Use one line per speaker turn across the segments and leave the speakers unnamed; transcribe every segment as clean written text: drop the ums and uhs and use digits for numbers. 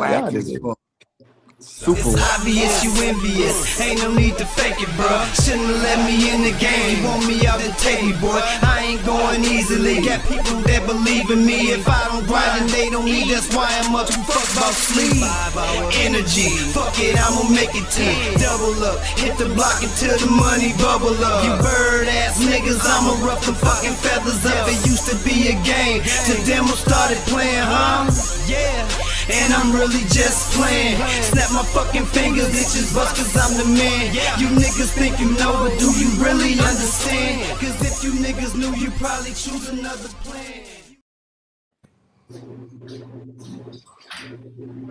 Y'all niggas. Super.
It's obvious you envious, ain't no need to fake it, bro. Shouldn't have let me in the game. You want me out to take me, boy. I ain't going easily. Got people that believe in me. If I don't grind and they don't need, that's why I'm up to fuck about sleep. Energy, fuck it, I'ma make it 10. Double up, hit the block until the money bubble up. You bird ass niggas, I'ma rough them fucking feathers up. It used to be a game, till demo started playing, huh? Yeah. And I'm really just playing. Snap my fucking fingers, itches bust cause I'm the man. You niggas think you know, but do you really understand? Cause if you niggas knew, you probably choose another plan.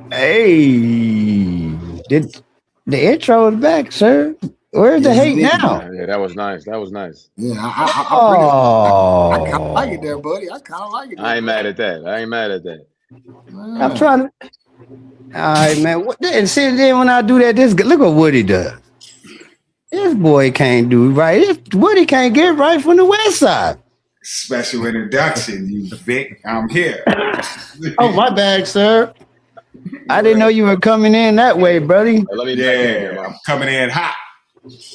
Hey, the intro is back, sir. Where's the hate now?
Yeah, that was nice. That was nice.
Yeah, I kind of like it there, buddy. I kind of like it.
I ain't mad at that. I ain't mad at that.
I'm trying to. All right, man. And see, then when I do that, look what Woody does. This boy can't do right. Woody can't get right from the west side.
Special introduction, you Vic. I'm here.
Oh, my bad, sir. I didn't know you were coming in that way, buddy.
I'm coming in hot.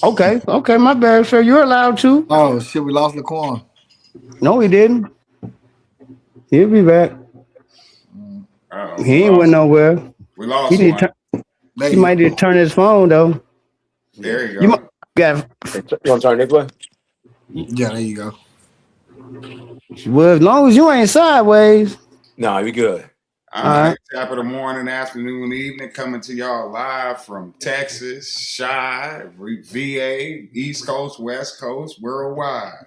Okay, my bad, sir. You're allowed to.
Oh shit, we lost Laquan.
No, he didn't. He'll be back.
Uh-oh.
He ain't went nowhere.
We lost.
He might need to turn his phone though.
There you go.
You want
to turn this way?
Yeah, there you go.
Well, as long as you ain't sideways.
No, we good.
All right. Top of the morning, afternoon, evening, coming to y'all live from Texas, Chi, VA, East Coast, West Coast, worldwide.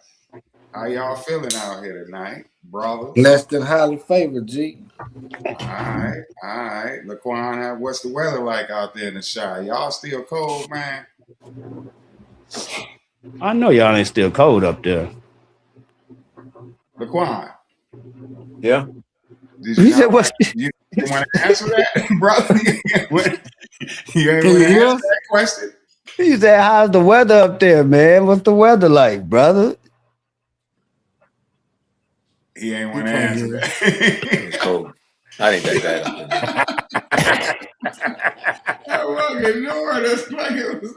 How y'all feeling out here tonight, brother?
Less than highly favored, G.
All right. Laquan, what's the weather like out there in the Chi? Y'all still cold, man?
I know y'all ain't still cold up there.
Laquan.
Yeah.
You said what?
You want to answer that, brother? You ain't
Can you
want to
hear
answer
us?
that question?
He said, how's the weather up there, man? What's the weather like, brother?
He ain't want to answer that.
It's cold. I didn't think that.
I was ignoring us like it was.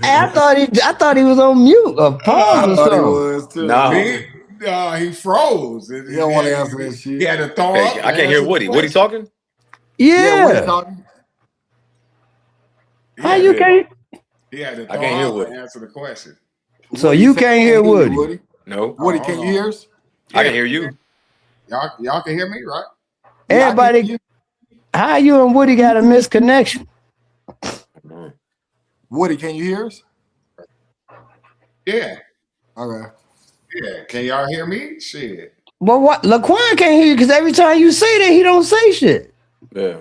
Hey, I thought he was on mute or pause
I
or
thought he
something.
was too.
No.
He froze.
He don't want to answer that shit.
He had to throw up.
I can't hear Woody. Woody talking?
Yeah.
Woody talking.
How you can't?
He had to
I can't hear
throw up
Woody.
and answer the question.
So you can't hear Woody?
No.
Woody, can you hear us?
I can hear you.
Y'all can hear me, right?
Everybody, how you and Woody got a misconnection?
Woody, can you hear us?
Yeah.
Okay.
Yeah. Can y'all hear me? Shit.
Well, what? Laquan can't hear you because every time you say that, he don't say shit.
Yeah.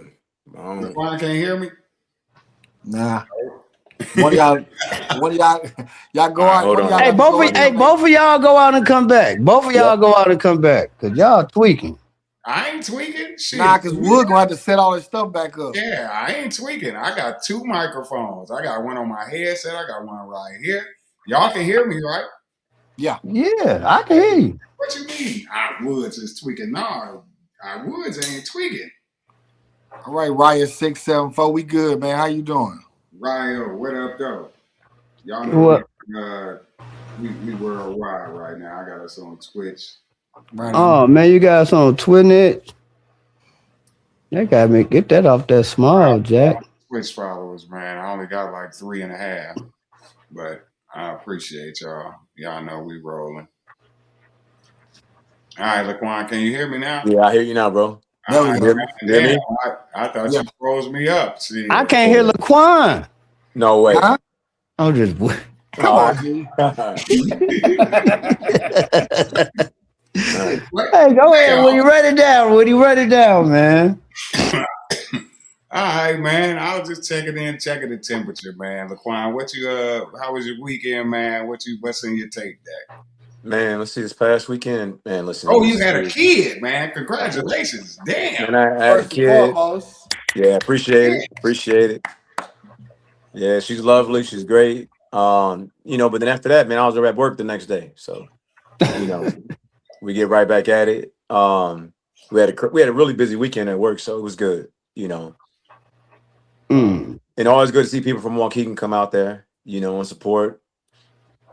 Laquan can't hear me?
Nah. One of y'all go out.
Hold on.
Hey, both of y'all go out and come back. Both of y'all go out and come back because y'all tweaking.
I ain't tweaking. Shit.
Nah, because Wood gonna have to set all his stuff back up.
Yeah, I ain't tweaking. I got two microphones. I got one on my headset. I got one right here. Y'all can hear me, right?
Yeah,
I can hear you.
What you mean? Woods is tweaking. No, Woods ain't tweaking.
all right, Riot 674. We good, man. How you doing?
Ryo, what up, though? Y'all know we worldwide right now. I got us on Twitch.
Right
Oh man, you got us on Twitnet. That got me get that off that small, Jack.
Twitch followers, man. I only got like 3.5, but I appreciate y'all. Y'all know we rolling. All right, Laquan, can you hear me now?
Yeah, I hear you now, bro.
There we go.
Damn, I thought you froze me up. See,
I can't hear Laquan.
No way.
Huh?
I'm just
Come on, G.
Hey, go ahead. Woody, write it down. Woody, write it down, man.
All right, man. I was just checking the temperature, man. Laquan, how was your weekend, man? What's in your tape deck?
Man, let's see. This past weekend, man, listen.
Oh, you had a kid, man. Congratulations. Damn.
And I had a kid. Yeah, appreciate it. Yeah, she's lovely. She's great. But then after that, man, I was at work the next day. So, we get right back at it. we had a really busy weekend at work, so it was good. And always good to see people from Waukegan come out there, and support.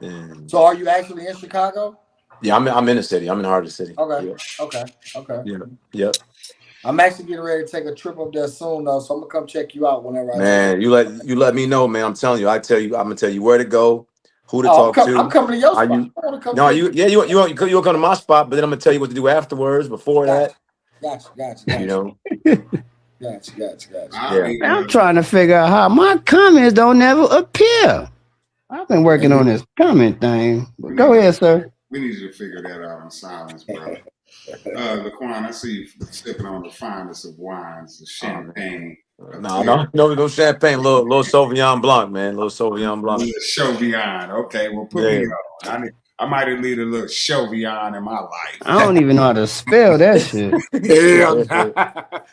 And
so, are you actually in Chicago?
Yeah, I'm in the city. I'm in the heart of the city.
Okay.
Yeah.
Okay.
Yep.
I'm actually getting ready to take a trip up there soon, though, so I'm gonna come check you out whenever I.
Man, you let me know, man. I'm telling you. I'm gonna tell you where to go, who to talk to.
I'm coming to your spot.
You come to my spot, but then I'm gonna tell you what to do afterwards. Before that,
Gotcha. Gotcha.
Yeah.
I'm trying to figure out how my comments don't never appear. I've been working on this comment thing. But go ahead, sir.
We need you to figure that out in silence, bro. Laquan, I see you sipping on the finest of wines, the champagne.
No champagne. Little Sauvignon Blanc, man. Little Sauvignon Blanc.
Sauvignon. Okay, well, put me on. I might have needed a little Sauvignon in my life.
I don't even know how to spell that shit.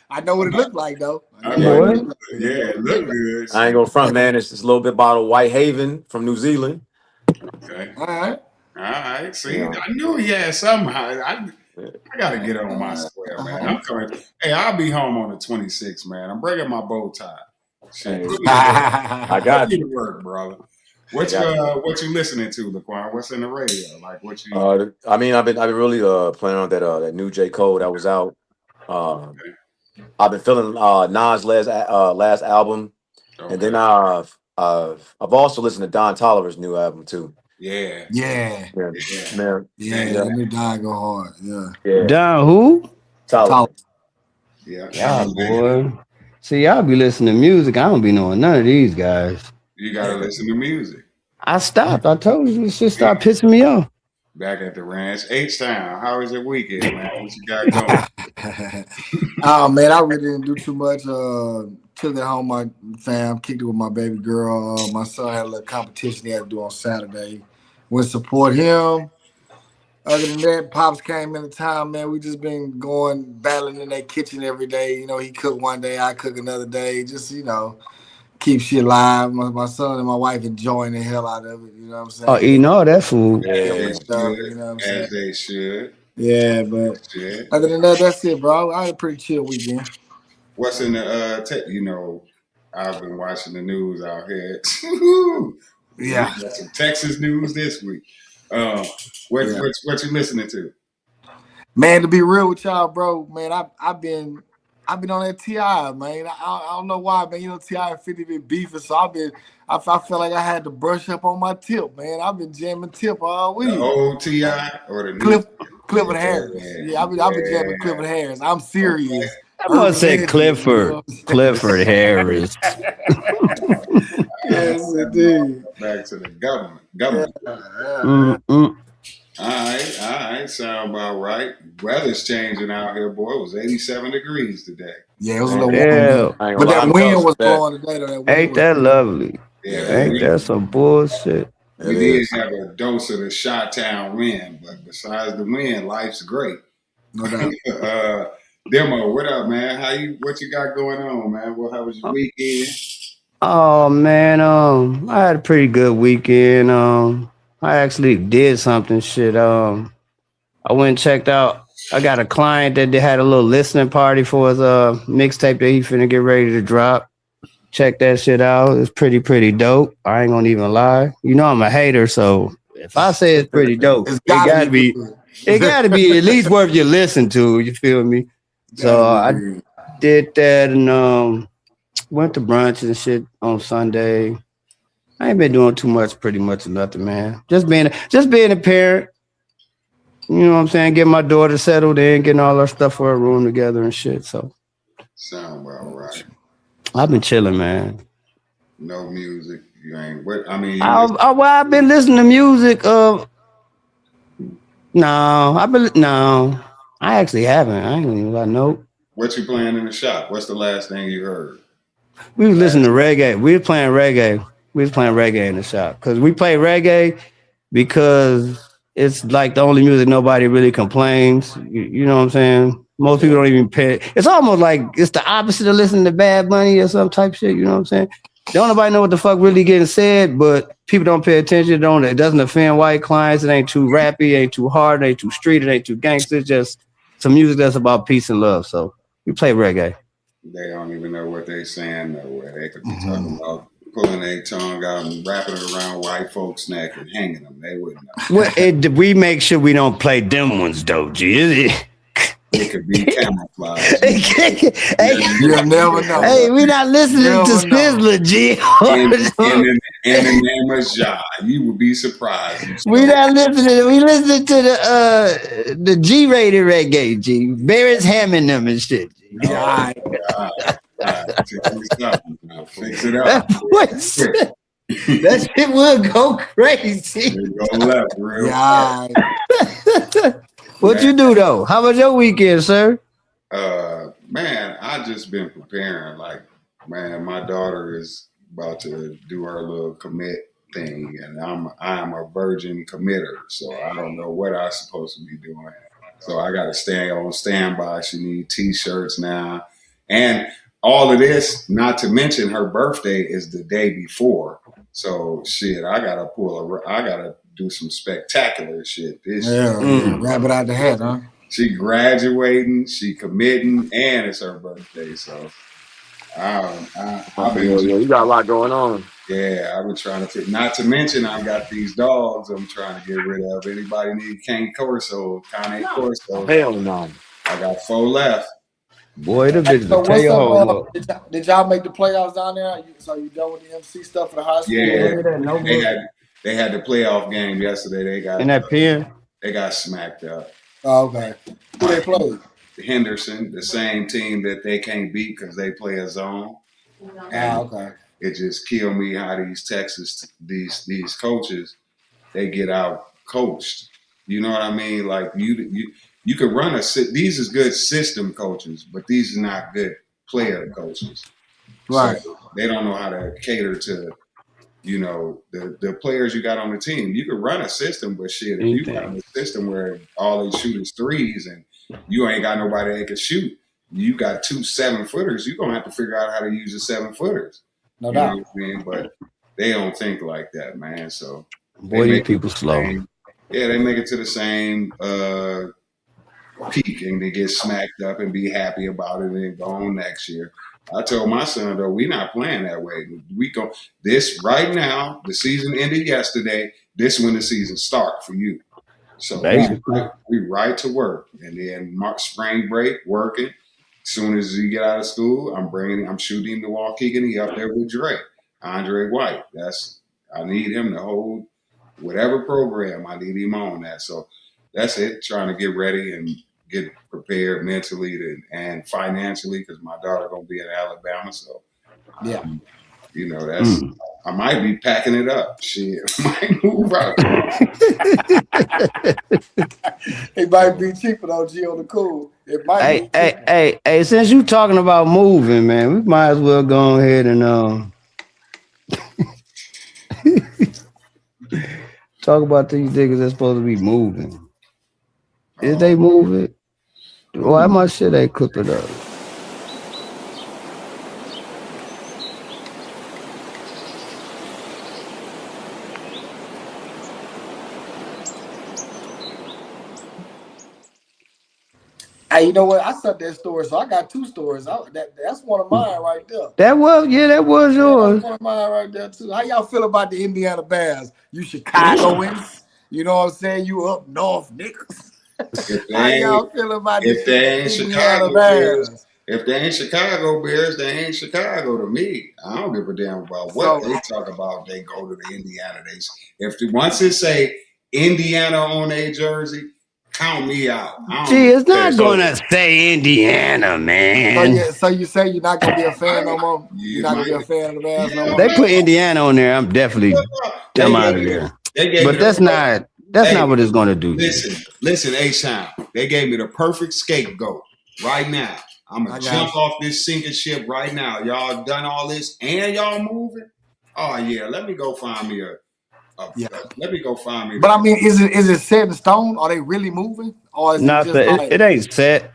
I know what it looked like, though.
It looked good.
I ain't gonna front, man. It's just a little bit bottle of Whitehaven from New Zealand.
Okay. All right. See, I knew he had somehow. I gotta get on my square, man. I'm coming. Hey, I'll be home on the 26th, man. I'm bringing my bow tie. Shit.
I got you.
Work, brother. What you listening to, Laquan? What's in the radio? Like what you?
I've been really playing on that new J. Cole that was out. I've been feeling Nas' last album, and then I've also listened to Don Toliver's new album too.
Yeah.
Man.
New Don go hard. Yeah.
Don who?
Toliver.
Yeah.
Boy. See, y'all be listening to music. I don't be knowing none of these guys.
You gotta listen to music.
I stopped. I told you this shit started pissing me off.
Back at the ranch, H-Town. How was your weekend, man? What you got going?
Oh man, I really didn't do too much. Took it home, my fam, kicked it with my baby girl. My son had a little competition he had to do on Saturday. Went support him. Other than that, Pops came into town, man. We just been battling in that kitchen every day. He cook one day, I cook another day. Just, keep shit alive. My son and my wife enjoying the hell out of it. You know what I'm saying?
Oh, eating all that food.
You know what I'm saying? As they should.
Yeah, but other than that, that's it, bro. I had a pretty chill weekend.
What's in the I've been watching the news out here.
Yeah.
Got some Texas news this week. What you listening to?
Man, to be real with y'all, bro, man, I've been on that T.I., man. I don't know why, man. T.I. and 50 been beefing, so I felt like I had to brush up on my tip, man. I've been jamming tip all week.
The old T.I. or the new?
Clifford Harris. Yeah, I've been jamming Clifford Harris. I'm serious.
I must say Clifford Harris.
Yes, indeed.
Back to the government. All right. Sound about right. Weather's changing out here, boy. It was 87 degrees today.
Yeah, it was a little warm. But that wind was blowing today.
Ain't that lovely?
Yeah,
ain't that some bullshit?
We did have a dose of the Chi-Town wind, but besides the wind, life's great.
No doubt.
Demo, what up, man? What you got going on, man? How was your weekend?
Oh man, I had a pretty good weekend. I actually did something shit. I went and checked out. I got a client that had a little listening party for his mixtape that he finna get ready to drop. Check that shit out. It's pretty dope. I ain't gonna even lie. I'm a hater, so if I say it's pretty dope, it gotta be at least worth your listen to. You feel me? So I did that and went to brunch and shit on Sunday. I ain't been doing too much, pretty much nothing, man. Just being a parent. You know what I'm saying? Getting my daughter settled in, getting all her stuff for her room together and shit. So
sound about right.
I've been chilling, man.
No music. You ain't what I mean.
I've been listening to music. No, I actually haven't. I ain't even got no.
What you playing in the shop? What's the last thing you heard?
We was listening to reggae. We was playing reggae. We was playing reggae in the shop because we play reggae because it's like the only music nobody really complains. You know what I'm saying? Most people don't even pay. It's almost like it's the opposite of listening to Bad Bunny or some type shit. You know what I'm saying? Don't nobody know what the fuck really getting said, but people don't pay attention. It doesn't offend white clients. It ain't too rappy. It ain't too hard. It ain't too street. It ain't too gangster. It's just some music that's about peace and love. So we play reggae.
They don't even know what they saying nowhere. They could be talking about pulling their tongue out and wrapping it around white folks' neck and hanging them. They wouldn't know.
We make sure we don't play them ones, though, G.
It could be camouflage.
You'll never know.
Hey, we not listening to Sizzler, G.
In the name of Jah, you would be surprised.
We not listening. We listening to the G-rated reggae, G. Barrett's Hammond them and shit. G.
All right. Fix it up.
That shit will go crazy.
Go left, real
What you do though? How was your weekend, sir?
Man, I just been preparing. Like, man, my daughter is about to do her little commit thing, and I'm a virgin committer, so I don't know what I'm supposed to be doing. So I got to stay on standby. She needs T-shirts now, and all of this. Not to mention her birthday is the day before. So shit, I gotta do some spectacular shit.
Grab it out the head, huh?
She graduating, she committing, and it's her birthday. So
you got a lot going on.
Yeah, I've been trying to fit. Not to mention, I've got these dogs I'm trying to get rid of. Anybody need Cane Corso?
Hell no.
I got 4 left.
Boy, the bitch
So
tell you hold
up. Did y'all make the playoffs down there? So you done with the MC stuff for the high school?
Yeah, they had the playoff game yesterday. They got
in that pen.
They got smacked up.
Oh, okay. Who they played?
Henderson, the same team that they can't beat because they play a zone.
Okay.
It just killed me how these coaches, they get out coached. You know what I mean? Like you could run these is good system coaches, but these are not good player coaches.
Right.
So they don't know how to cater to, the players you got on the team. You could run a system, but shit, if you run a system where all they shoot is threes and you ain't got nobody that can shoot, you got 2 7-footers, you're gonna have to figure out how to use the 7-footers.
No doubt.
You know what I mean? But they don't think like that, man. So
boy, these people slow.
They make it to the same peak and they get smacked up and be happy about it and go on next year. I told my son, though, we're not playing that way. We go this right now. The season ended yesterday. This when the season starts for you. So we right to work, and then spring break working. As soon as you get out of school, I'm shooting the Waukegan. He up there with Andre White. I need him to hold whatever program. I need him on that. So that's it. Trying to get ready and get prepared mentally and financially because my daughter gonna be in Alabama. So that's I might be packing it up. Shit, I might move out.
It might be cheaper though, G on the cool. It might.
Hey! Since you talking about moving, man, we might as well go ahead and talk about these niggas that's supposed to be moving. Is they moving? Why my shit ain't cooking up?
Hey, you know what? I set that story, so I got 2 stories. That's one of mine right there.
That was yours.
That's one of mine right there too. How y'all feel about the Indiana Bears? You Chicagoans? You know what I'm saying? You up north niggas. How y'all feel about the Indiana Bears?
If they ain't Chicago Bears, they ain't Chicago to me. I don't give a damn about what they talk about. They go to the Indiana. Once it say Indiana on their jersey, count me out.
Gee, it's not gonna say Indiana, man.
So you say you're not gonna be a fan no more? You're not gonna be a fan of the Bears no more?
They put Indiana on there. I'm definitely out of there. But that's not what it's gonna do.
Listen, A-Town. They gave me the perfect scapegoat right now. I'm gonna jump off this sinking ship right now. Y'all done all this and y'all moving? Oh yeah, let me go find me let me go find me.
But I mean, is it set in stone? Are they really moving? Or is
it ain't set.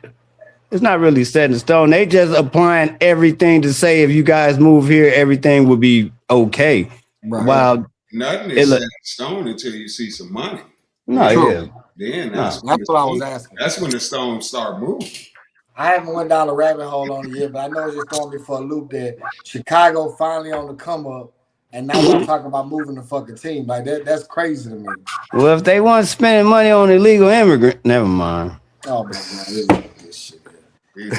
It's not really set in stone. They just applying everything to say if you guys move here, everything will be okay.
Right.
While
nothing is set in stone until you see some money.
No,
Then
That's what I was asking.
That's when the stones start moving.
I haven't went down the rabbit hole on it yet, but I know it's just throwing me for a loop that Chicago finally on the come up, and now we're talking about moving the fucking team. Like that's crazy to me.
Well, if they want spending money on illegal immigrant, never mind.
Oh my god, this shit.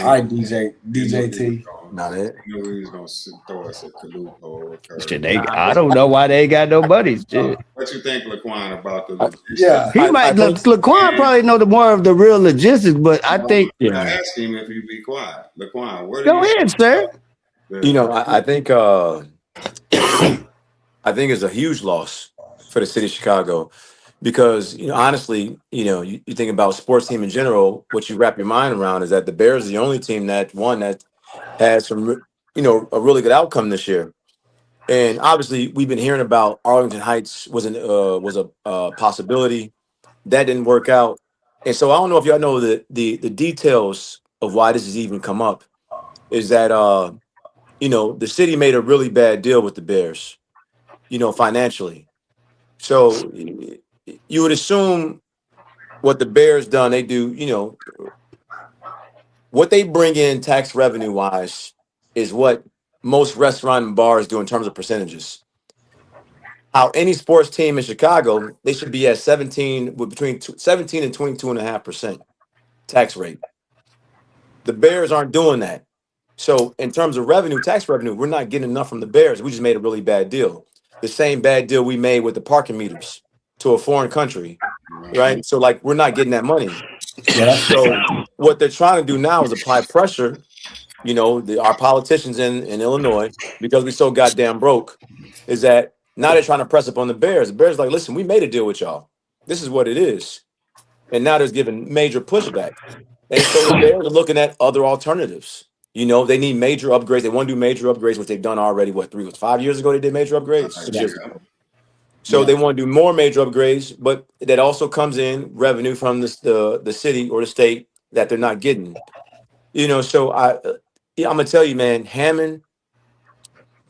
All right, DJ T.
Not it.
You know he was gonna throw us a loophole.
Shit, I don't know why they got no buddies. Shit.
What you think, Laquan, about the logistics?
Yeah,
He might. Laquan probably know the more of the real logistics, but I think.
I asked him if he'd be quiet. Laquan, what?
Go ahead, sir.
You know, I think it's a huge loss for the city of Chicago because, you know, honestly, you know, you think about sports team in general, what you wrap your mind around is that the Bears are the only team that has some, you know, a really good outcome this year. And obviously, we've been hearing about Arlington Heights was a possibility that didn't work out. And so I don't know if y'all know the details of why this has even come up. Is that you know, the city made a really bad deal with the Bears, you know, financially. So you would assume what the Bears done, they do, you know, what they bring in tax revenue wise is what most restaurant and bars do in terms of percentages. How any sports team in Chicago, they should be at 17 with between 17 and 22.5% tax rate. The Bears aren't doing that. So in terms of revenue, tax revenue, we're not getting enough from the Bears. We just made a really bad deal. The same bad deal we made with the parking meters to a foreign country, right? So like we're not getting that money.
Yeah.
So what they're trying to do now is apply pressure, you know, our politicians in Illinois, because we're so goddamn broke, is that now they're trying to press up on the Bears. The Bears are like, listen, we made a deal with y'all. This is what it is. And now there's giving major pushback. And so the Bears are looking at other alternatives. You know, they need major upgrades. They want to do major upgrades, which they've done already. What, 5 years ago they did major upgrades? 6 years ago. So they want to do more major upgrades, but that also comes in revenue from the city or the state that they're not getting. You know, so I'm gonna tell you, man, Hammond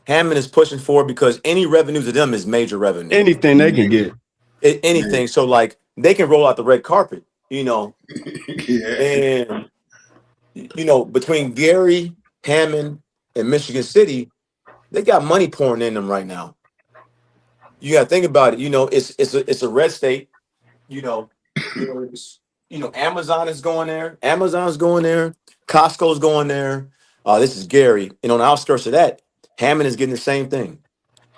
is pushing forward because any revenue to them is major revenue.
Anything they can get.
Anything. So like they can roll out the red carpet, you know. And you know, between Gary, Hammond, and Michigan City, they got money pouring in them right now. You got to think about it. You know, it's a red state. You know, Amazon is going there. Amazon's going there. Costco's going there. This is Gary. And on the outskirts of that, Hammond is getting the same thing.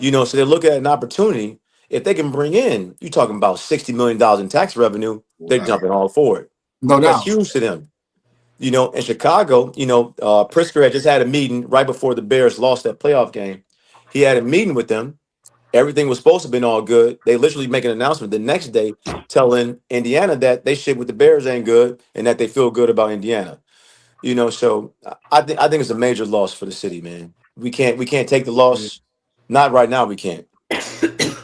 You know, so they're looking at an opportunity. If they can bring in, you're talking about $60 million in tax revenue, they're jumping all for it.
No doubt.
That's huge to them. You know, in Chicago, you know, Pritzker had just had a meeting right before the Bears lost that playoff game. He had a meeting with them. Everything was supposed to have been all good. They literally make an announcement the next day telling Indiana that they shit with the Bears ain't good and that they feel good about Indiana. You know, so I think it's a major loss for the city, man. We can't take the loss. Not right now, we can't.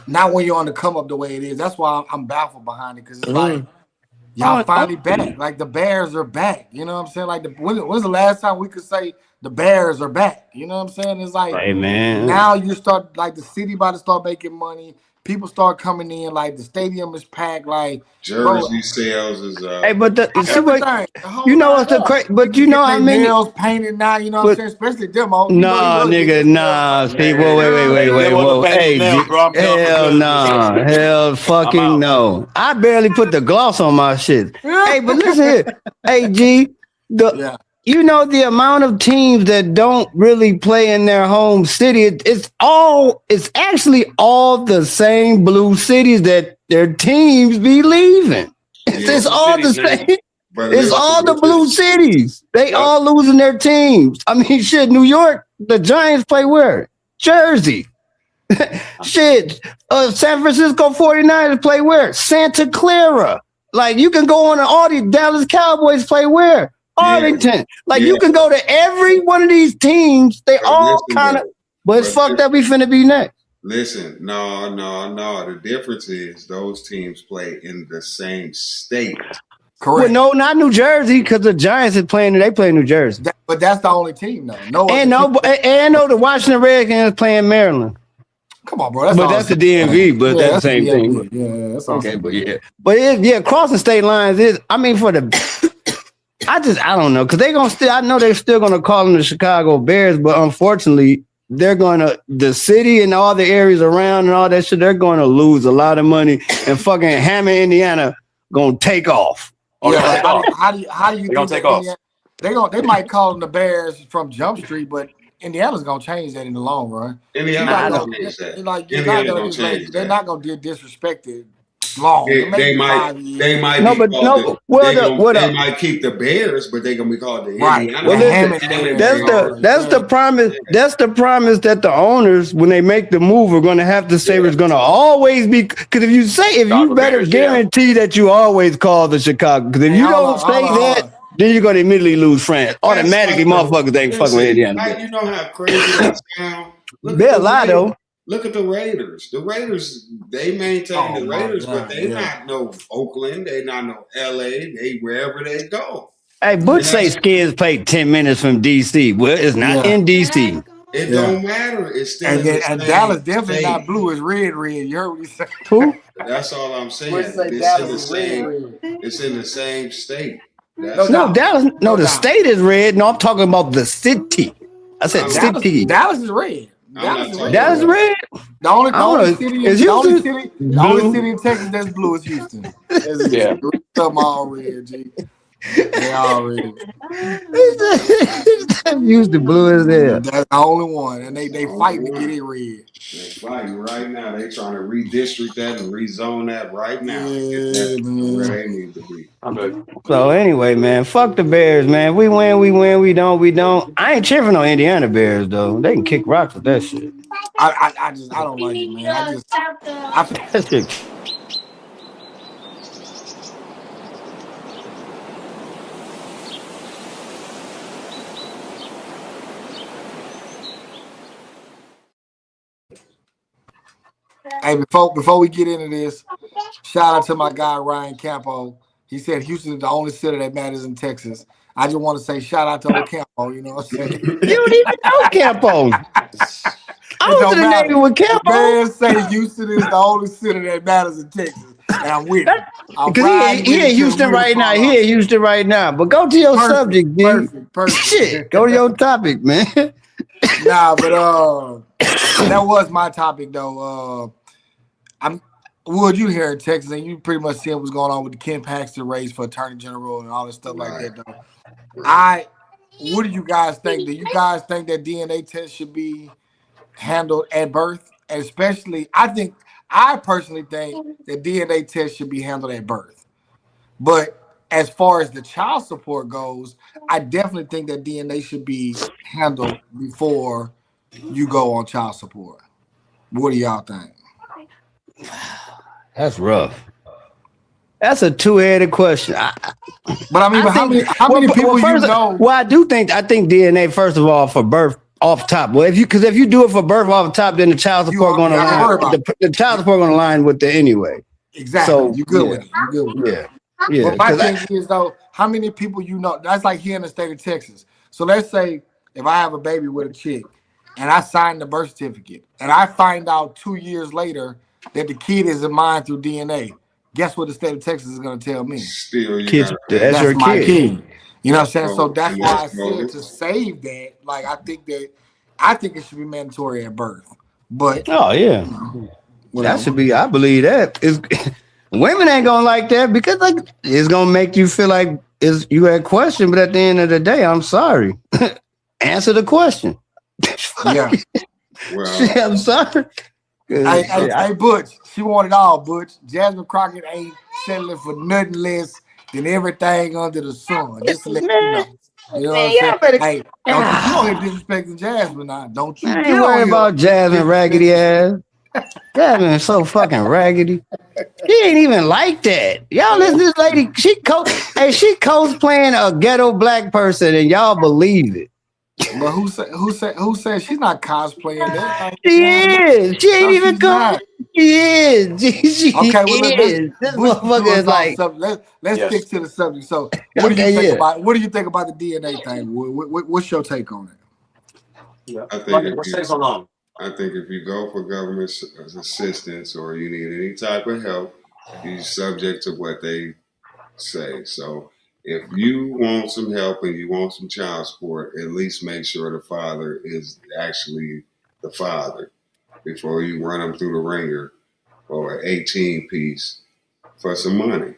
Not when you're on the come up the way it is. That's why I'm baffled behind it, because it's like y'all finally back. Like the Bears are back. You know what I'm saying? Like when's the last time we could say the Bears are back? You know what I'm saying? It's like,
hey, man.
Now you start, like, the city about to start making money. People start coming in, like the stadium is packed, like
jersey sales is
hey, but you know what's the crazy? But you know how many
nails painted now? You know what I'm saying? Especially demo.
Nah, nigga, nah. See, wait, whoa. Hey, hell nah, hell fucking no. I barely put the gloss on my shit. Hey, but listen here, hey G, you know the amount of teams that don't really play in their home city. It's actually all the same blue cities that their teams be leaving. It's all the same. It's all the blue cities. They all losing their teams. I mean, shit. New York, the Giants play where? Jersey. Shit. San Francisco 49ers play where? Santa Clara. Like you can go on all these Dallas Cowboys play where? Arlington. Like you can go to every one of these teams. They all kind of, but it's fucked up. We finna be next.
Listen, no. The difference is those teams play in the same state.
Correct.
Well, no, not New Jersey, because the Giants is playing. They play in New Jersey.
But that's the only team, though.
The Washington Redskins playing Maryland.
Come on, bro. That's
but
all
that's the
I'm
DMV,
saying.
but
Yeah,
that's the same thing.
Yeah, that's all.
Okay, but crossing state lines is. I mean, for the. I don't know, because they're gonna still. I know they're still gonna call them the Chicago Bears, but unfortunately, they're gonna the city and all the areas around and all that shit. They're gonna lose a lot of money, and fucking Hammond, Indiana, gonna take off.
Oh,
Yeah,
they're gonna take off.
how do you
They're
think
gonna
that
take off.
they might call them the Bears from Jump Street, but Indiana's gonna change that in the long run.
Indiana
Nah, I
don't
don't.
change that.
Like
Indiana don't change
they're
that.
not gonna get disrespected long.
They might
5 years.
they might
No,
be
but
called
no. Well,
they might keep the Bears, but they're gonna be called the
Right.
Indiana.
Well,
The
listen,
Hammond
that's
Bears.
the promise. That's the promise that the owners, when they make the move, are going to have to say it's going to always be. Because if you
Chicago
better
Bears, yeah.
guarantee that you always call the Chicago. Because if you don't say that, then you're going to immediately lose France. Automatically, motherfuckers ain't fucking with Indiana.
You know how crazy that sounds.
They're a lie, though.
Look at the Raiders. The Raiders, they maintain the Raiders,
God,
but they not no Oakland. They not no LA. They wherever they go.
Hey, Butch say Skins played 10 minutes from DC. Well, it's not in DC.
It don't matter. It's still
And
in
then,
the
and
same
Dallas definitely
state.
not blue. It's red. You heard what he said.
Who?
That's all I'm saying.
What'd you say,
It's
Dallas
in the
is
same.
red?
It's in the same state.
No, Dallas. No, the state is red. No, I'm talking about the city. I said city.
Dallas is red.
Dallas is red.
The only city in Texas that's blue is Houston.
Yeah.
Them all red, G. They all red.
Houston blue as hell.
That's the only one, and they fighting to get it red.
They fighting right now. They trying to redistrict that and rezone that right now.
Yeah,
Get that
man.
where they need to be.
I'm good.
So anyway, man, fuck the Bears, man. We win, we don't. I ain't cheering on Indiana Bears though. They can kick rocks with that shit.
I don't like it, man.
That shit.
Hey, before we get into this, shout out to my guy Ryan Campo. He said Houston is the only city that matters in Texas. I just want to say shout out to old Campo. You know what I'm saying?
You don't even know Campo. I was in the Navy with Campo.
Man, say Houston is the only city that matters in Texas, and I'm with it.
Because he in Houston right now. He in Houston right now. But go to your subject, G.
Perfect.
Shit, go to your topic, man.
Nah, but that was my topic though. Wood, you here in Texas, and you pretty much see what's going on with the Ken Paxton race for Attorney General and all this stuff like that, though. What do you guys think? Do you guys think that DNA test should be handled at birth? And especially, I personally think that DNA test should be handled at birth. But as far as the child support goes, I definitely think that DNA should be handled before you go on child support. What do y'all think?
That's rough. That's a two-headed question.
But I mean, how many people you know?
Well, I think DNA first of all for birth off top. Well, if you do it for birth off top, then the child support going to line. The child support going to line with the anyway.
Exactly. So you good with it. You good with
it. Yeah.
But my thing is though, how many people you know? That's like here in the state of Texas. So let's say if I have a baby with a chick, and I sign the birth certificate, and I find out 2 years later that the kid isn't mine through DNA. Guess what the state of Texas is going to tell me?
Still,
that's your
my kid. You know what I'm saying?
Oh,
So that's
yes,
why I said to save that. Like I think it should be mandatory at birth. But
oh yeah, that should be. I believe that is. Women ain't gonna like that because like it's gonna make you feel like you had a question. But at the end of the day, I'm sorry. Answer the question.
Yeah.
Well,
I'm sorry.
Hey, Butch, she wanted all, Butch. Jasmine Crockett ain't settling for nothing less than everything under the sun. Just to let you know. You know what I'm saying? Hey, don't you disrespecting Jasmine now. Don't you
I ain't worried about Jasmine raggedy ass. Jasmine is so fucking raggedy. She ain't even like that. Y'all listen to this lady. She cosplaying a ghetto black person and y'all believe it.
But who said she's not cosplaying that?
She is. She ain't even come. She is. She
okay, well,
is. This motherfucker is like.
Let's stick to the subject. So, what do you think about the DNA thing? What's your take on it?
I think let's take so long.
I think if you go for government assistance or you need any type of help, you're subject to what they say. So if you want some help and you want some child support, at least make sure the father is actually the father before you run them through the ringer for an 18 piece for some money.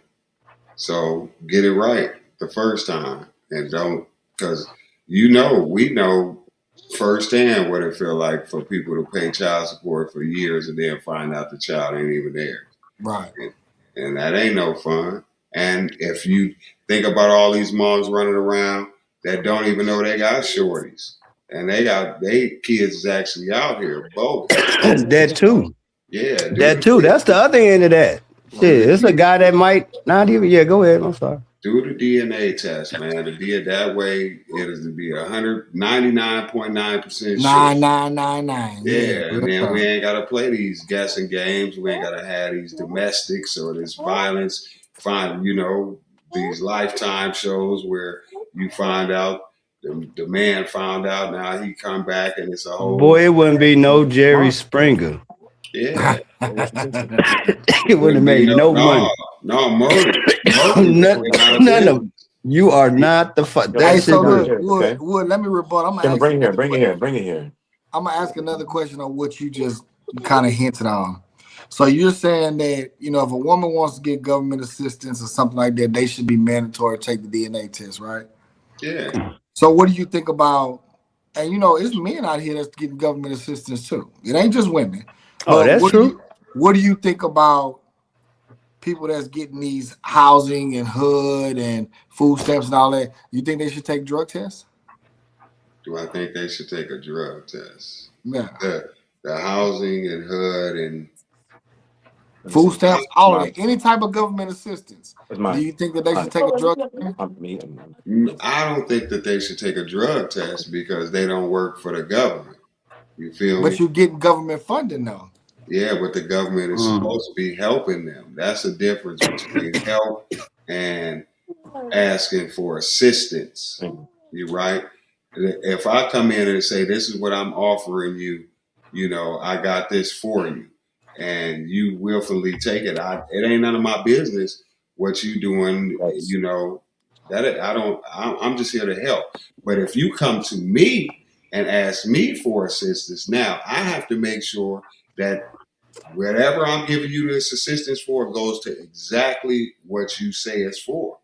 So get it right the first time and don't, because we know firsthand what it feel like for people to pay child support for years and then find out the child ain't even there.
Right.
And that ain't no fun. And if you think about all these moms running around that don't even know they got shorties and they kids is actually out here both.
That too.
Yeah,
That too. That's the other end of that. Shit, it's a guy that might not even. Yeah, go ahead. I'm sorry.
do the DNA test, man. To be it that way, it is to be 199.9% sure.
9999.
Yeah, and then we ain't gotta play these guessing games. We ain't gotta have these domestics or this violence. Find these Lifetime shows where you find out the man found out. Now he come back and it's a whole
Boy, it wouldn't be no Jerry Springer.
yeah.
It wouldn't have made no money.
No murder.
None of you are not the fuck.
Hey, so
Okay.
Wood, let me rebut. I'm gonna
Bring it here.
I'm gonna ask another question on what you just kind of hinted on. So you're saying that if a woman wants to get government assistance or something like that, they should be mandatory to take the DNA test, right?
Yeah.
So what do you think about? And it's men out here that's getting government assistance too. It ain't just women.
Oh, that's true.
What do you think about people that's getting these housing and HUD and food stamps and all that? You think they should take drug tests?
Do I think they should take a drug test?
Yeah.
The housing and HUD and
food stamps, all of it, any type of government assistance. Do you think that they should take a drug test?
I don't think that they should take a drug test because they don't work for the government. You feel me?
But you're getting government funding though.
Yeah, but the government is supposed to be helping them. That's the difference between help and asking for assistance. You right? If I come in and say, this is what I'm offering you, I got this for you, and you willfully take it, it ain't none of my business what you doing, I'm just here to help. But if you come to me and ask me for assistance, now I have to make sure that whatever I'm giving you this assistance for goes to exactly what you say it's for.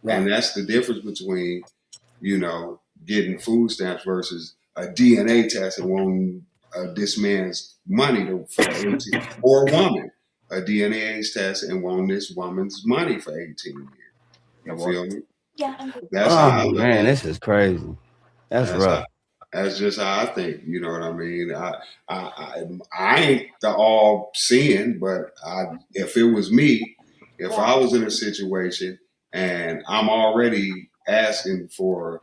Right. And that's the difference between, getting food stamps versus a DNA test and wanting this man's money for 18, or a woman, a DNA test and wanting this woman's money for 18 years. You feel me? Yeah. That's how I look at it.
This is crazy. That's rough.
That's just how I think. You know what I mean? I ain't the all seeing, but if it was me, if I was in a situation and I'm already asking for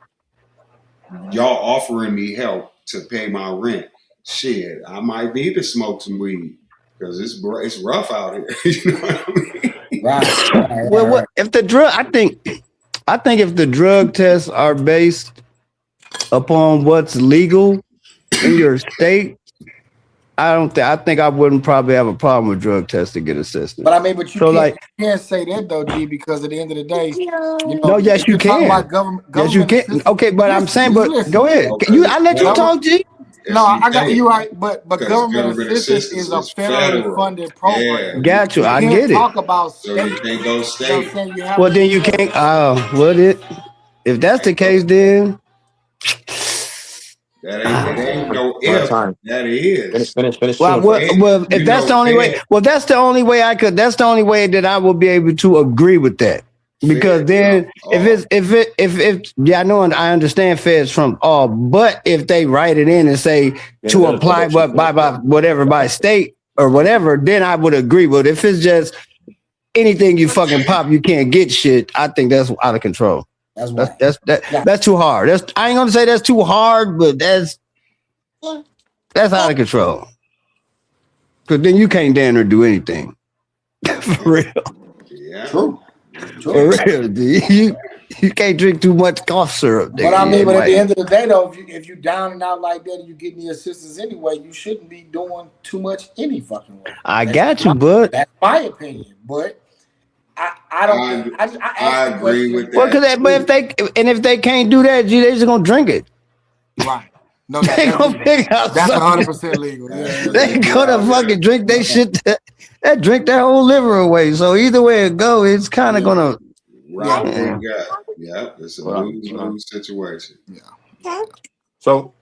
y'all offering me help to pay my rent, shit, I might need to smoke some weed because it's rough out here. You know what I mean?
Right.
Well, what if the drug? I think if the drug tests are based upon what's legal in your state, I think I wouldn't probably have a problem with drug tests to get assistance.
But you can't say that though, G, because at the end of the day,
no, yes, you can. Yes, you can. Okay, but I'm saying, go ahead. Okay. I let you talk, G.
No, I got you right, but government assistance is a federally funded program.
Yeah.
Got you. I get it.
Talk about
state. So you can't go state.
Well, then you can't. If that's the case, then.
That ain't no if. That is.
Finish.
Well, if that's the only way. Well, that's the only way I could. That's the only way that I will be able to agree with that. Because then, I know and I understand feds from all, but if they write it in and say to apply by state or whatever, then I would agree. But if it's just anything you fucking pop, you can't get shit. I think that's out of control. That's too hard. I ain't gonna say that's too hard, but that's out of control. Because then you can't damn near do anything. For real.
Yeah.
True.
For real, dude. You can't drink too much cough syrup.
But I mean, but at the end of the day, though, if you down and out like that and you getting the assistance anyway, you shouldn't be doing too much any fucking way.
I got you, bud.
That's my opinion. But I don't think I asked the
agree
question.
with
Well,
that.
if they can't do that, G, they just gonna drink it.
Right. No,
They gonna figure out
that's
something.
100% legal. Yeah.
They gonna fucking drink they shit. That drink their whole liver away. So either way it go, it's kind of gonna.
Right. Yeah. It's a lose-lose situation.
Yeah.
So.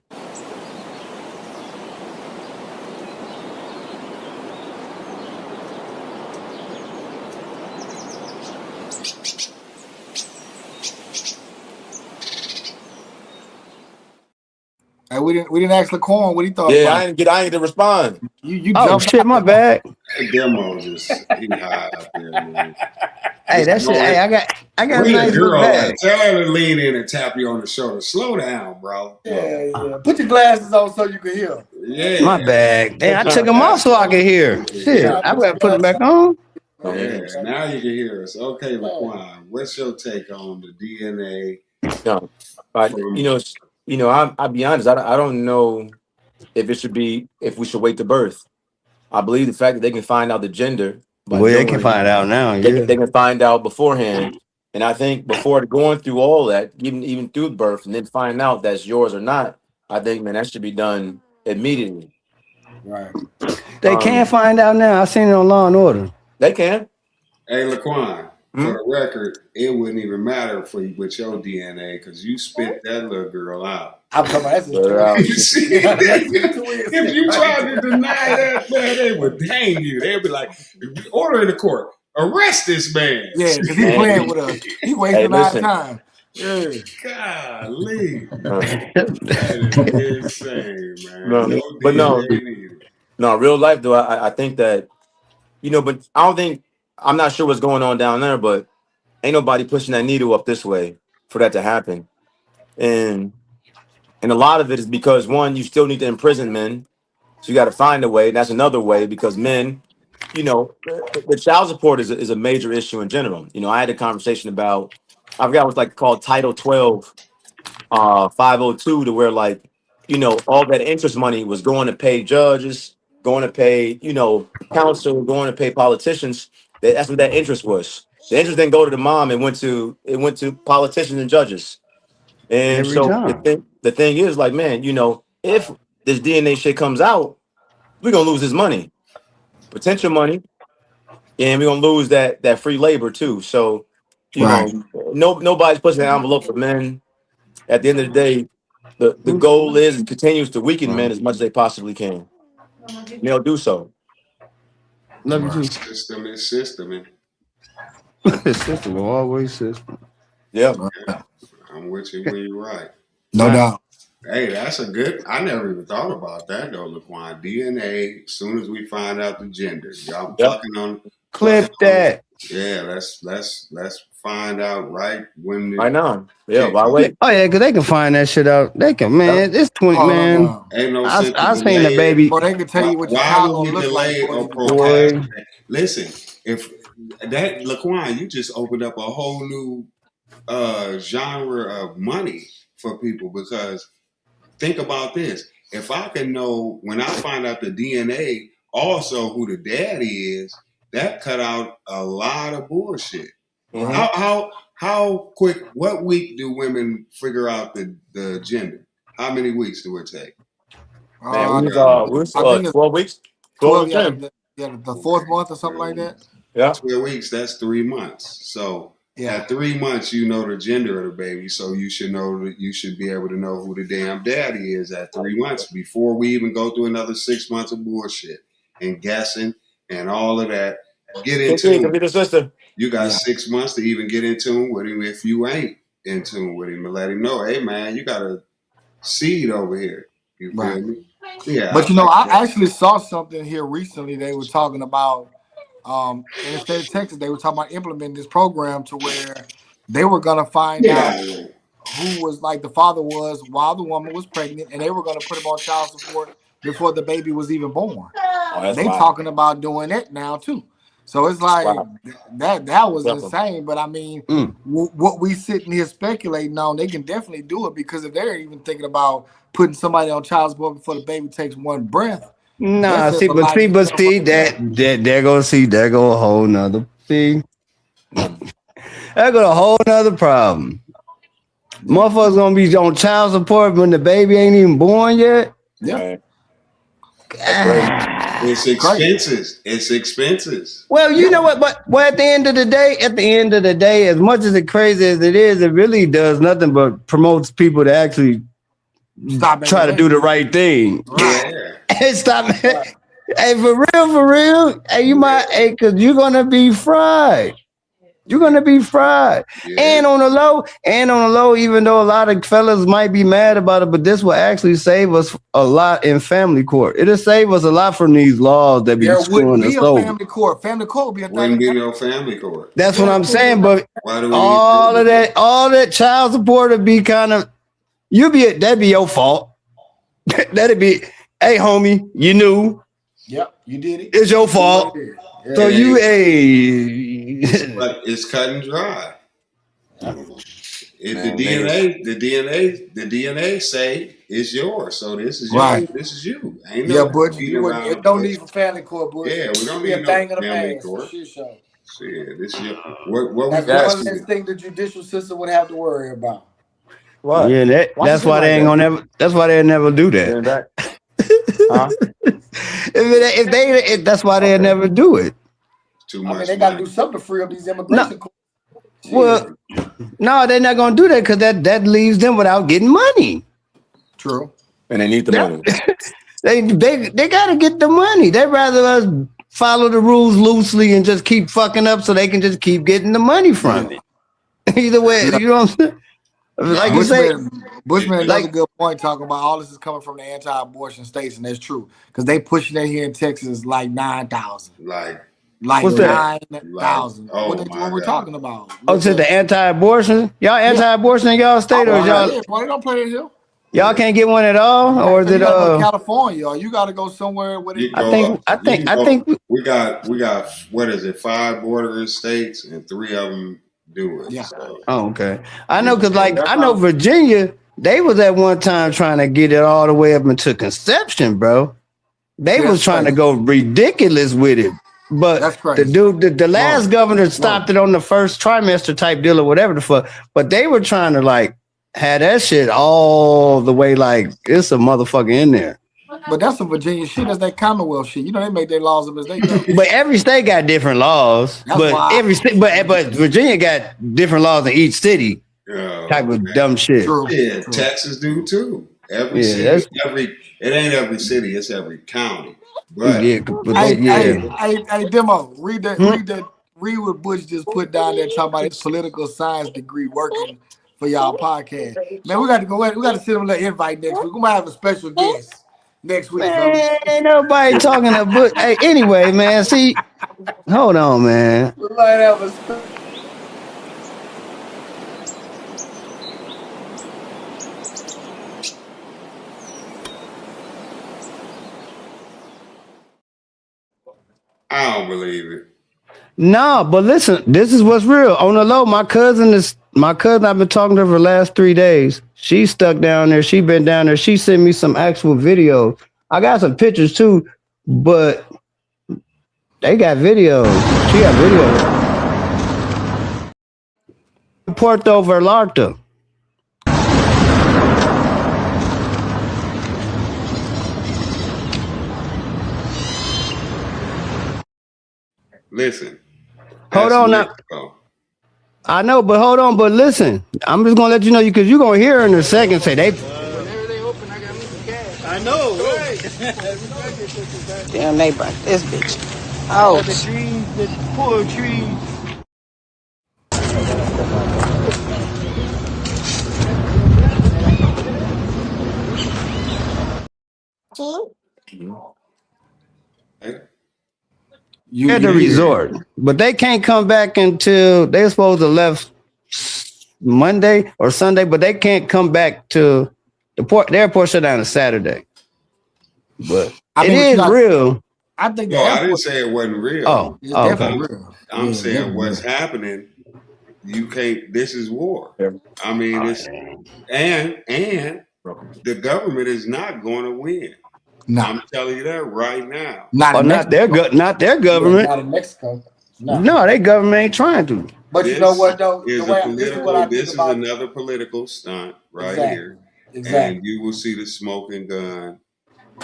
Hey, we didn't ask Laquan what he thought.
Yeah, I didn't get to respond.
You
oh shit, my bad.
Demo just he high up there, man.
Hey, that's it. Hey, I got a nice
girl.
bag.
Tell her to lean in and tap you on the shoulder. Slow down, bro.
Yeah. Put your glasses on so you can hear.
Yeah.
My bag. Damn, I took them off so I could hear. Shit, I gotta put them back on.
Yeah, now you can hear us. Okay, Laquan, what's your take on the DNA?
No, I'll be honest. I don't know if we should wait to birth. I believe the fact that they can find out the gender.
Well, they can find out now. Yeah,
they can find out beforehand, and I think before going through all that, even through birth, and then find out that's yours or not. I think, man, that should be done immediately.
Right.
They can't find out now. I seen it on Law and Order.
They can.
Hey, Laquan, for the record, it wouldn't even matter for you with your DNA because you spit that little girl out.
I'm talking about that's
if you tried to deny that, man, they would hang you. They'd be like, order in the court, arrest this man.
Yeah, because he's playing with us. He wasting our time. Yeah.
Golly. That is insane, man.
No, real life though, I think that, but I don't think, I'm not sure what's going on down there, but ain't nobody pushing that needle up this way for that to happen. And a lot of it is because, one, you still need to imprison men. So you got to find a way. And that's another way because men, the child support is a major issue in general. I had a conversation about, I forgot what's called Title 12, 502, to where all that interest money was going to pay judges, going to pay, counsel, going to pay politicians. That's what that interest was. The interest didn't go to the mom. It went to politicians and judges. And the thing is, man, if this DNA shit comes out, we're gonna lose this money, potential money, and we're gonna lose that free labor too. So, nobody's pushing the envelope for men. At the end of the day, the goal is and continues to weaken men as much as they possibly can. And they'll do so.
Love you too.
System is system.
System, always system.
Yeah.
I'm with you when you're right.
No doubt.
Hey, that's a good. I never even thought about that though, Laquan. DNA. As soon as we find out the gender, y'all fucking on.
Clip that.
Yeah, let's find out right when.
Right now. Yeah. Why wait?
Oh yeah, because they can find that shit out. They can, man. It's 20, man.
No. Ain't no.
I seen the baby.
Well, they can tell you what your
why
child
would we
look
delay
like.
or procrastinate? Listen, if that Laquan, you just opened up a whole new genre of money for people because think about this. If I can know when I find out the DNA also who the daddy is, that cut out a lot of bullshit. Mm-hmm. How quick, what week do women figure out the gender? How many weeks do it take?
Man, we're 12 weeks. 12
the fourth month or something like that.
Yeah.
12 weeks, that's 3 months. So at 3 months, you know the gender of the baby. So you should know that you should be able to know who the damn daddy is at 3 months before we even go through another 6 months of bullshit and guessing and all of that. Get into it. You got 6 months to even get in tune with him if you ain't in tune with him and let him know, hey man, you got a seed over here. You feel me? Yeah.
But I actually saw something here recently. They were talking about in the state of Texas, they were talking about implementing this program to where they were gonna find out who was the father was while the woman was pregnant, and they were gonna put him on child support before the baby was even born. They talking about doing it now too. So it's like
Wow.
that was
Definitely.
insane. But I mean, what we sitting here speculating on, they can definitely do it because if they're even thinking about putting somebody on child support before the baby takes one breath,
Nah,
that's just
see,
a life in itself right there.
there go a whole nother see.
Mm.
That got a whole nother problem. Motherfuckers gonna be on child support when the baby ain't even born yet.
Yeah,
Right. That's crazy.
It's expenses. It's expenses.
Well, you know what? But at the end of the day, as much as it crazy as it is, it really does nothing but promotes people to actually
stop
try to do the right thing.
Yeah.
And stop. Hey, for real. Hey, cause you're gonna be fried. You're gonna be fried.
Yeah.
And on the low, even though a lot of fellas might be mad about it, but this will actually save us a lot in family court. It'll save us a lot from these laws that be
There
screwing
wouldn't be
us
a
over.
family court. Family court would be a thing.
Wouldn't be no family court.
That's what I'm saying. But
Why do we
all
need
of that child support would be kind of that'd be your fault. That'd be, hey homie, you knew.
Yep, you did it.
It's your fault.
Yeah.
So
But it's cut and dry.
Man,
The DNA say it's yours. So this is
Right.
yours. This is you. Ain't
Yeah,
no
Butch,
beating
you wouldn't.
around
It don't
the
need for family court, Butch.
Yeah, we don't
Be a
need no
thing of the
family
past.
court.
Shit show.
Shit, this is your, what we
That's
Yes.
one less thing the judicial system would have to worry about.
What?
yeah, that's why they ain't gonna never. That's why they'll never do
Getting
that.
back. Huh?
That's why they'll never do it.
too
I
much.
mean, they got to
money.
do something to free up these immigration courts.
Well, no, they're not gonna do that because that leaves them without getting money.
True.
And they need the money.
They gotta get the money. They'd rather us follow the rules loosely and just keep fucking up so they can just keep getting the money from it. Either way, you know what I'm saying? Like you say,
Bushman,
like-
another good point talking about all this is coming from the anti-abortion states, and that's true because they pushing it here in Texas like 9,000,
Like,
like
What's that?
9,000.
Oh,
What
my
we're
God.
talking about?
oh, to the anti-abortion. Y'all anti-abortion in y'all state, or y'all
Why they don't play that here?
y'all can't get one at all, or is
You
it
gotta go to California, or you got to go somewhere where
you
they.
go
I
up- you
think
go- we got what is it? 5 bordering states, and 3 of them do it.
Yeah.
So,
Oh, okay. I know because I know Virginia, they was at one time trying to get it all the way up into conception, bro. They
Yeah,
was trying to
crazy.
go ridiculous with it. But
That's crazy.
the last governor stopped it on the first trimester type deal or whatever the fuck. But they were trying to like have that shit all the way like it's a motherfucker in there.
But that's some Virginia shit. That's that Commonwealth shit. You know they make their laws up as they go.
But every state got different laws.
That's
but
why-
every state, but Virginia got different laws in each city. Type of dumb shit.
True.
Yeah,
True.
Texas do too. Every
Yeah,
city, it ain't every city, it's every county. But
Yeah, but
Hey, Demo, read what Bush just put down there talking about his political science degree working for y'all podcast. Man, we got to go ahead. We got to send him a little invite next week. We might have a special guest next week.
Man,
fellas.
ain't nobody talking to Bush. Hey, anyway, man, see, hold on, man.
We might have a special.
I don't believe it.
No, but listen, this is what's real. On the low, my cousin I've been talking to her for the last 3 days. She's stuck down there. She been down there. She sent me some actual videos. I got some pictures too, but they got videos. She got videos. Puerto Vallarta.
Listen.
Hold
that's
on now.
Mexico.
I know, but hold on, but listen. I'm just gonna let you know because you're gonna hear in a second say they
I know, right?
Damn, they burnt this bitch. Oh,
The trees, the poor trees.
You
at the
hear?
resort, but they can't come back until they're supposed to left Monday or Sunday, but they can't come back to the port. The airport shut down on Saturday, but
I
it
mean, but you
is
got-
real.
I think the
No, I didn't
airport
say it wasn't real.
Oh,
is
okay.
definitely real.
I'm
Yeah,
saying
definitely
what's
real.
happening. You can't. This is war.
Yeah.
I mean, it's and the government is not going to win.
Nah,
I'm telling you that right now.
not
Oh,
in
not
Mexico.
not their
Yeah,
government.
not in Mexico. No.
No, their government ain't trying to.
But you know
This
what though? The
is a
way this is what I
political.
think
This is
about
another political stunt right
exactly.
here, and
Exactly.
you will see the smoking gun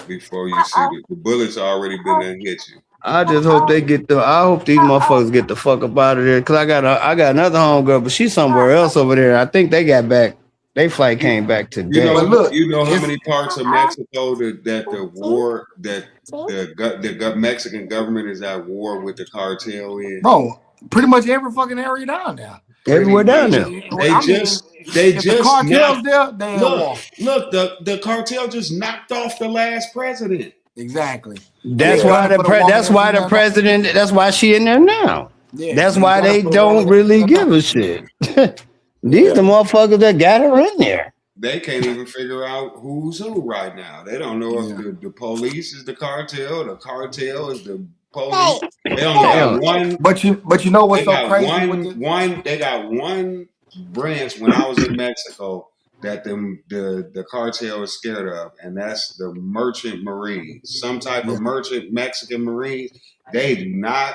before you see the bullets already been there and hit you.
I just hope they get the. I hope these motherfuckers get the fuck up out of there. Cause I got another homegirl, but she's somewhere else over there. I think they got back. They flight came back
But
today.
look,
You know how
it's
many parts of Mexico that the war that the Mexican government is at war with the cartel in.
bro, pretty much every fucking area down there.
Pretty
Everywhere down
much.
there.
They
I mean, if the
just
cartel's
knocked.
there, they at war.
Look, the cartel just knocked off the last president.
Exactly.
That's
They
why
gunning for the woman
that's
that's
why
in
the
there now.
president. That's why she in there now.
Yeah,
That's
they
why
gunning
they
for the woman
don't
that's
really
in there
give
now.
a shit. These the motherfuckers that got her in there.
They can't even figure out who's who right now. They don't know
Yeah.
if the police is the cartel is the police. They only got one.
But you know what's
They
so
got
crazy with this?
They got one branch when I was in Mexico that the cartel is scared of, and that's the merchant marines. Some type
Yeah.
of merchant Mexican marines. They do not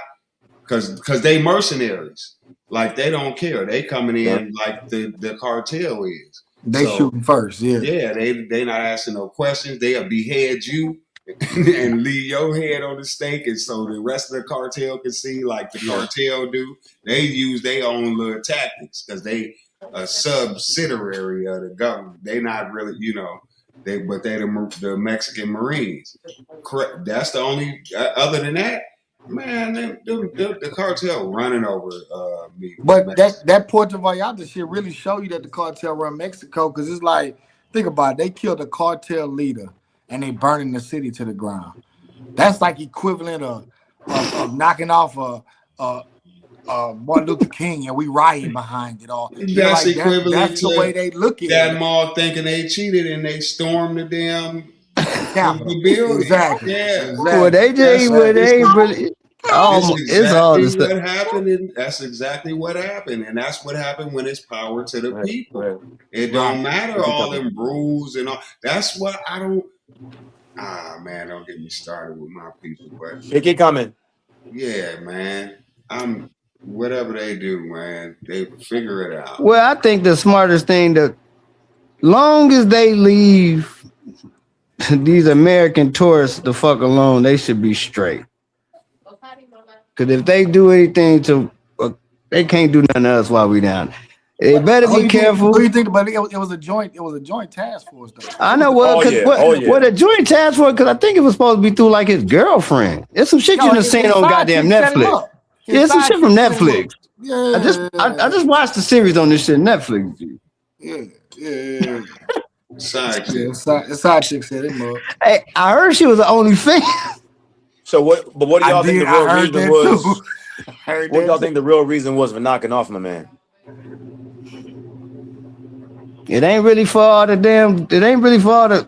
because they mercenaries. Like they don't care. They coming in like the cartel is.
They
So
shooting first, yeah.
yeah, they not asking no questions. They'll behead you and leave your head on the stake, and so the rest of the cartel can see like the cartel do. They use their own little tactics because they a subsidiary of the government. They not really, they the Mexican Marines. Correct. That's the only. Other than that, man, the cartel running over me.
But that Puerto Vallarta shit really show you that the cartel run Mexico, because it's like, think about it, they killed a cartel leader and they burning the city to the ground. That's like equivalent of knocking off Martin Luther King and we rioting behind it all.
That's
Like
equivalent
that's the
to
way they look at
that
it.
mall thinking they cheated and they stormed the damn
Capital.
the building.
Exactly.
Yeah.
Exactly.
Well, they just well, they ain't really. It's all the stuff.
What happened, and that's exactly what happened, and that's what happened when it's power to the people.
Right.
It don't matter all them rules and all. That's what I don't. Man, don't get me started with my people, but
They keep coming.
yeah, man, I'm whatever they do, man, they figure it out.
Well, I think the smartest thing that, long as they leave these American tourists the fuck alone, they should be straight. Because if they do anything to, they can't do nothing else while we down. They better be careful.
What do you think? But it was a joint task force though.
I know what a joint task force, because I think it was supposed to be through like his girlfriend. It's some shit you done seen on goddamn Netflix. Yeah, it's some shit from Netflix.
Yeah.
I just watched the series on this shit Netflix.
Yeah.
Side
Side chick said it, mug.
Hey, I heard she was an OnlyFans.
So what? But what do y'all think the real reason was? What do y'all think the real reason was for knocking off my man?
It ain't really for all the damn. It ain't really for all the.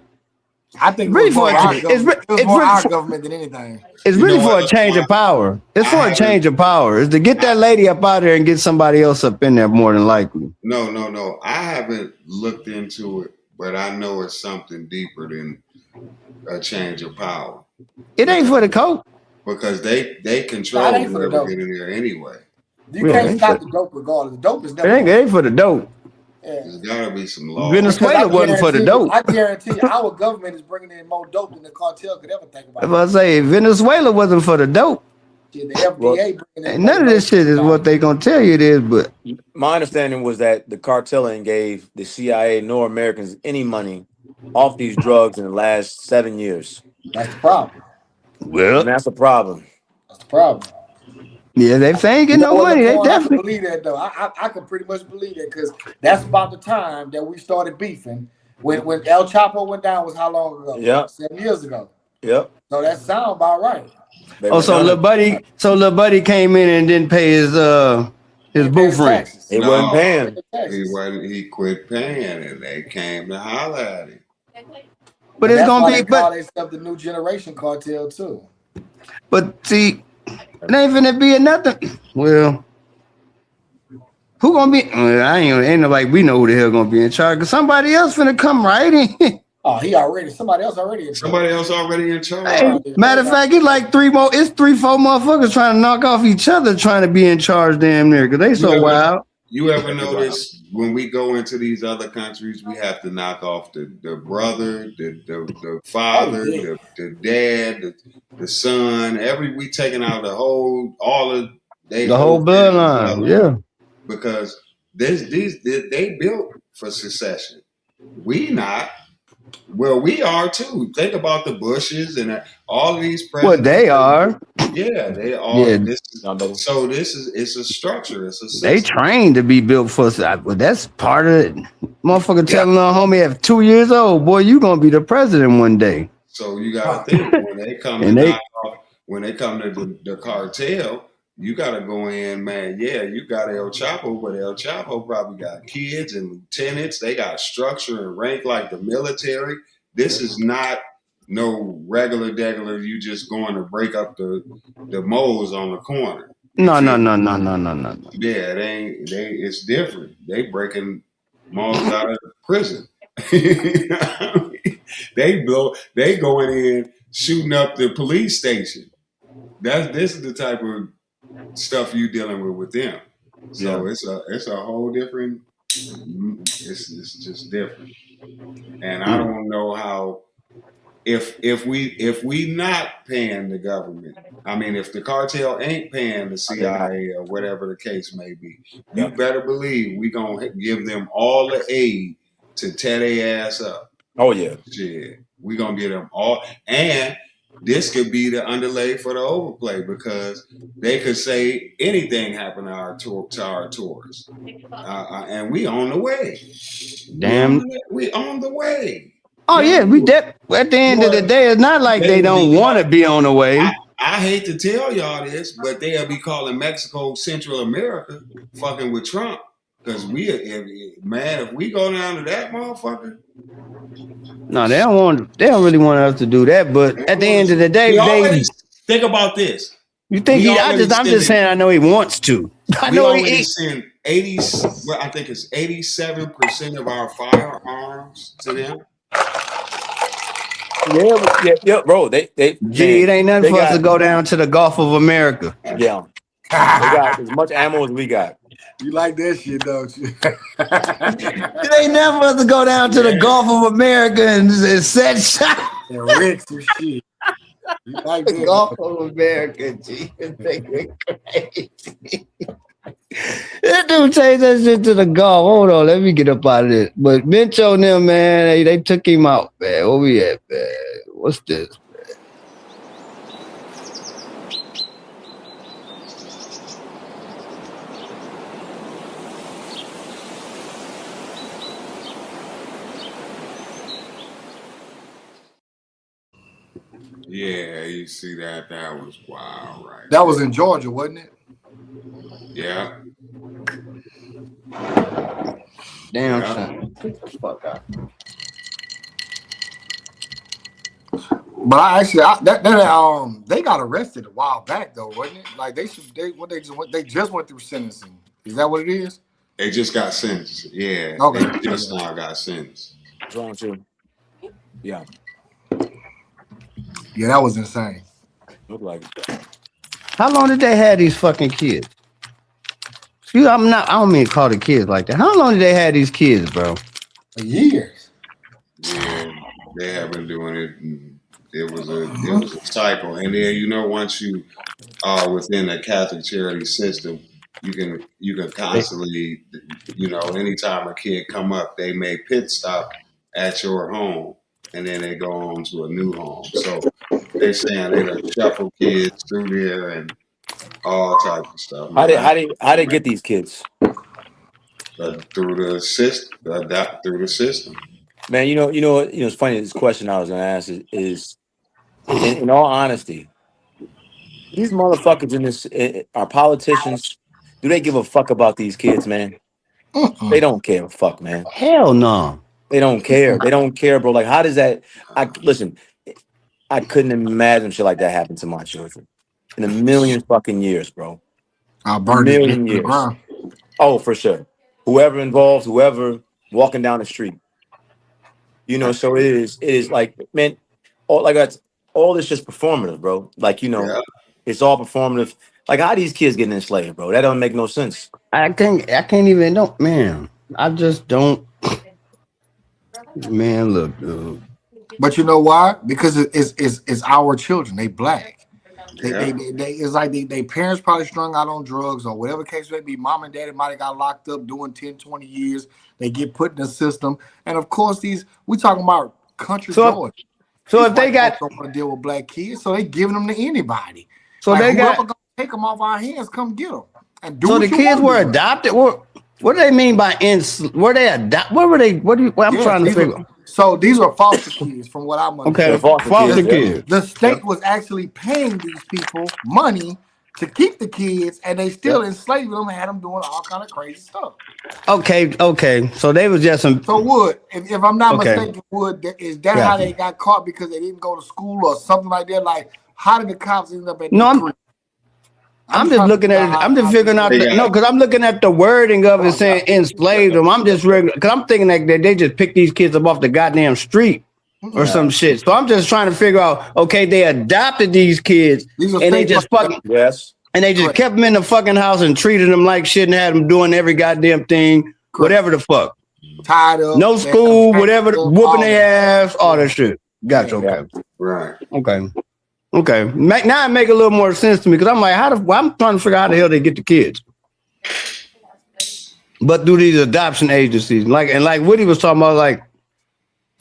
I think
really
for
it's
more
really
our
for,
government than anything.
It's really for a change of power. It's for a change of power. It's to get that lady up out there and get somebody else up in there more than likely.
No. I haven't looked into it, but I know it's something deeper than a change of power.
It ain't for the coke.
Because they control whoever get in there anyway.
You can't stop the dope regardless. The dope is never.
It ain't for the dope.
Yeah.
There's gotta be some law.
Venezuela wasn't for the dope.
I guarantee you, our government is bringing in more dope than the cartel could ever think about.
If I say Venezuela wasn't for the dope,
the FDA bringing in
none of this shit is what they gonna tell you it is. But
my understanding was that the cartel ain't gave the CIA nor Americans any money off these drugs in the last 7 years.
That's the problem.
Well,
and that's the problem.
That's the problem.
Yeah, they ain't getting no money. They definitely
I believe that though. I can pretty much believe that because that's about the time that we started beefing. When El Chapo went down was how long ago?
Yeah,
7 years ago.
Yep.
So that sound about right.
So little buddy came in and didn't pay his booth rent.
He wasn't paying.
He quit paying, and they came to holler at him.
But it's gonna be
they call themselves the new generation cartel too.
But see, it ain't finna be a nothing. Well, who gonna be? Well, ain't nobody we know who the hell gonna be in charge. Cause somebody else finna come right in.
Oh, somebody else already in charge.
Somebody else already in charge.
Hey, matter of fact, it's like 3 more. It's 3-4 motherfuckers trying to knock off each other, trying to be in charge. Damn near, cause they so wild.
You ever notice when we go into these other countries, we have to knock off the brother, the father, the dad, the son. We taking out all of
The whole bloodline. Yeah.
Because they built for secession. We not. Well, we are too. Think about the Bushes and all of these presidents.
Well, they are.
Yeah, they are.
Yeah.
It's a structure. It's a system.
They trained to be built for. Well, that's part of it. Motherfucker telling our homie at 2 years old, boy, you gonna be the president one day.
So you gotta think when they come when they come to the cartel, you gotta go in, man. Yeah, you got El Chapo, but El Chapo probably got kids and lieutenants. They got structure and rank like the military. This is not no regular degular. You just going to break up the moles on the corner.
No.
Yeah, it's different. They breaking moles out of prison. They going in shooting up the police station. This is the type of stuff you dealing with them. So it's a whole different. It's just different, and I don't know how. If we not paying the government, I mean, if the cartel ain't paying the CIA or whatever the case may be, you better believe we gonna give them all the aid to tear their ass up.
Oh yeah,
shit, we gonna get them all, and this could be the underlay for the overplay because they could say anything happened to our tourists, and we on the way.
Damn,
we on the way.
Oh yeah, at the end of the day, it's not like they don't want to be on the way.
I hate to tell y'all this, but they'll be calling Mexico Central America, fucking with Trump, because if we go down to that motherfucker.
No, they don't really want us to do that. But at the end of the day,
think about this.
You think I'm just saying I know he wants to. I know he
send 80. Well, I think it's 87% of our firearms to them.
Yeah, bro. It
ain't nothing for us to go down to the Gulf of America.
Yeah, they got as much ammo as we got.
You like that shit, don't you?
It ain't nothing for us to go down to the Gulf of America and set shot.
And Rick some shit. You like
the Gulf of America, G. Crazy. That dude changed that shit to the Gulf. Hold on, let me get up out of this. But Mincho and them, man, they took him out, man. Where we at, man? What's this, man?
Yeah, you see that? That was wild, right?
That was in Georgia, wasn't it?
Yeah.
Damn, son. Get the fuck out.
But they got arrested a while back though, wasn't it? Like they just went through sentencing. Is that what it is?
They just got sentenced. Yeah.
Okay.
They just now got sentenced.
Wrong too. Yeah.
Yeah, that was insane.
Look like it.
How long did they have these fucking kids? I don't mean to call the kids like that. How long did they have these kids, bro?
Years.
Yeah, they have been doing it. It was a cycle, and then once you are within the Catholic charity system, you can constantly, anytime a kid come up, they may pit stop at your home, and then they go on to a new home. So they saying they done shuffle kids through there and all types of stuff.
How they get these kids?
Through the system.
Man, it's funny. This question I was gonna ask is in all honesty, these motherfuckers are politicians. Do they give a fuck about these kids, man? They don't care a fuck, man.
Hell no.
They don't care. They don't care, bro. Like, how does that? Listen, I couldn't imagine shit like that happen to my children in a million fucking years, bro.
I'll
A
burn this bitch
million
to the
years.
ground.
Oh, for sure. Whoever involved, whoever walking down the street, you know. So it is like, man, all like that's all this just performative, bro. Like, you know,
Yeah.
it's all performative. Like, how these kids getting enslaved, bro? That doesn't make no sense.
I can't even know, man. I just don't, man. Look, dude.
But you know why? Because it's our children. They black.
Yeah.
It's like they parents probably strung out on drugs or whatever case may be. Mom and daddy might have got locked up doing 10, 20 years. They get put in the system. And of course, we talking about country
So,
Georgia.
so
These
if they
white folks
got,
don't want to deal with black kids, so they giving them to anybody.
so
Like
they
whoever
got,
gonna take them off our hands, come get them and do
so
what
the
you
kids
want
were
to do.
adopted. What do they mean by were they adopt? What were they? What do you? What I'm
Yes,
trying to figure.
these are foster kids, from what I'm
They're
Okay,
understanding.
foster
foster
kids. Yeah.
kids.
The
Yep.
state was actually paying these people money to keep the kids, and they still
Yep.
enslaved them and had them doing all kind of crazy stuff.
Okay. So they was just some.
So Wood, if I'm not
Okay,
mistaken, Wood, is that how
gotcha.
they got caught because they didn't go to school or something like that? Like, how did the cops end up at
No,
their crib?
I'm just
trying to
looking
figure
at
out
it. I'm just
how this
figuring out
They
the
got
no, because I'm looking at the wording of it saying enslaved them. I'm just regular because I'm thinking that they just picked these kids up off the goddamn street or
Yeah.
some shit. So I'm just trying to figure out. Okay, they adopted these kids
These are
and they
state
just fucking
Yes.
and they just
correct.
kept them in the fucking house and treated them like shit and had them doing every goddamn thing,
Correct.
whatever the fuck.
Tied up.
No
they had them
school,
packed
whatever,
up,
whooping
all
their
that.
ass, all that shit. Gotcha.
Yeah.
Okay.
right.
Okay. Now it make a little more sense to me because I'm like, I'm trying to figure out how the hell they get the kids. But through these adoption agencies, like Woody was talking about, like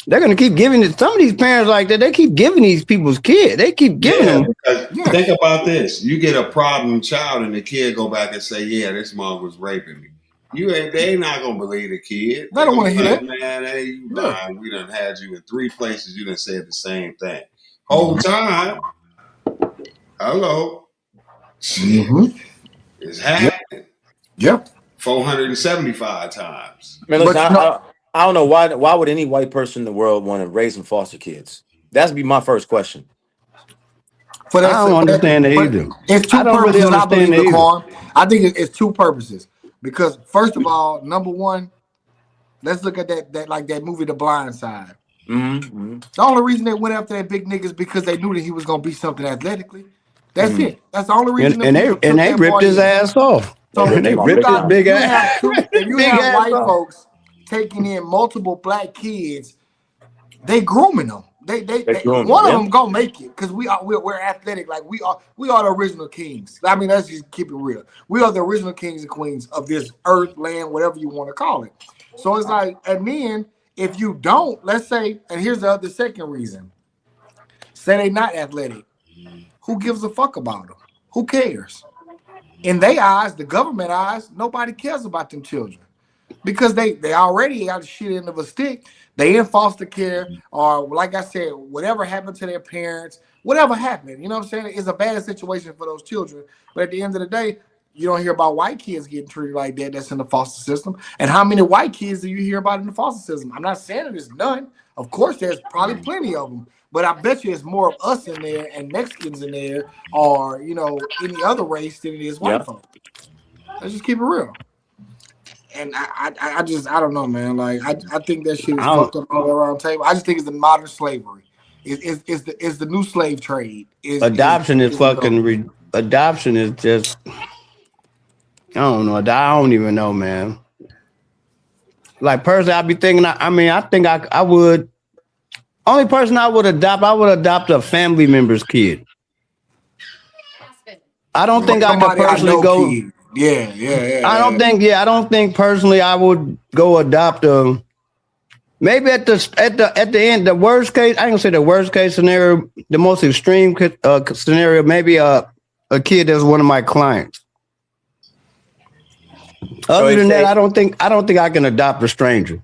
they're gonna keep giving it. Some of these parents like that, they keep giving these people's kids. They keep giving
Yeah,
them.
because think about this. You get a problem child and the kid go back and say, yeah, this mom was raping me. They ain't not gonna believe the kid.
They don't want to hear
like,
that.
man, hey, you
Yeah.
lying. We done had you in 3 places. You done said the same thing. Whole time, hello, shit, it's happening
Yep.
475 times.
Man,
But
listen,
you know,
I don't know why would any white person in the world want to raise some foster kids? That'd be my first question.
for that,
I don't understand it
but
either.
it's two
I don't really
purposes. I
understand
believe,
it either.
Laquan. I think it's two purposes. Because first of all, number one, let's look at that movie, The Blind Side.
Mm-hmm.
The only reason they went after that big nigga is because they knew that he was gonna be something athletically. That's it. That's the only reason.
And they ripped his ass off.
So
They ripped his big ass.
if you
big
have
ass
white
off.
folks taking in multiple black kids, they grooming them. They
grooming
one
them,
of them gonna make it because we're athletic. Like we are the original kings. I mean, let's just keep it real. We are the original kings and queens of this earth, land, whatever you want to call it. So it's like, and then if you don't, let's say, and here's the second reason. Say they not athletic. Who gives a fuck about them? Who cares? In their eyes, the government eyes, nobody cares about them children because they already got the shit end of a stick. They in foster care, or like I said, whatever happened to their parents, whatever happened, you know what I'm saying? It's a bad situation for those children. But at the end of the day, you don't hear about white kids getting treated like that that's in the foster system. And how many white kids do you hear about in the foster system? I'm not saying that it's none. Of course, there's probably plenty of them. But I bet you it's more of us in there and Mexicans in there, or any other race than it is white folks. Let's just keep it real. And I don't know, man. Like I think that shit is fucked up all around the table. I just think it's the modern slavery. It's the new slave trade.
Adoption is fucking. Adoption is just. I don't know. I don't even know, man. Like personally, I'd be thinking. I think I would. Only person I would adopt a family member's kid. I don't think I could personally go.
Kid. Yeah.
I don't think personally I would go adopt a. Maybe at the end, the worst case. I ain't gonna say the worst case scenario. The most extreme scenario, maybe a kid that's one of my clients. Other than that, I don't think I can adopt a stranger.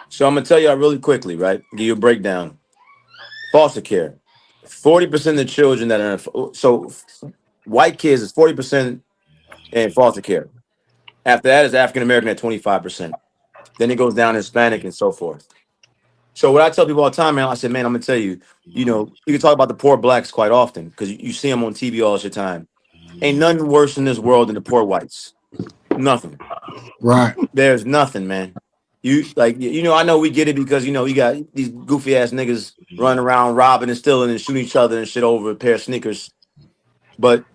So I'm gonna tell y'all really quickly, right? Give you a breakdown. Foster care. 40% of the children that are white kids is 40% in foster care. After that is African American at 25%. Then it goes down to Hispanic and so forth. So what I tell people all the time, man, I said, man, I'm gonna tell you, you know, you can talk about the poor blacks quite often because you see them on TV all the time. Ain't nothing worse in this world than the poor whites. Nothing.
Right.
There's nothing, man. You like, you know, I know we get it because you know you got these goofy ass niggas running around robbing and stealing and shooting each other and shit over a pair of sneakers. But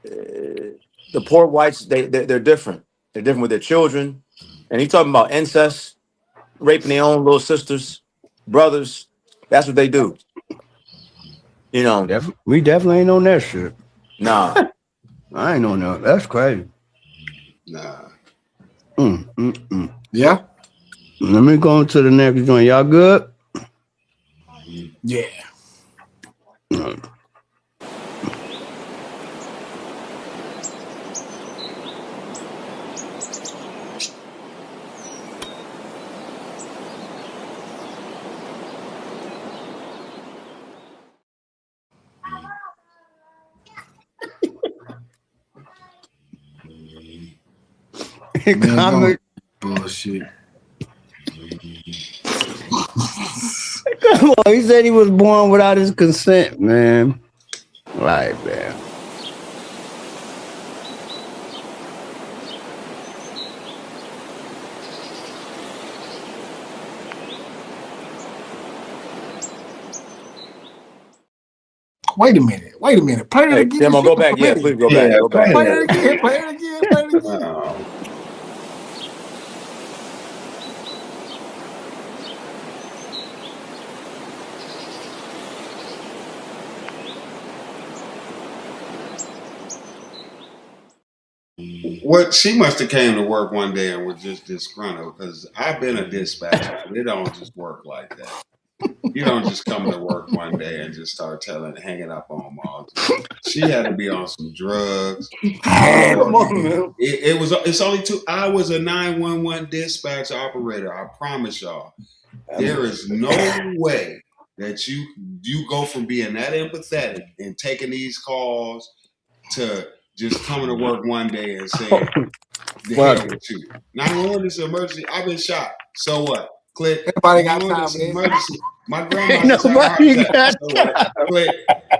the poor whites, they're different. They're different with their children. And he talking about incest, raping their own little sisters, brothers. That's what they do. You know,
We definitely ain't on that shit.
nah.
I ain't on that. That's crazy.
Nah.
Yeah.
Let me go to the next joint. Y'all good?
Yeah. Man, bullshit.
Come on, he said he was born without his consent, man. Right, man.
Wait a minute. Play it
Hey,
again.
Tim, I'll go back.
Shit,
Yeah, please go back.
Yeah,
Go back.
Play it again. Play it again. Play it again.
What she must have came to work one day and was just disgruntled because I've been a dispatcher. But it don't just work like that. You don't just come to work one day and just start hanging up on malls. She had to be on some drugs.
Come on, man.
It's only two. I was a 911 dispatch operator. I promise y'all. There is no way that you go from being that empathetic and taking these calls to just coming to work one day and saying, the hell with you. 911 is an emergency. I've been shot. So what? Click.
Everybody got
911
time
is
for
an
this.
emergency. My grandma
Ain't
just had a heart
nobody
attack.
got
So what?
time.
Click.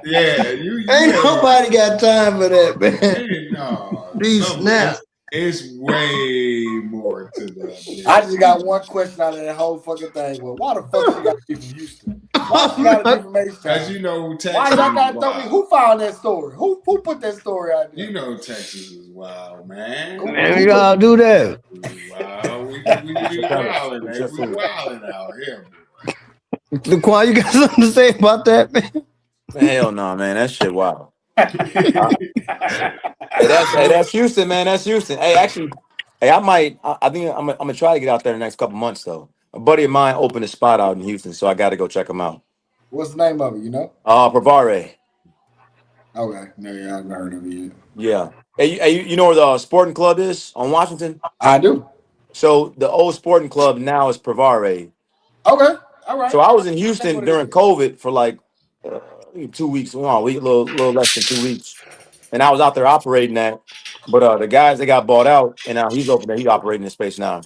Yeah, you
Ain't
ain't
nobody got time for that, man.
Hey, no,
These snap.
it's way more to that.
I just got one question out of that whole fucking thing. Well, why the fuck she got to be from Houston? Why she got to be from
As
H-Town?
you know, Texas
Why y'all got to
is
throw me?
wild.
Who found that story? Who put that story out there?
You know Texas is wild, man.
Man, y'all do that.
Wow, we be wilding, man. We wilding out here, boy.
Laquan, you got something to say about that, man?
Hell no, man. That shit wild. Hey, that's Houston, man. That's Houston. Hey, actually, hey, I think I'm gonna try to get out there the next couple months though. A buddy of mine opened a spot out in Houston, so I got to go check him out.
What's the name of it? You know?
Pravare.
Okay, no, yeah, I haven't heard of it yet.
Yeah. Hey, you know where the Sporting Club is on Washington?
I do.
So the old Sporting Club now is Pravare.
Okay, all right.
So I was in
That's
Houston
what it
during
is.
COVID for like 2 weeks, well, a little less than 2 weeks, and I was out there operating that. But the guys they got bought out, and now he's over there. He's operating the space now.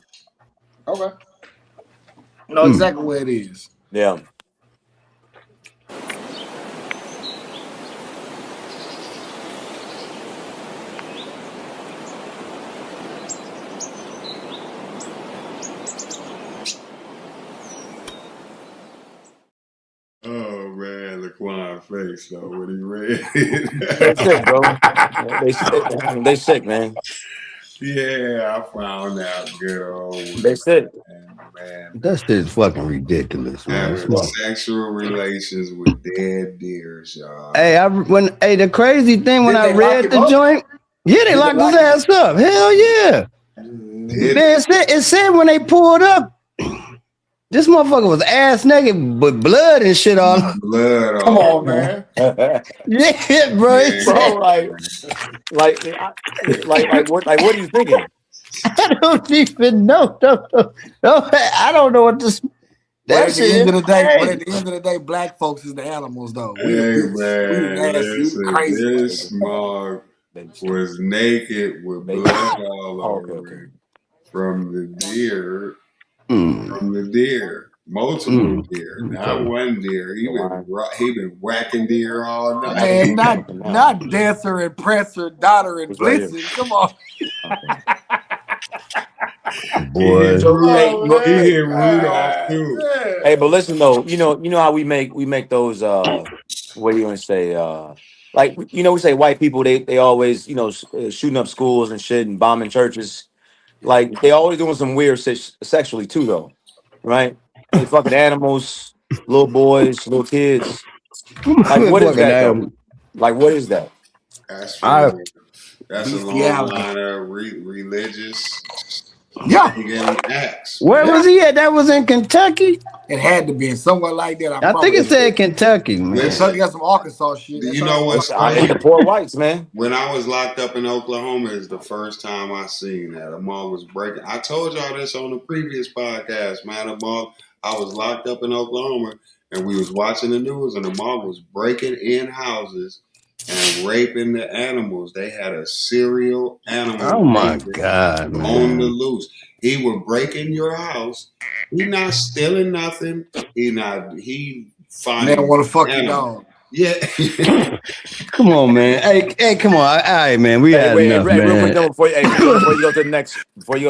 Okay. You know exactly where it is.
Yeah.
Oh man, Laquan face though when he read
They
it.
sick, bro. They sick, man.
Yeah, I found out good old
They sick.
man.
That shit's fucking ridiculous, man.
Having sexual relations with dead deers, y'all.
Hey, the crazy thing when
Did
I
they lock
read
him
the
up?
joint, yeah, they
Did
locked
they
his
lock him
ass up. Hell yeah. Man, it said when they pulled up, this motherfucker was ass naked with blood and shit on him.
Blood
Come
all
on, man.
Yeah, bro.
Yeah.
Bro, what are you thinking?
I don't even know. I don't know what this.
But
That
at the
shit
end
is
of the day,
crazy.
black folks is the animals though. We the
Hey
beasts. We the
man,
nasty. We the
listen,
crazy
this
ones.
mug was naked with blood all over
Okay.
it from the deer.
Mm.
From the deer. Multiple deer, not one deer. He been whacking deer all night.
Man, not Dancer and Prancer, Donner and Blitzen. Come on.
Boy.
He hit Rudolph too.
Hey, but listen though, you know how we make those what do you want to say like we say white people they always shooting up schools and shit and bombing churches. Like they always doing some weird shit sexually too though, right? They fucking animals, little boys, little kids. Like what is
Fucking
that though?
animal.
Like what is that?
That's
I-
that's a long
Bestiality.
line of religious
Yeah,
pagan acts.
Where was he at? That was in Kentucky.
it had to be somewhere like that.
I think it said Kentucky, man.
Kentucky got some Arkansas shit. That's
You
all.
know what's
I hate
funny?
the poor whites, man.
When I was locked up in Oklahoma, is the first time I seen that. A mall was breaking. I told y'all this on the previous podcast, man. I was locked up in Oklahoma, and we was watching the news, and the mall was breaking in houses and raping the animals. They had a serial animal
Oh my
raper
God,
on the
man.
loose. He would break in your house. He not stealing nothing. He finding
Man, want to fuck your
animal.
dog.
Yeah.
Come on, man. Hey, come on. All right, man. We had enough,
Real quick
man.
though, before you go to the next, like,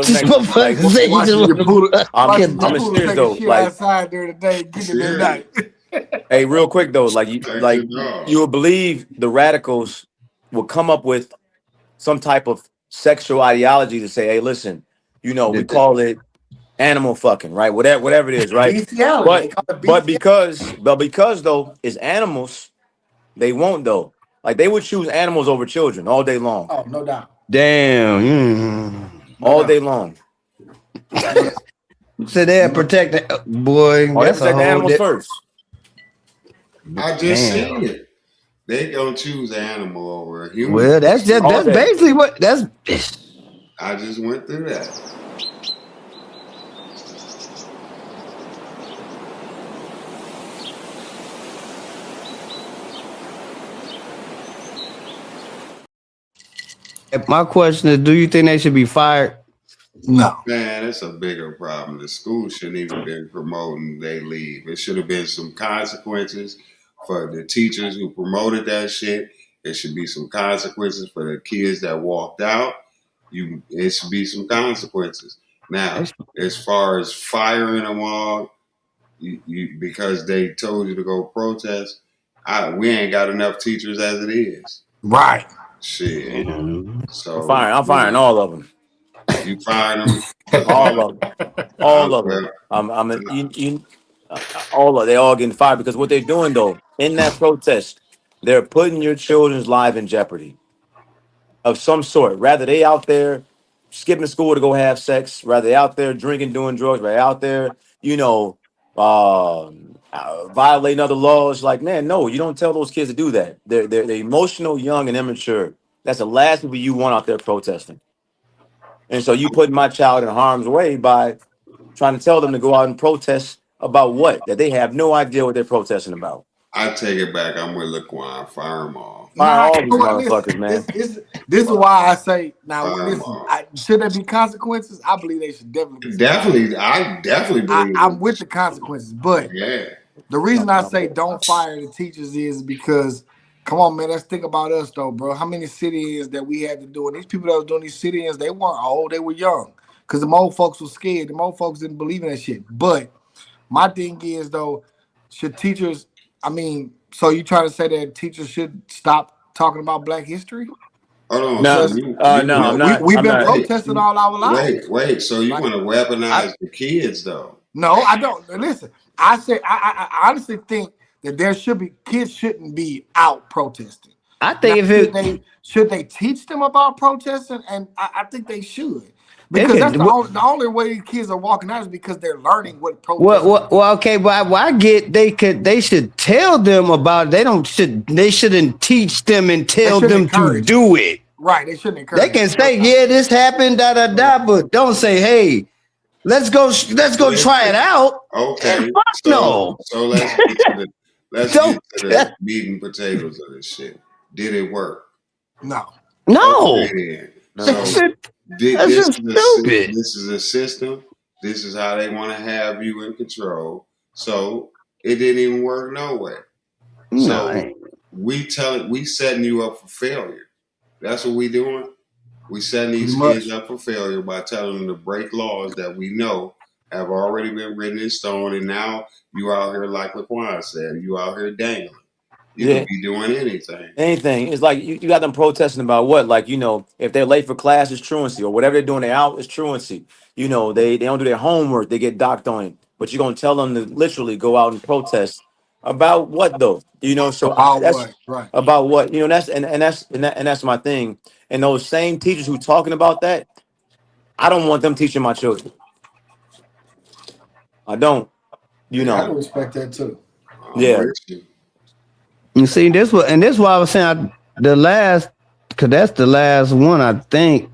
Watching your poodle,
I'm
watching your
serious
poodle
though,
taking shit
like-
outside during the day, getting it at night.
hey, real quick though, like
Take your dog.
you would believe the radicals will come up with some type of sexual ideology to say, hey, listen, we call it animal fucking, right? Whatever it is, right?
Bestiality.
But because though it's animals, they won't though. Like they would choose animals over children all day long.
Oh, no doubt.
Damn.
All day long.
So they're protecting, boy.
Or they
That's a
protect the
whole.
animals first.
I just seen it. They gonna choose an animal over a human.
Well, that's basically what that's.
I just went through that.
My question is, do you think they should be fired?
No.
Man, it's a bigger problem. The school shouldn't even been promoting they leave. It should have been some consequences for the teachers who promoted that shit. There should be some consequences for the kids that walked out. It should be some consequences. Now, as far as firing them all, because they told you to go protest, we ain't got enough teachers as it is.
Right.
Shit. So
I'm firing all of them.
You firing them?
All of them. All of them. All of they all getting fired because what they're doing though in that protest, they're putting your children's life in jeopardy of some sort. Rather they out there skipping school to go have sex, rather they out there drinking, doing drugs, rather out there, violating other laws. Like, man, no, you don't tell those kids to do that. They're emotional, young, and immature. That's the last people you want out there protesting. And so you putting my child in harm's way by trying to tell them to go out and protest about what? That they have no idea what they're protesting about.
I take it back. I'm with Laquan. Fire them all.
Fire all these motherfuckers, man.
This is why I say now. Listen, should there be consequences? I believe they should definitely.
I definitely believe.
I'm with the consequences, but the reason I say don't fire the teachers is because, come on, man, let's think about us though, bro. How many sit-ins that we had to do, and these people that was doing these sit-ins, they weren't old, they were young, because the old folks were scared. The old folks didn't believe in that shit. But my thing is though, should teachers? I mean, so you trying to say that teachers should stop talking about Black history?
Hold on.
No,
no,
I'm not.
We've been protesting all our lives.
Wait. So you want to weaponize the kids, though?
No, I don't. Listen, I say I honestly think that kids shouldn't be out protesting.
I think
now, should they teach them about protesting, and I think they should. Because that's the only way kids are walking out is because they're learning what protest.
Well, okay, but I get they should tell them about it. They shouldn't teach them and tell them to do it.
Right, they shouldn't encourage.
They can say, yeah, this happened, but don't say, hey, let's go try it out.
Okay.
No.
So let's get to the meat and potatoes of this shit. Did it work?
No.
Okay, so
That's just stupid.
This is a system. This is how they want to have you in control. So it didn't even work no way.
No,
So we setting you up for failure. That's what we doing. We setting these kids up for failure by telling them to break laws that we know have already been written in stone, and now you out here, like Laquan said, you out here dangling. You could be doing anything.
Anything. It's like you got them protesting about what? Like, if they're late for class, it's truancy. Or whatever they're doing, they're out, it's truancy. They don't do their homework, they get docked on it. But you're gonna tell them to literally go out and protest about what though? So that's
right.
about what, that's my thing. And those same teachers who talking about that, I don't want them teaching my children. I don't,
I can respect that too.
Yeah.
You see, this why I was saying because that's the last one I think.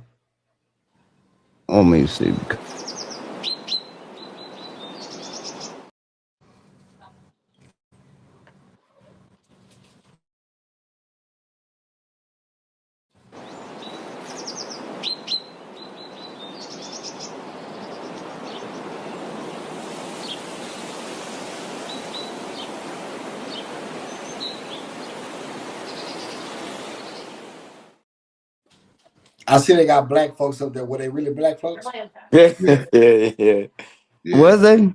Let me see.
I see they got black folks up there. Were they really black folks?
Yeah.
Was they?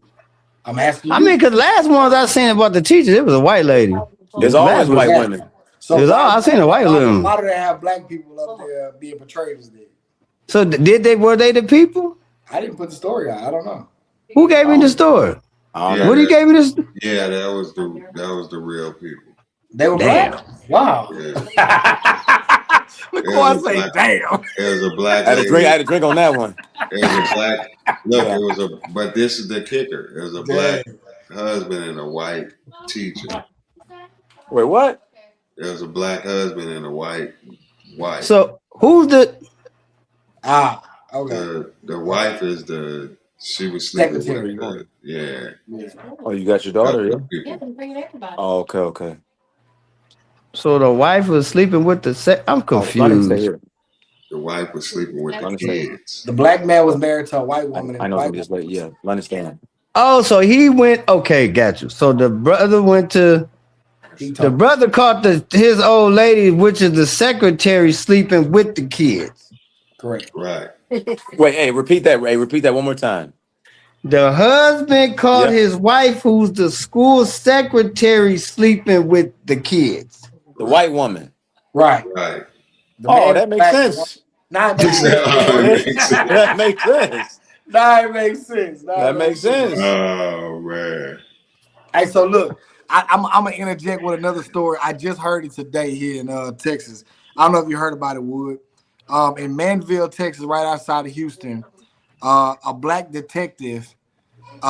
I'm asking you.
I mean, because last ones I seen about the teachers, it was a white lady.
There's always white women.
So
I seen a white woman.
Why do they have black people up there being portrayed as that?
So were they the people?
I didn't put the story out. I don't know.
Who gave me the story? What he gave me this?
Yeah, that was the real people.
They were black. Wow.
Yeah.
Look what I say, damn.
It was a black
lady. I had a drink on that one.
It was a black but this is the kicker. It was a black husband and a white teacher.
Wait, what?
There was a black husband and a white wife.
So who's the
okay. The wife is she was sleeping with yeah.
Oh, you got your daughter, yeah? Oh, okay.
So the wife was sleeping with I'm confused.
The wife was sleeping with the kids.
The black man was married to a white woman.
I know somebody just like, yeah, understand.
Oh, so he went, okay, got you. So the brother caught his old lady, which is the secretary, sleeping with the kids.
Correct.
Right.
Wait, hey, repeat that one more time.
The husband caught his wife, who's the school secretary, sleeping with the kids.
The white woman.
Right.
That makes sense.
That makes sense.
That makes sense.
That makes sense.
That makes sense.
Oh man.
Hey, so look, I'm gonna interject with another story. I just heard it today here in Texas. I don't know if you heard about it, Wood. In Manville, Texas, right outside of Houston, a black detective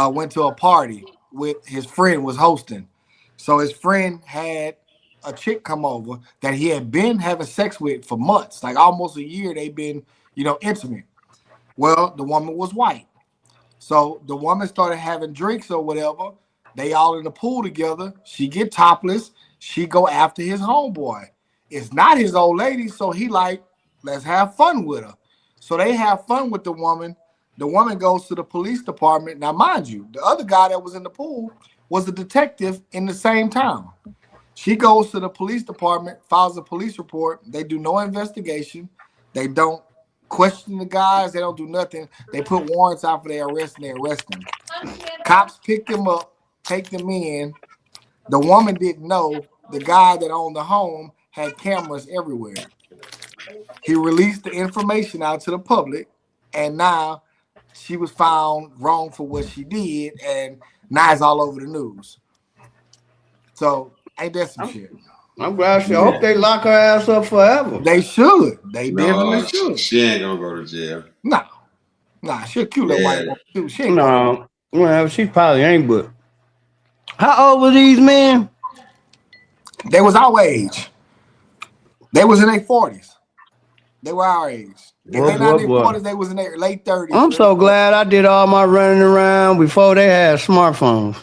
went to a party with his friend was hosting. So his friend had a chick come over that he had been having sex with for months, like almost a year. They've been, intimate. Well, the woman was white. So the woman started having drinks or whatever. They all in the pool together. She get topless. She go after his homeboy. It's not his old lady, so he like, let's have fun with her. So they have fun with the woman. The woman goes to the police department. Now, mind you, the other guy that was in the pool was a detective in the same town. She goes to the police department, files a police report. They do no investigation. They don't question the guys. They don't do nothing. They put warrants out for their arrest and they arrest them. Cops pick them up, take them in. The woman didn't know the guy that owned the home had cameras everywhere. He released the information out to the public, and now she was found wrong for what she did, and now it's all over the news. So ain't that some shit?
I'm glad I hope they lock her ass up forever.
They should. They definitely should.
She ain't gonna go to jail.
Nah, she'll kill that white woman too. She ain't gonna.
Well, she probably ain't, but how old were these men?
They was our age. They was in their 40s. They were our age. If they not in their 40s, they was in their late 30s.
I'm so glad I did all my running around before they had smartphones.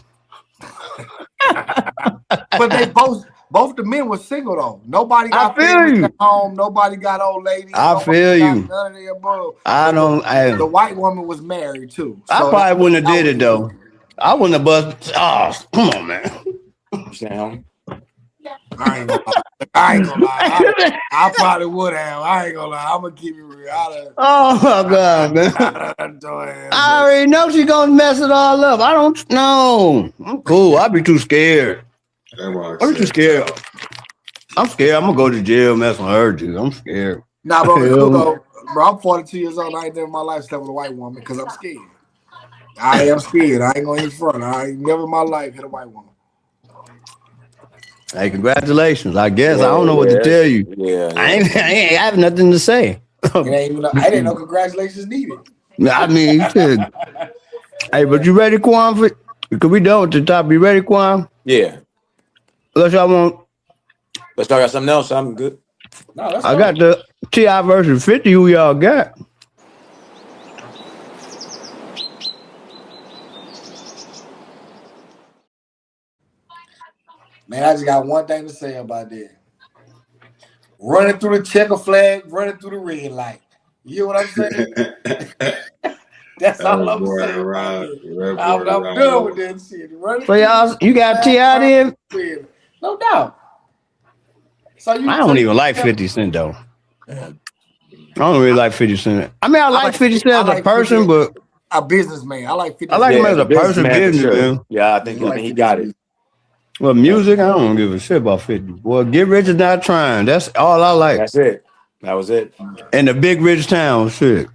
But they both the men were single though. Nobody got families at home. Nobody got old ladies.
I feel you.
None of the above.
The
white woman was married too.
So I probably wouldn't have did it though. I wouldn't have bust. Oh, come on, man.
You saying, homie?
I ain't gonna lie. I ain't gonna lie. I probably would have. I ain't gonna lie. I'm gonna keep it real.
Oh my God, man. I already know she's gonna mess it all up. I don't know. I'm cool. I'd be too scared. I'm too scared. I'm scared. I'm gonna go to jail messing with her, dude. I'm scared.
Nah, bro, it's cool though. Bro, I'm 42 years old. I ain't never in my life slept with a white woman because I'm scared. I am scared. I ain't going in front. I ain't never in my life hit a white woman.
Hey, congratulations. I guess I don't know what to tell you.
Yeah.
I ain't have nothing to say.
I didn't know congratulations needed.
I mean, shit. Hey, but you ready, Quan? Because we done with the top. You ready, Quan?
Yeah.
Unless y'all want.
Let's talk about something else. I'm good.
No,
I got the T.I. version 50. Who y'all got?
Man, I just got one thing to say about that. Running through the checker flag, running through the red light. You hear what I'm saying? That's all I'm saying about that. I'm done with that shit.
So y'all, you got T.I. then?
No doubt. So
I don't even like 50 Cent though. I don't really like 50 Cent. I mean, I like 50 Cent as a person, but
a businessman. I like 50 Cent.
I like him as a person, businessman.
Yeah, I think he got it.
Well, music, I don't give a shit about 50. Boy, Get Rich or Die Trying. That's all I like.
That's it. That was it.
And the big rich town shit.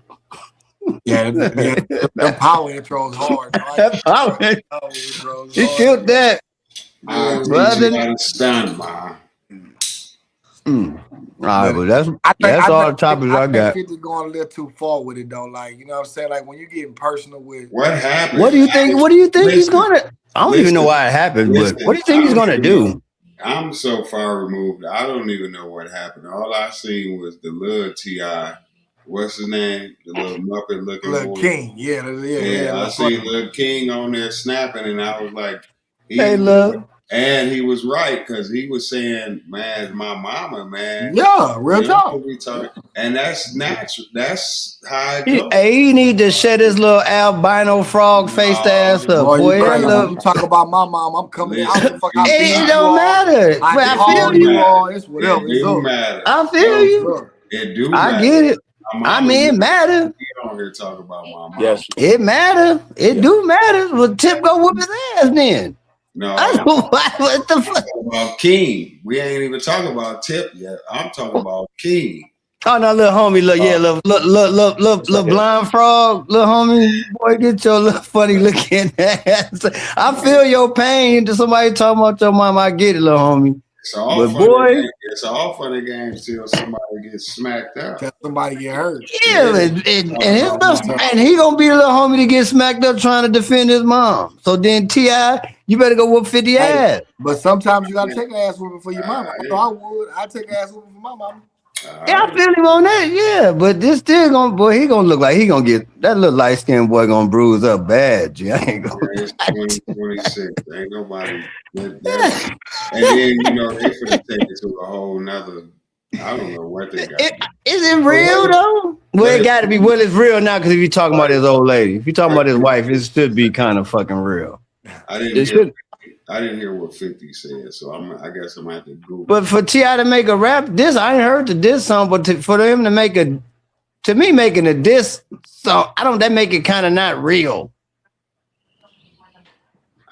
Yeah, the power intro is hard.
That power intro. He killed that.
Stunned, man.
All right, but that's all the topics I got.
50 going a little too far with it though. Like, you know what I'm saying? Like when you getting personal with
what happened?
What do you think he's gonna? I don't even know why it happened, but what do you think he's gonna do?
I'm so far removed. I don't even know what happened. All I seen was the little T.I. What's his name? The little Muppet looking
Lil King. Yeah.
I seen Lil King on there snapping, and I was like,
hey, look.
And he was right because he was saying, "Man, my mama, man."
Yeah, real talk.
And that's natural. That's how it goes.
He need to shut his little albino frog faced ass up, boy.
You talk about my mom, I'm coming out.
It don't matter. I feel you.
It's whatever.
It do matter.
I feel you.
It do.
I get it. I mean, it matter.
You don't hear talk about my mom.
Yes,
it matter. It do matter. Well, Tip go whoop his ass then.
No,
what the fuck?
About King. We ain't even talking about Tip yet. I'm talking about King.
Oh no, little homie, little blind frog, little homie, boy, get your little funny looking ass. I feel your pain to somebody talking about your mom. I get it, little homie.
It's all funny games till somebody gets smacked up.
Till somebody get hurt.
Yeah, and he gonna be the little homie to get smacked up trying to defend his mom. So then T.I., you better go whoop 50 ass.
But sometimes you gotta take an ass whooping for your mama. I take an ass whooping for my mama.
Yeah, I feel him on that. Yeah, but this still he gonna look like he gonna get that little light skinned boy gonna bruise up bad. G. I ain't gonna.
It's 2026. Ain't nobody. And then they finna take it to a whole nother. I don't know what they got.
Is it real though? Well, it got to be. Well, it's real now because if you're talking about his old lady, if you're talking about his wife, it should be kind of fucking real.
I didn't hear what 50 said, so I guess I'm gonna have to Google.
But for T.I. to make a rap diss, I ain't heard the diss song, but for him to make making a diss song, that make it kind of not real.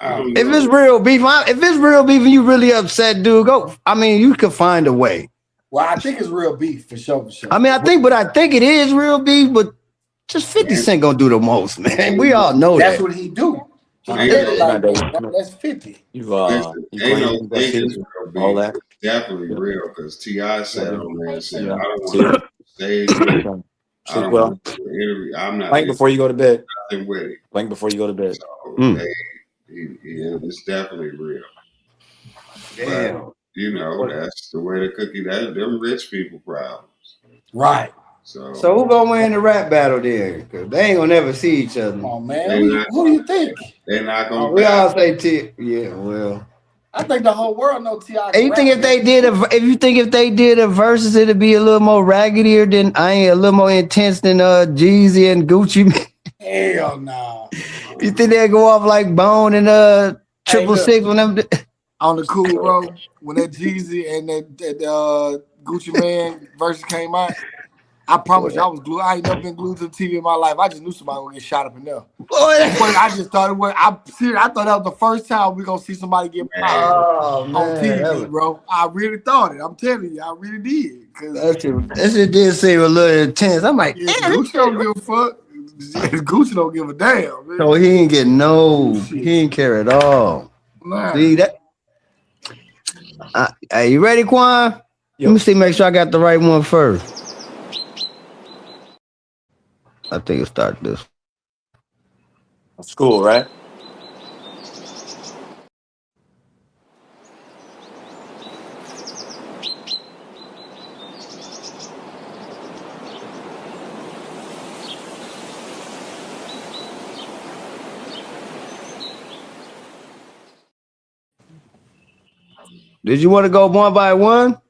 If it's real beef, and you really upset, dude, go. I mean, you could find a way.
Well, I think it's real beef for sure.
I mean, I think it is real beef, but just 50 Cent gonna do the most, man. We all know
that's what he do. That's 50.
All that definitely real because T.I. sat on there and said, "I don't want to stage. I'm not."
Blink before you go to bed.
With it.
Blink before you go to bed.
So it's definitely real.
Damn.
But, that's the way the cookie. Them rich people problems.
Right.
So
who gonna win the rap battle there? Because they ain't gonna never see each other.
Oh man, who do you think?
They're not gonna.
We all say T. Yeah, well.
I think the whole world know T.I.
And you think if they did a versus, it'd be a little more raggedier than a little more intense than Jeezy and Gucci.
Hell no.
You think they go off like Bone and Triple
look.
Six when them?
On the cool, bro. When that Jeezy and that Gucci Man versus came out, I promise you, I was glued. I ain't never been glued to the TV in my life. I just knew somebody would get shot up in there. But I just thought it was. I thought that was the first time we gonna see somebody get popped on TV, bro. I really thought it. I'm telling you, I really did. Cause
That shit did seem a little intense. I'm like,
yeah, Gucci don't give a fuck. Gucci don't give a damn. Man.
so he ain't get he ain't care at all.
Nah.
See that? Hey, you ready, Quan? Let me see, make sure I got the right one first. I think it start this.
School, right?
Did you want to go one by one?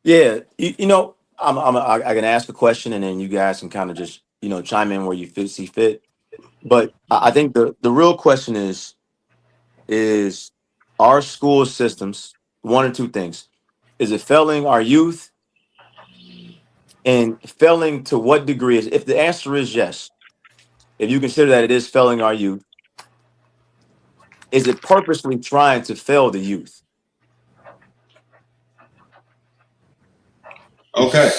Yeah, you know, I can ask a question and then you guys can kind of just chime in where you see fit. But I think the real question is our school systems one or two things: is it failing our youth, and failing to what degree? If the answer is yes, if you consider that it is failing our youth, is it purposely trying to fail the youth?
Okay.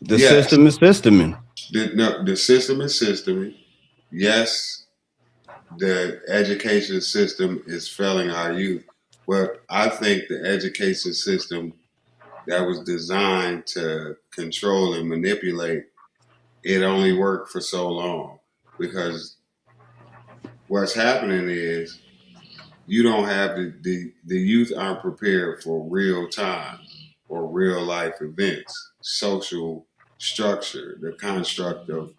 The system is systeming.
The system is systeming. Yes, the education system is failing our youth. But I think the education system that was designed to control and manipulate, it only worked for so long. Because what's happening is you don't have the youth aren't prepared for real time or real life events, social structure, the construct of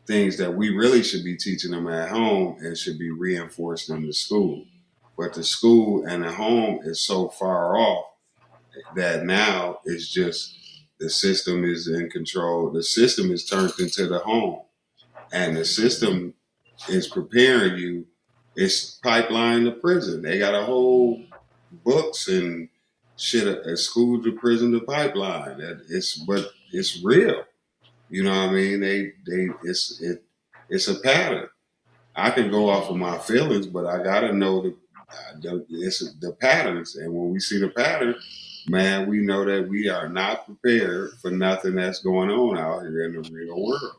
things that we really should be teaching them at home and should be reinforced in the school. But the school and the home is so far off that now it's just the system is in control. The system is turned into the home, and the system is preparing you. It's pipeline to prison. They got a whole books and shit at school to prison to pipeline. But it's real. You know what I mean? It's a pattern. I can go off of my feelings, but I gotta know the patterns. And when we see the pattern, man, we know that we are not prepared for nothing that's going on out here in the real world.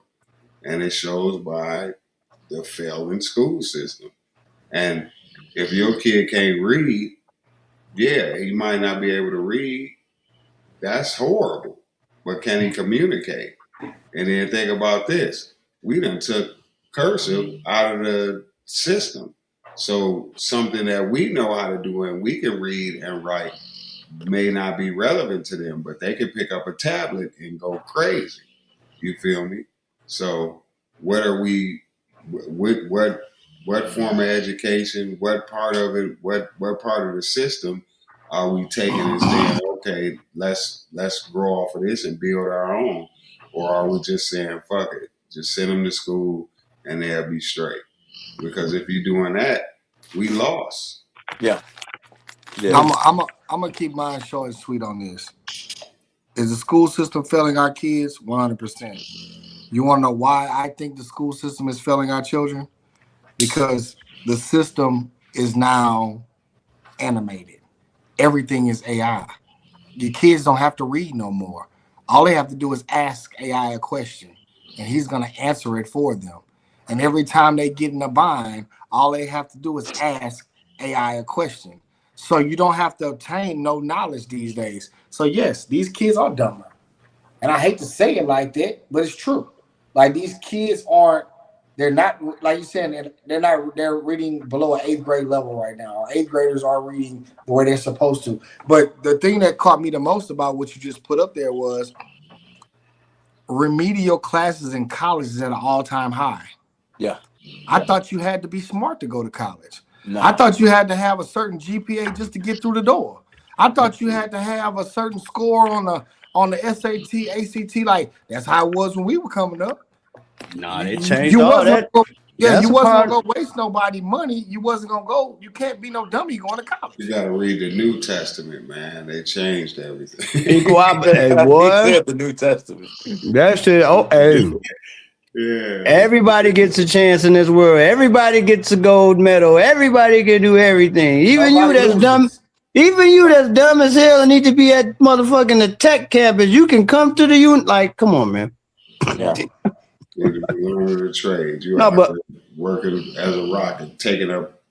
And it shows by the failing school system. And if your kid can't read, yeah, he might not be able to read. That's horrible. But can he communicate? And then think about this. We done took cursive out of the system. So something that we know how to do and we can read and write may not be relevant to them, but they can pick up a tablet and go crazy. You feel me? So what are we what form of education, what part of it, what part of the system are we taking and saying, okay, let's grow off of this and build our own? Or are we just saying, fuck it, just send them to school and they'll be straight? Because if you're doing that, we lost.
Yeah.
I'm gonna keep mine short and sweet on this. Is the school system failing our kids? 100%. You want to know why I think the school system is failing our children? Because the system is now animated. Everything is AI. Your kids don't have to read no more. All they have to do is ask AI a question, and he's going to answer it for them. And every time they get in a bind, all they have to do is ask AI a question. So you don't have to obtain no knowledge these days. So yes, these kids are dumber. And I hate to say it like that, but it's true. Like these kids they're not, like you said, they're reading below an 8th grade level right now. 8th graders are reading the way they're supposed to. But the thing that caught me the most about what you just put up there was remedial classes in college is at an all-time high.
Yeah.
I thought you had to be smart to go to college.
No.
I thought you had to have a certain GPA just to get through the door. I thought you had to have a certain score on the SAT, ACT. Like that's how it was when we were coming up.
Nah, they
You,
changed
you
all
wasn't
that.
gonna, yeah,
That's
you
a
wasn't
part.
gonna go waste nobody money. You wasn't gonna go. You can't be no dummy going to college.
You got to read the New Testament, man. They changed everything.
Equal Hey,
He
boy.
said the New Testament.
That shit. Oh, hey.
Yeah.
Everybody gets a chance in this world. Everybody gets a gold medal. Everybody can do everything. Even you
Nobody
that's dumb.
loses.
Even you that's dumb as hell and need to be at motherfucking the tech campus. You can come to the like, come on, man.
Yeah.
You learn the trade. You
No,
out
but
there working as a rocket, taking up,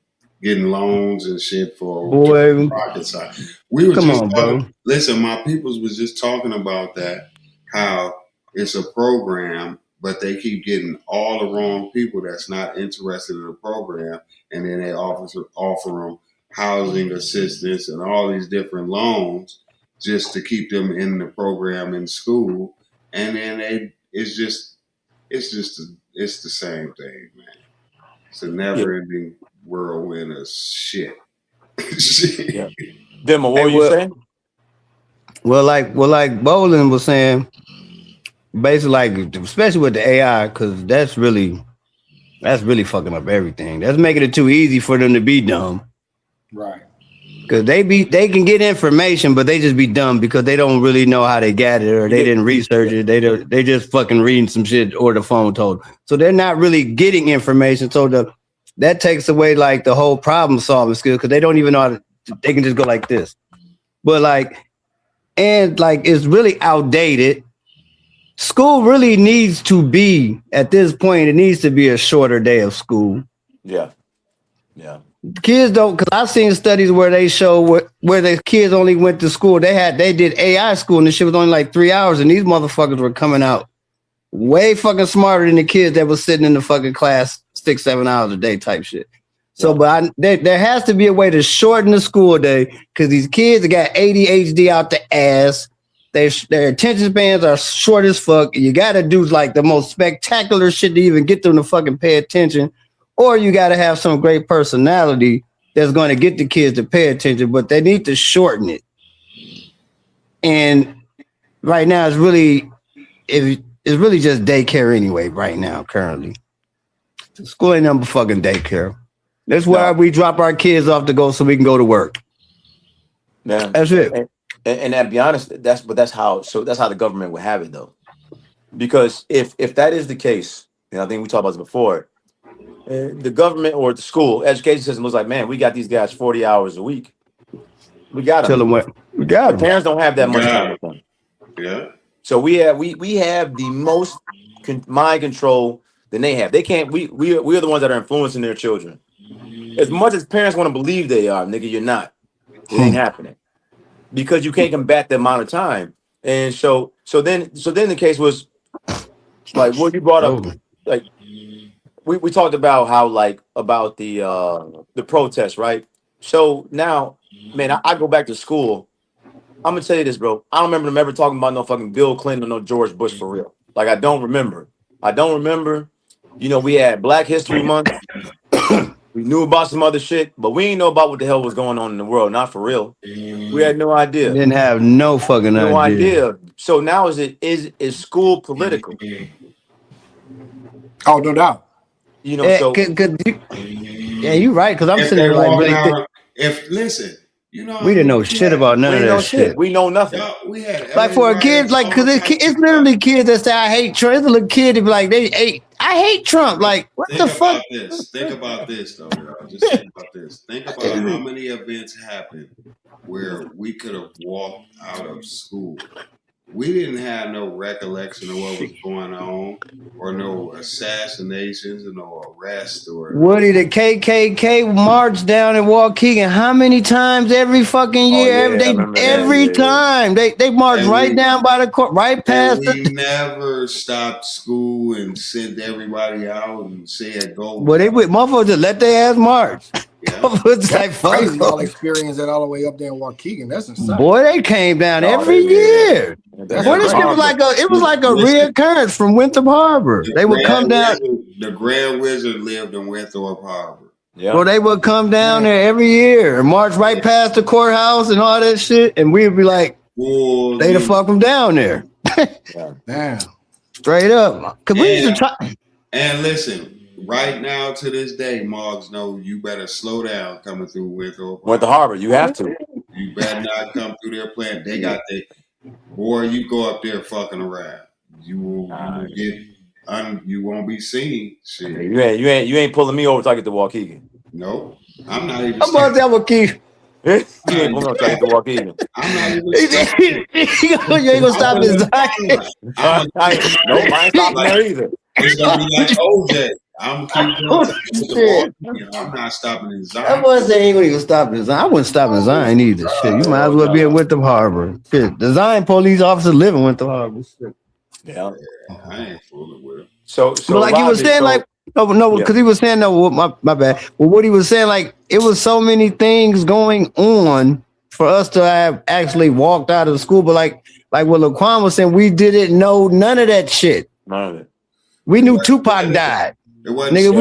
getting loans and shit for
boy,
rocket science. We were
come
just
on,
talking.
bro.
Listen, my peoples was just talking about that. How it's a program, but they keep getting all the wrong people that's not interested in the program, and then they offer them housing assistance and all these different loans just to keep them in the program in school, and then it's the same thing, man. It's a
Yeah.
never-ending whirlwind of shit.
Yeah. Demo, what
Hey,
were you saying?
like Bolin was saying, basically, like, especially with the AI, because that's really fucking up everything. That's making it too easy for them to be dumb.
Right.
Cause they can get information, but they just be dumb because they don't really know how they got it or they didn't research it. They just fucking reading some shit or the phone told. So they're not really getting information. So that takes away like the whole problem solving skill because they don't even know how to. They can just go like this, but like it's really outdated. School really needs to be at this point. It needs to be a shorter day of school.
Yeah. Yeah.
Kids don't, because I've seen studies where they show where the kids only went to school. They did AI school and the shit was only like 3 hours, and these motherfuckers were coming out way fucking smarter than the kids that was sitting in the fucking class 6-7 hours a day type shit. So, but there has to be a way to shorten the school day because these kids got ADHD out the ass. Their attention spans are short as fuck. You got to do like the most spectacular shit to even get them to fucking pay attention. Or you got to have some great personality that's going to get the kids to pay attention, but they need to shorten it. And right now, it's really just daycare anyway. Right now, currently, school ain't nothing but fucking daycare. That's where we drop our kids off to go so we can go to work.
Yeah,
that's it.
And to be honest, that's how the government would have it though, because if that is the case, and I think we talked about this before. The government or the school education system was like, man, we got these guys 40 hours a week. We got them.
We got them.
Parents don't have that much time with them.
Yeah.
So we have the most mind control than they have. They can't. We are the ones that are influencing their children. As much as parents want to believe they are, nigga, you're not. It ain't happening because you can't combat the amount of time. And so then the case was like what you brought up, like. We talked about how about the protest, right? So now, man, I go back to school. I'm gonna tell you this, bro. I don't remember them ever talking about no fucking Bill Clinton or no George Bush for real. Like I don't remember. You know, we had Black History Month. We knew about some other shit, but we didn't know about what the hell was going on in the world. Not for real. We had no idea.
Didn't have no fucking idea.
So now is school political?
Oh, no doubt.
You know, so
yeah, you're right. Because I'm sitting there like really.
Listen, you know,
we didn't know shit about none of that shit.
We know nothing.
We had
like for a kid, like because it's literally kids that say I hate Trump. It's a little kid to be like I hate Trump. Like what the fuck?
Think about this though, y'all. Just think about this. Think about how many events happened where we could have walked out of school. We didn't have no recollection of what was going on, or no assassinations, or no arrests, or
Woody, the KKK marched down in Waukegan. How many times every fucking year? Every time they marched right down by the court, right past.
We never stopped school and sent everybody out and said go.
Well, motherfuckers just let their ass march. Yeah.
It's like crazy. Y'all experience that all the way up there in Waukegan. That's insane.
Boy, they came down every year. Boy, this shit was like a reoccurrence from Winthrop Harbor. They would come down.
The Grand Wizard lived in Winthrop Harbor.
Yeah.
Well, they would come down there every year and march right past the courthouse and all that shit, and we'd be like, "They the fuck them down there."
Damn.
Straight up, cause we used to try.
And listen, right now to this day, Moggs know you better slow down coming through Winthrop
Went to
Harbor.
Harvard. You have to.
You better not come through their plant. They got the boy. You go up there fucking around. You will get you won't be seen. Shit.
You ain't pulling me over till I get to Waukegan.
Nope. I'm not even
How about
saying.
that with Keith?
You ain't
I'm not
pulling me
even
over till I get to Waukegan.
I'm not even
You
saying.
ain't gonna
I'm
stop
gonna
his
let
time.
I'm
Nope, I ain't stopping
like
there either.
it's gonna be like OJ. I'm gonna keep going to the ball.
Shit.
I'm not stopping in
That
Zion.
boy said he ain't gonna even stop in Zion. I wouldn't stop in Zion either. Shit, you might as
Hell
well be in
no.
Winthrop Harbor. Shit, the Zion police officers live in Winthrop Harbor. Shit.
Yeah.
I ain't fooling with him.
But
So
like he was
Robbie,
saying, like no,
yeah.
because he was saying no. My bad. Well, what he was saying, like it was so many things going on for us to have actually walked out of the school. But like what Laquan was saying, we didn't know none of that shit.
None of it.
We
It
knew
wasn't
Tupac
political.
died.
It wasn't
Nigga,
Yeah.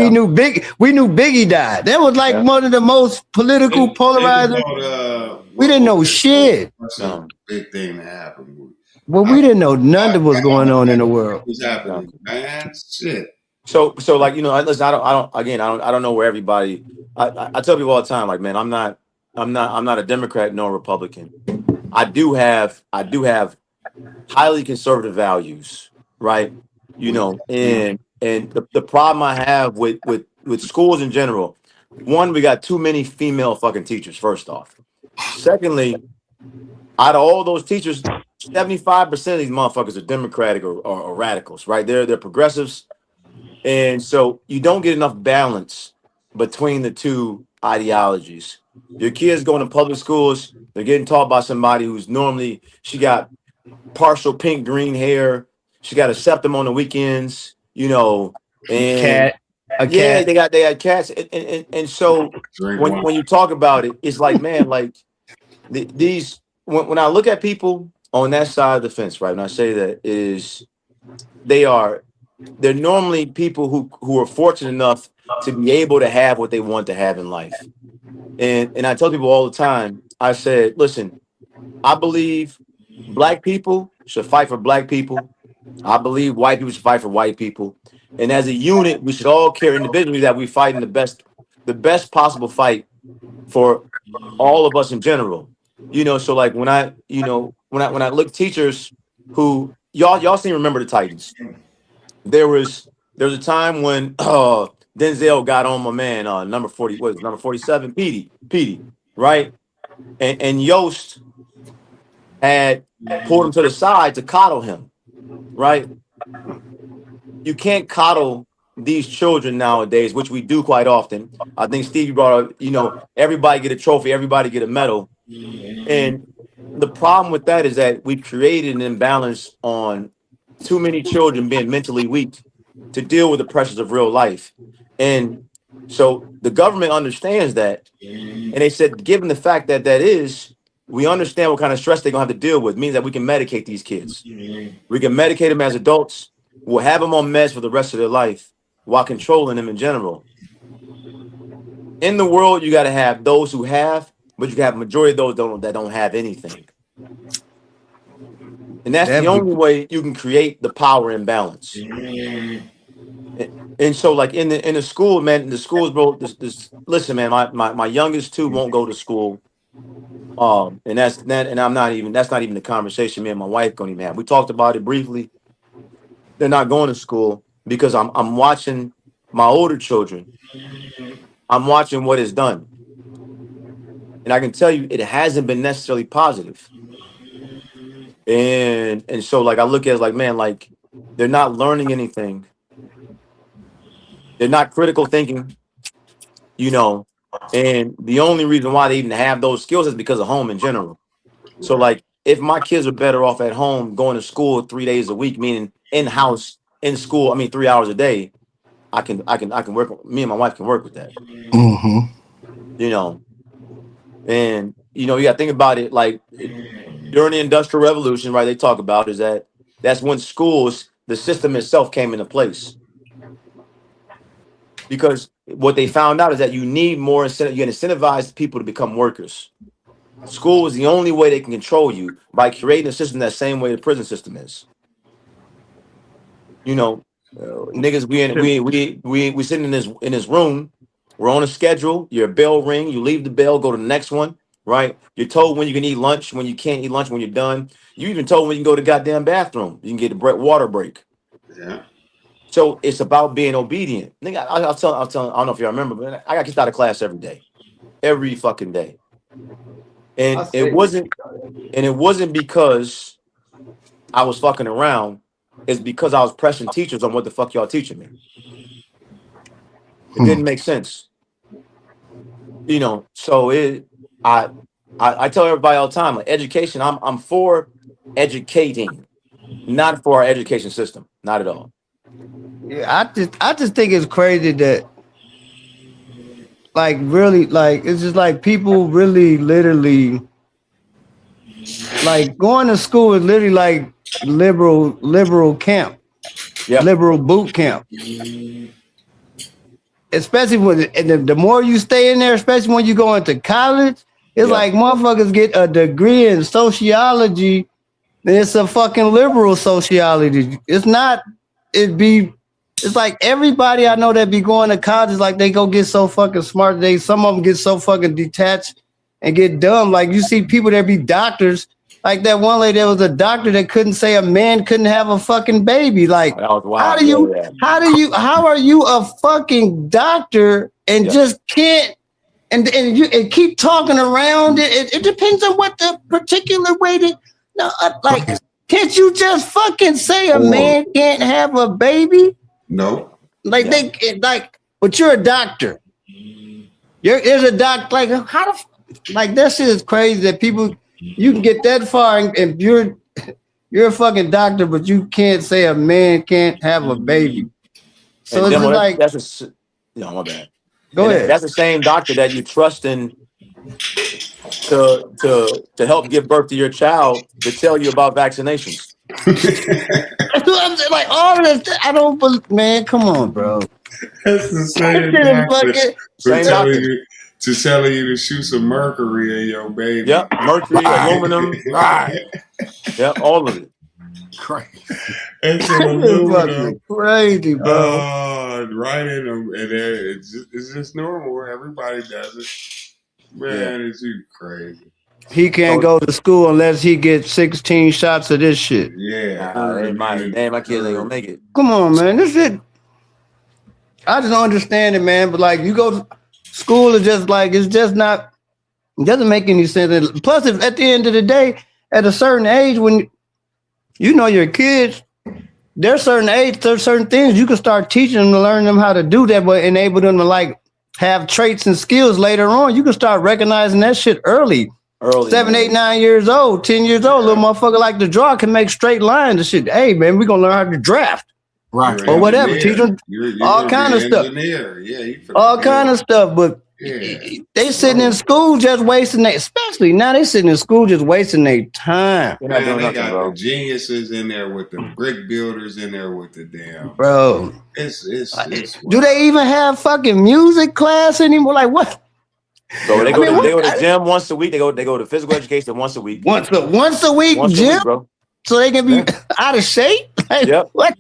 we knew Biggie died. That was like
Yeah.
one of the most political
think
polarizing.
about
We
what
didn't know
OJ told.
shit.
That's a
No.
big thing that happened.
Well,
I,
we didn't know none of what's going on in the
what
world.
was happening,
No.
man? Shit.
So like listen, I don't know where everybody. I tell people all the time, like, man, I'm not a Democrat nor a Republican. I do have highly conservative values, right? And the problem I have with schools in general, one, we got too many female fucking teachers. First off, secondly, out of all those teachers, 75% of these motherfuckers are Democratic or radicals, right? They're progressives, and so you don't get enough balance between the two ideologies. Your kids going to public schools, they're getting taught by somebody who's normally she got partial pink green hair. She got a septum on the weekends, and
Cat, a
yeah,
cat.
they had cats, and so
Drink
when
one.
when you talk about it, it's like, man, like these when I look at people on that side of the fence, right? When I say that is they are they're normally people who are fortunate enough to be able to have what they want to have in life. And I tell people all the time, I said, listen, I believe black people should fight for black people. I believe white people should fight for white people. And as a unit, we should all care individually that we fight in the best possible fight for all of us in general. So like when I look at teachers who y'all seem to remember the Titans. There was a time when Denzel got on my man, number 40, what is it, number 47, Petey, right? And Yost had pulled him to the side to coddle him, right? You can't coddle these children nowadays, which we do quite often. I think Stevie brought up, everybody get a trophy, everybody get a medal. And the problem with that is that we've created an imbalance on too many children being mentally weak to deal with the pressures of real life. And so the government understands that. And they said, given the fact that we understand what kind of stress they're going to have to deal with, means that we can medicate these kids. We can medicate them as adults. We'll have them on meds for the rest of their life while controlling them in general. In the world, you got to have those who have, but you can have a majority of those that don't have anything. And that's the
That be
only way you can create the power imbalance. And so, like in the school, man, the schools, bro. Listen, man, my youngest two won't go to school. And that's that, and that's not even the conversation me and my wife gonna even have. We talked about it briefly. They're not going to school because I'm watching my older children. I'm watching what is done, and I can tell you it hasn't been necessarily positive. And so, like, I look at it like, man, like they're not learning anything. They're not critical thinking, you know. And the only reason why they even have those skills is because of home in general. So,
Right.
like, if my kids are better off at home going to school 3 days a week, meaning in house, in school, I mean 3 hours a day, I can work. Me and my wife can work with that,
Mm-hmm.
you know. And you got to think about it. Like during the Industrial Revolution, right? They talk about is that's when schools, the system itself came into place because what they found out is that you need more incentive. You can incentivize people to become workers. School is the only way they can control you by creating a system that same way the prison system is. You know, Niggas, we sitting in this room. We're on a schedule. Your bell ring. You leave the bell, go to the next one. Right. You're told when you can eat lunch, when you can't eat lunch, when you're done. You even told when you can go to the goddamn bathroom. You can get a water break.
Yeah.
So it's about being obedient. Nigga, I'll tell. I don't know if you remember, but I got kicked out of class every fucking day, and it wasn't because I was fucking around. It's because I was pressing teachers on what the fuck y'all teaching me. It didn't make sense, So I tell everybody all the time, like education. I'm for educating, not for our education system, not at all.
Yeah, I just think it's crazy that like really like it's just like people really literally like going to school is literally like liberal camp,
Yeah,
liberal boot camp. Especially when and the more you stay in there, especially when you go into college, it's
yeah.
like motherfuckers get a degree in sociology. And it's a fucking liberal sociology. It's not. It's like everybody I know that be going to college is like they go get so fucking smart. Some of them get so fucking detached and get dumb. Like you see people that be doctors. Like that one lady that was a doctor that couldn't say a man couldn't have a fucking baby. Like
That was wild.
how are you a fucking doctor and just can't and keep talking around it? It depends on what the particular way that like can't you just fucking say a man can't have a baby?
No.
Like but you're a doctor. There's a doctor. Like how like that shit is crazy that people you can get that far and you're a fucking doctor, but you can't say a man can't have a baby. So it's just like
my bad.
Go ahead.
That's the same doctor that you trust in to help give birth to your child to tell you about vaccinations.
That's what I'm saying. Like all of this, I don't believe. Man, come on, bro.
That's the same doctor to telling you to shoot some mercury in your baby.
Yep, mercury, aluminum, right? Yep, all of it.
Crazy.
It's aluminum.
Crazy, bro.
Right in them, and it's just normal. Everybody does it. Man, it's you crazy.
He can't go to school unless he gets 16 shots of this shit.
Yeah.
My kids ain't gonna make it.
Come on, man. This shit. I just don't understand it, man. But like, you go to school is just like it doesn't make any sense. And plus, if at the end of the day, at a certain age, when you know your kids, there's certain things you can start teaching them to learn them how to do that, but enable them to like have traits and skills later on. You can start recognizing that shit early. 7, 8, 9 years old, 10 years old, little motherfucker like to draw can make straight lines and shit. Hey, man, we're gonna learn how to draft.
Right.
Or whatever. Teach them all kind of stuff. All kind of stuff. But they sitting in school just wasting especially now they sitting in school just wasting their time.
Man, they got the geniuses in there with the brick builders in there with the damn.
Bro.
It's
do they even have fucking music class anymore? Like what?
So they go to the gym once a week. They go to physical education once a week.
Once a week, gym,
bro.
So they can be out of shape. Like,
yep.
What?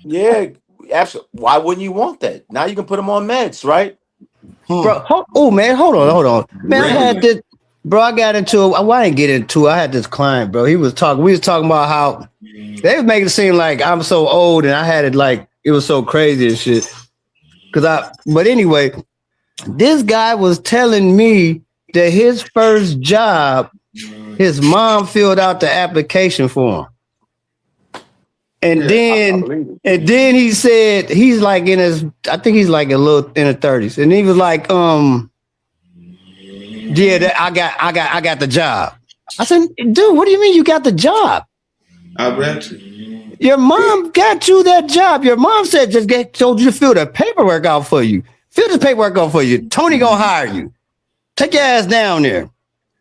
Yeah, absolutely. Why wouldn't you want that? Now you can put them on meds, right?
Bro, man, hold on. Man, I had this. Bro, I got into it. I didn't get into it. I had this client, bro. We was talking about how they was making it seem like I'm so old and I had it like it was so crazy and shit. But anyway. This guy was telling me that his first job, his mom filled out the application for him. And then he said he's like I think he's like a little in his 30s. And he was like, I got the job. I said, dude, what do you mean you got the job?
I bet you.
Your mom got you that job. Your mom said told you to fill the paperwork out for you. Fill this paperwork out for you. Tony gonna hire you. Take your ass down there.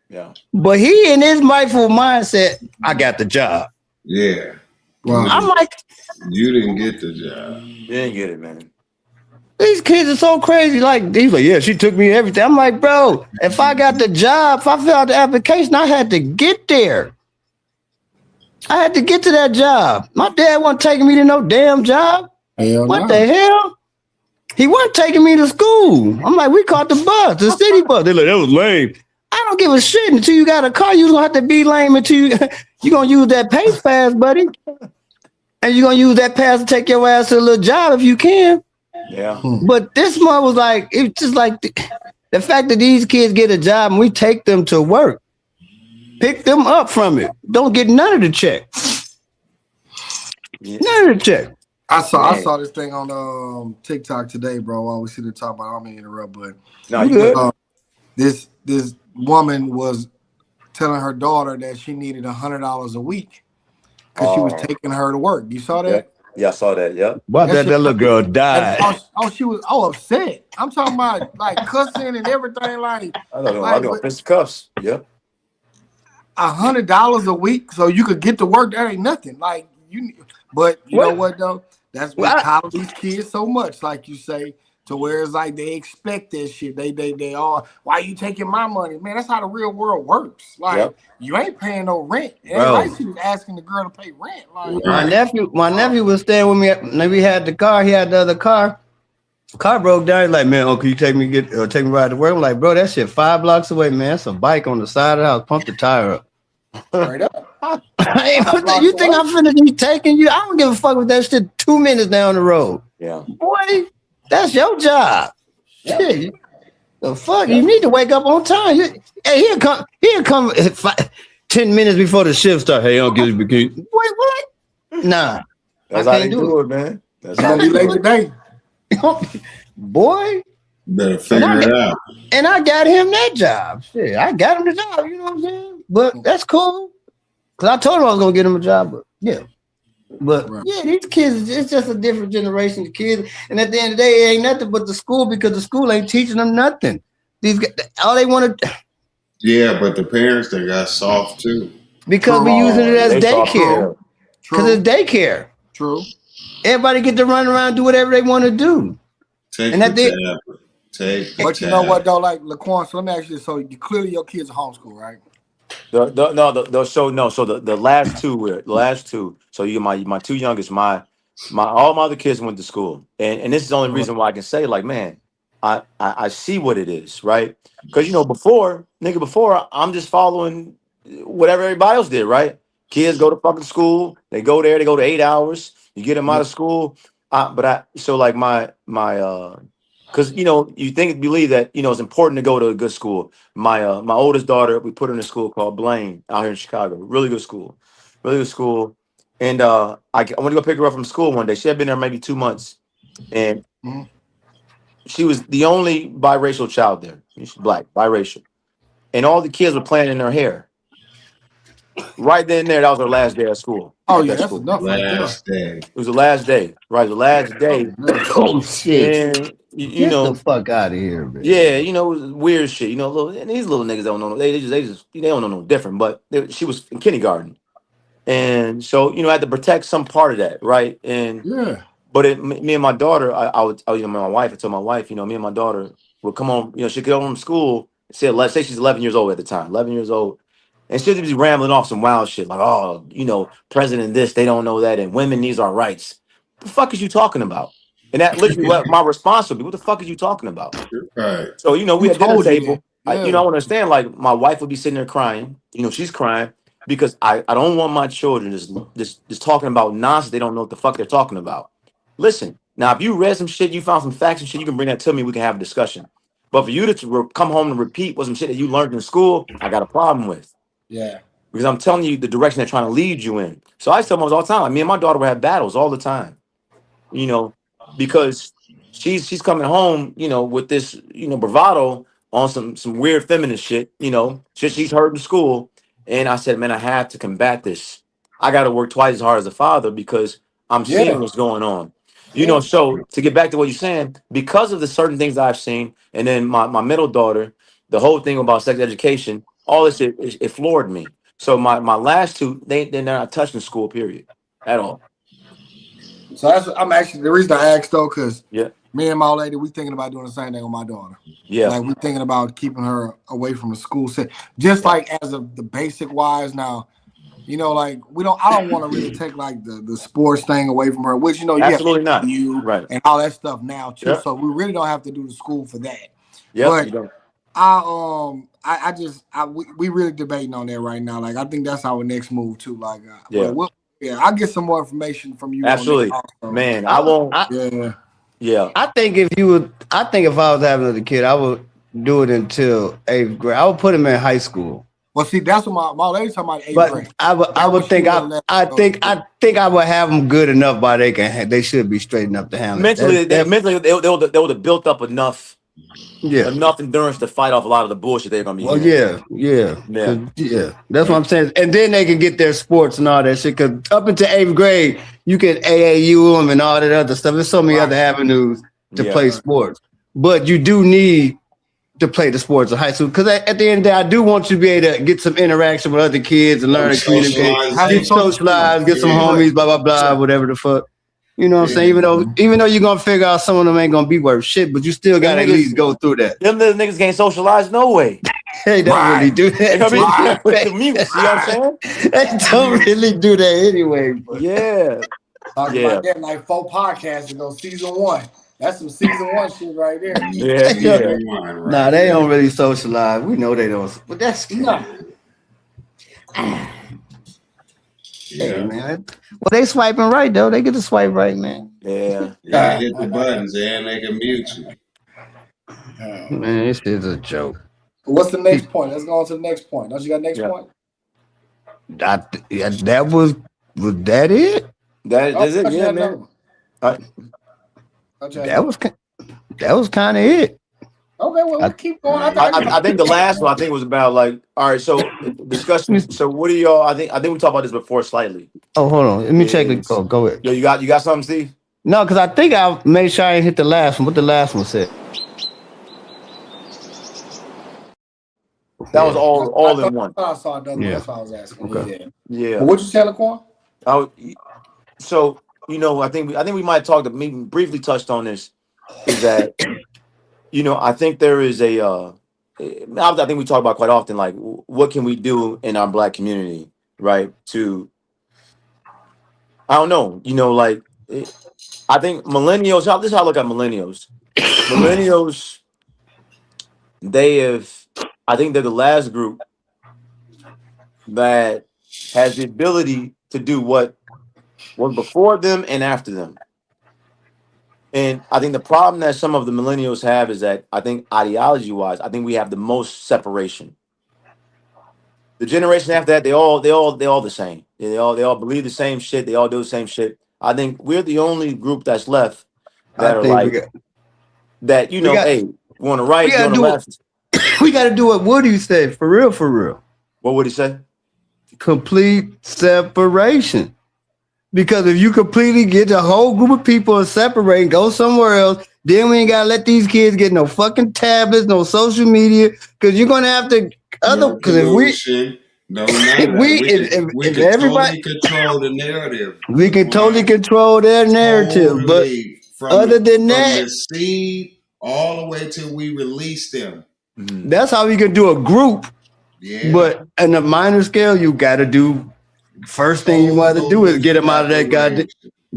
Yeah.
But he in his mindful mindset, I got the job.
Yeah.
Wow.
I'm like,
you didn't get the job.
You didn't get it, man.
These kids are so crazy. Like, he's like, yeah, she took me everything. I'm like, bro, if I got the job, if I filled out the application, I had to get there. I had to get to that job. My dad wasn't taking me to no damn job.
Hell
What
no.
the hell? He wasn't taking me to school. I'm like, we caught the bus, the city bus. They're like, that was lame. I don't give a shit until you got a car. You're gonna have to be lame until you're gonna use that pace pass, buddy. And you're gonna use that pass to take your ass to a little job if you can.
Yeah.
But this one was like, it's just like the fact that these kids get a job and we take them to work, pick them up from it. Don't get none of the check.
Yeah.
None of the check.
I saw this thing on TikTok today, bro. While we sitting talking about, I don't mean to interrupt, but
No, you good.
this woman was telling her daughter that she needed $100 a week because she was taking her to work. You saw that?
Yeah, I saw that. Yep.
What that little girl died.
She was upset. I'm talking about like cussing and everything. Like
I don't know. I got fist cuffs. Yeah.
$100 a week so you could get to work. That ain't nothing. Like but you know what though? That's what coddle these kids so much, like you say, to where it's like they expect that shit. They are, why you taking my money? Man, that's how the real world works. Like you ain't paying no rent. And like she was asking the girl to pay rent. Like
my nephew was staying with me. We had the car, he had the other car. Car broke down. He's like, man, can you take me ride to work? I'm like, bro, that shit 5 blocks away, man. It's a bike on the side of the house. Pump the tire up.
Right up.
Hey, you think I'm finna be taking you? I don't give a fuck with that shit 2 minutes down the road.
Yeah.
Boy, that's your job. Yeah. Shit. The fuck? You need to wake up on time. Hey, he'll come 10 minutes before the shift starts. Hey, I'll give you the key. Boy, what? Nah.
That's how they do it, man. That's
gonna be late today.
Boy.
Better figure it out.
And I got him that job. Shit, I got him the job, you know what I'm saying? But that's cool. Because I told him I was going to get him a job, but yeah. But yeah, these kids, it's just a different generation of kids. And at the end of the day, it ain't nothing but the school because the school ain't teaching them nothing. These guys, all they want to.
Yeah, but the parents, they got soft too.
Because we using it as daycare. Because it's daycare.
True.
Everybody get to run around and do whatever they want to do.
Take
and
but you know what though, like Laquan, so let me ask you this. So clearly your kids are homeschool, right?
So the last two. So you my two youngest, my all my other kids went to school, and this is the only reason why I can say like, man, I see what it is, right? Because before I'm just following whatever everybody else did, right? Kids go to fucking school, they go there, they go to 8 hours, you get them out of school, because you believe that it's important to go to a good school. My oldest daughter, we put her in a school called Blaine out here in Chicago. Really good school, And I went to go pick her up from school one day. She had been there maybe 2 months, and she was the only biracial child there. She's black, biracial, and all the kids were playing in her hair. Right then and there, that was her last day at school.
Oh yeah, that's enough.
Last day.
It was the last day, right? The last day.
Oh shit!
And
get the fuck out of here, man.
Yeah, it was weird shit. And these little niggas don't know. They don't know no different. But she was in kindergarten, and so I had to protect some part of that, right? And but me and my daughter, my wife. I told my wife, me and my daughter would come home. She'd get home from school. Say she's 11 years old at the time, 11 years old. And she'll be rambling off some wild shit like, oh, president this, they don't know that, and women, these are rights. What the fuck is you talking about? And that literally what my response would be. What the fuck is you talking about?
Right.
So, we had dinner table. I understand, like, my wife would be sitting there crying. She's crying because I don't want my children just talking about nonsense. They don't know what the fuck they're talking about. Listen, now, if you read some shit, you found some facts and shit, you can bring that to me. We can have a discussion. But for you to come home and repeat what some shit that you learned in school, I got a problem with.
Yeah.
Because I'm telling you the direction they're trying to lead you in. So I tell them all the time. Like, me and my daughter would have battles all the time. Because she's coming home, with this, bravado on some weird feminist shit, shit she's heard in school. And I said, man, I have to combat this. I got to work twice as hard as a father because I'm seeing what's going on. So to get back to what you're saying, because of the certain things I've seen, and then my middle daughter, the whole thing about sex education, all this shit, it floored me. So my last two, they're not touching school, period, at all.
So I'm actually the reason I asked though, because
me
and my old lady, we thinking about doing the same thing with my daughter.
Yeah,
like we thinking about keeping her away from the school set, just like as of the basic wise. Now, like I don't want to really take like the sports thing away from her, which you have
Absolutely not.
you
Right.
and all that stuff now too.
Yeah.
So we really don't have to do the school for that.
Yep.
But
You don't.
we really debating on that right now. Like I think that's our next move too. Like,
Yeah.
but I'll get some more information from you.
Absolutely,
on that also.
man. I won't.
Yeah.
I think if I was having another kid, I would do it until 8th grade. I would put him in high school.
Well, see, that's what my lady talking about 8th
But
grade.
I think I would have them good enough by they should be straight enough to handle
mentally.
it.
Mentally, they would have built up enough endurance to fight off a lot of the bullshit they're gonna be.
Well,
hearing.
yeah. That's what I'm saying. And then they can get their sports and all that shit. Because up into 8th grade, you can AAU them and all that other stuff. There's so many other avenues to play sports. But you do need to play the sports in high school. Because at the end of the day, I do want you to be able to get some interaction with other kids and learn to communicate, get socialized, get some homies, blah, blah, blah, whatever the fuck. You know what I'm saying? Even though you're gonna figure out some of them ain't gonna be worth shit, but you still gotta at least go through that.
Them little niggas can't socialize no way.
They don't really do that.
With the mutes, you know what I'm saying?
They don't really do that anyway. But.
Yeah.
Talking about that like 4 podcasts ago, season 1. That's some season 1 shit right there.
Yeah.
Nah, they don't really socialize. We know they don't, but that's Hey, man. Well, they swiping right though. They get to swipe right, man.
Yeah, hit the buttons and they can mute you.
Man, this is a joke.
What's the next point? Let's go on to the next point. Don't you got next point?
That was that it?
That's it, yeah, man.
That was kind of it.
Okay, well, we'll keep going.
I think the last one was about like, all right, so discussion. So what do y'all? I think we talked about this before slightly.
Oh, hold on. Let me check it. Go ahead.
Yo, you got something, Steve?
No, because I think I made sure I ain't hit the last one. What the last one said?
That was all in one.
I saw it. That's what I was asking.
Okay.
Yeah.
What you say, Laquan?
So I think we might have talked, maybe briefly touched on this. Is that I think there is I think we talk about quite often, like what can we do in our Black community, right? I don't know, I think millennials. This is how I look at millennials. Millennials, I think they're the last group that has the ability to do what was before them and after them. And I think the problem that some of the millennials have is that I think ideology-wise, I think we have the most separation. The generation after that, they all the same. They all believe the same shit. They all do the same shit. I think we're the only group that's left that are like that. Hey, you want to right, you want to left.
We got to do what Woody said. For real.
What would he say?
Complete separation. Because if you completely get the whole group of people and separate and go somewhere else, then we ain't gotta let these kids get no fucking tablets, no social media. Because you're gonna have to because if everybody
control the narrative,
we can totally control their narrative. But other than that,
the seed all the way till we release them.
That's how we can do a group.
Yeah.
But on a minor scale, you got to do. First thing you want to do is get them out of that goddamn,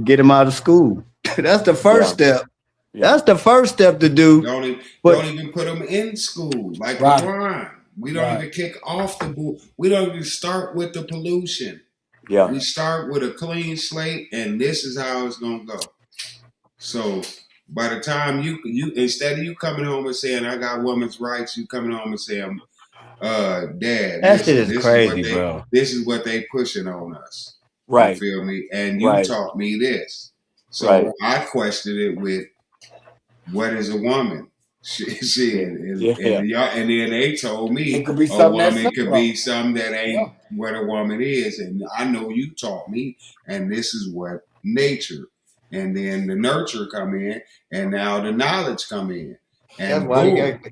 get them out of school. That's the first step. Yeah. That's the first step to do.
Don't even put them in school. Like Ron. We don't even kick off the boot. We don't even start with the pollution.
Yeah.
We start with a clean slate, and this is how it's gonna go. So by the time you instead of you coming home and saying I got women's rights, you coming home and saying Dad,
that shit is crazy, bro.
This is what they pushing on us.
Right.
You feel me? And you taught me this. So I questioned it with what is a woman? And then they told me
it could be
a woman could be something that ain't what a woman is. And I know you taught me, and this is what nature. And then the nurture come in, and now the knowledge come in. And boom,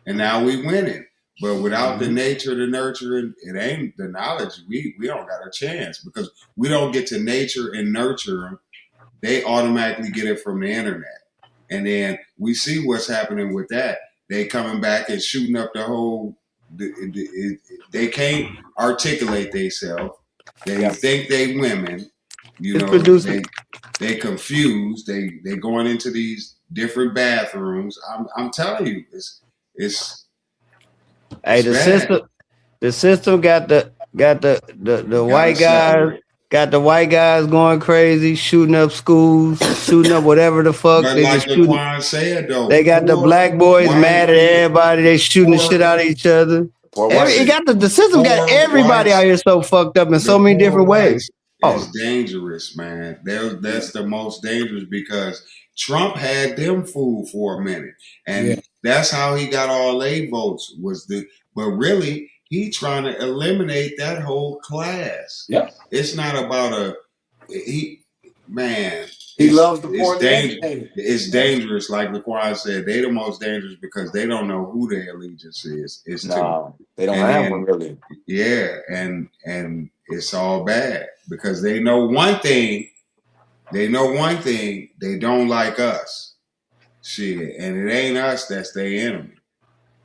and now we winning. But without the nature, the nurture, it ain't the knowledge. We don't got a chance because we don't get to nature and nurture them. They automatically get it from the internet. And then we see what's happening with that. They coming back and shooting up the whole. They can't articulate themselves. They think they women. You
It's
know,
producing.
they confused. They going into these different bathrooms. I'm telling you, it's
Hey,
bad.
the system got the
You gotta
white guys
separate.
got the white guys going crazy, shooting up schools, shooting up whatever the fuck
But
they
like
just shooting.
Laquan said though,
They got the
poor
black boys
white
mad at everybody. They shooting the shit
poor
out of each other.
Poor
Every it
whites.
listen,
got the system got
poor
everybody out
whites,
here so fucked up in so
the
many
poor
different ways.
whites is
Oh,
dangerous, man. That's the most dangerous because Trump had them fooled for a minute,
Yeah.
and that's how he got all they votes. But really, he trying to eliminate that whole class.
Yep.
It's not about he man.
He loves the
It's
poorly
dangerous.
educated.
It's dangerous, like Laquan said. They the most dangerous because they don't know who their allegiance is to,
Nah, they don't
and
have one
then
really.
yeah, and it's all bad because they know one thing. They know one thing. They don't like us. Shit, and it ain't us that's their enemy.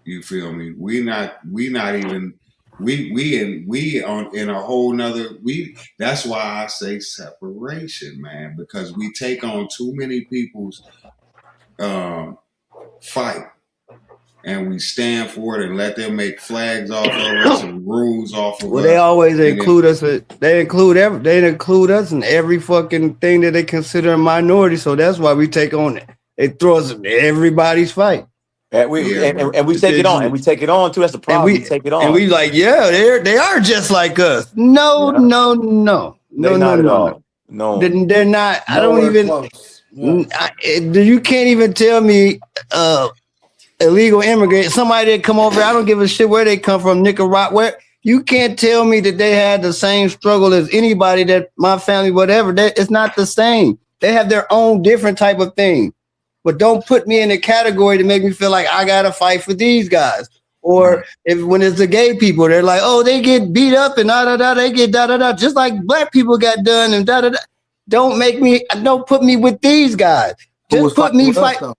You feel me? We not even we on in a whole nother we that's why I say separation, man, because we take on too many people's fight and we stand for it and let them make flags off of us and rules off of
well, they
us.
always
And then
include us. They include us in every fucking thing that they consider a minority. So that's why we take on it. They throw us in everybody's fight.
And
yeah, but
we take it on, and we take it on too. That's the problem. We take it on.
like, yeah, they are just like us. No,
Yeah,
no, no,
they
no, no,
not at
no, no.
all. No,
They're not. I don't
Nowhere
even.
close. Yeah.
You can't even tell me illegal immigrant, somebody that come over. I don't give a shit where they come from, Nicaragua. Where you can't tell me that they had the same struggle as anybody that my family, whatever. That it's not the same. They have their own different type of thing. But don't put me in a category to make me feel like I gotta fight for these guys. Or if when it's the gay people, they're like, oh, they get beat up and da da da, they get da da da, just like black people got done and da da da. Don't put me with these guys.
Who was
Just put
fighting
me
with us
fight.
though?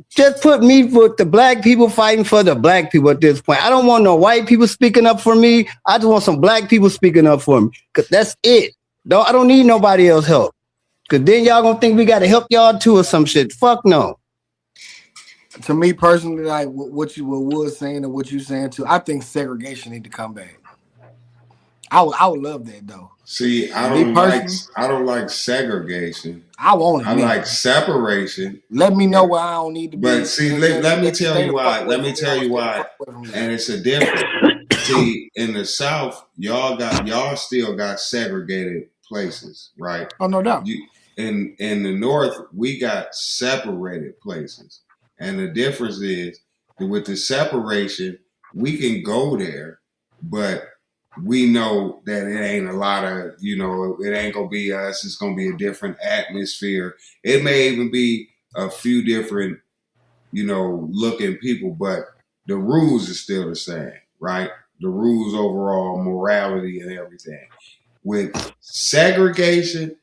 Just put me with the black people fighting for the black people at this point. I don't want no white people speaking up for me. I just want some black people speaking up for me. Cause that's it. I don't need nobody else help. Cause then y'all gonna think we gotta help y'all too or some shit. Fuck no.
To me personally, like what Wood's saying and what you saying too, I think segregation need to come back. I would love that though.
see, I
Me
don't like segregation.
I want it.
I
man.
like separation.
Let me know where I don't need to be.
But see, let me tell
stay
you
the fuck
why.
away
Let me
from
tell
me.
you
Stay the
why.
fuck away from me.
And it's a difference. See, in the South, y'all still got segregated places, right?
Oh, no doubt.
In the North, we got separated places, and the difference is that with the separation, we can go there, but we know that it ain't a lot of it ain't gonna be us. It's gonna be a different atmosphere. It may even be a few different looking people, but the rules is still the same, right? The rules overall, morality and everything. With segregation,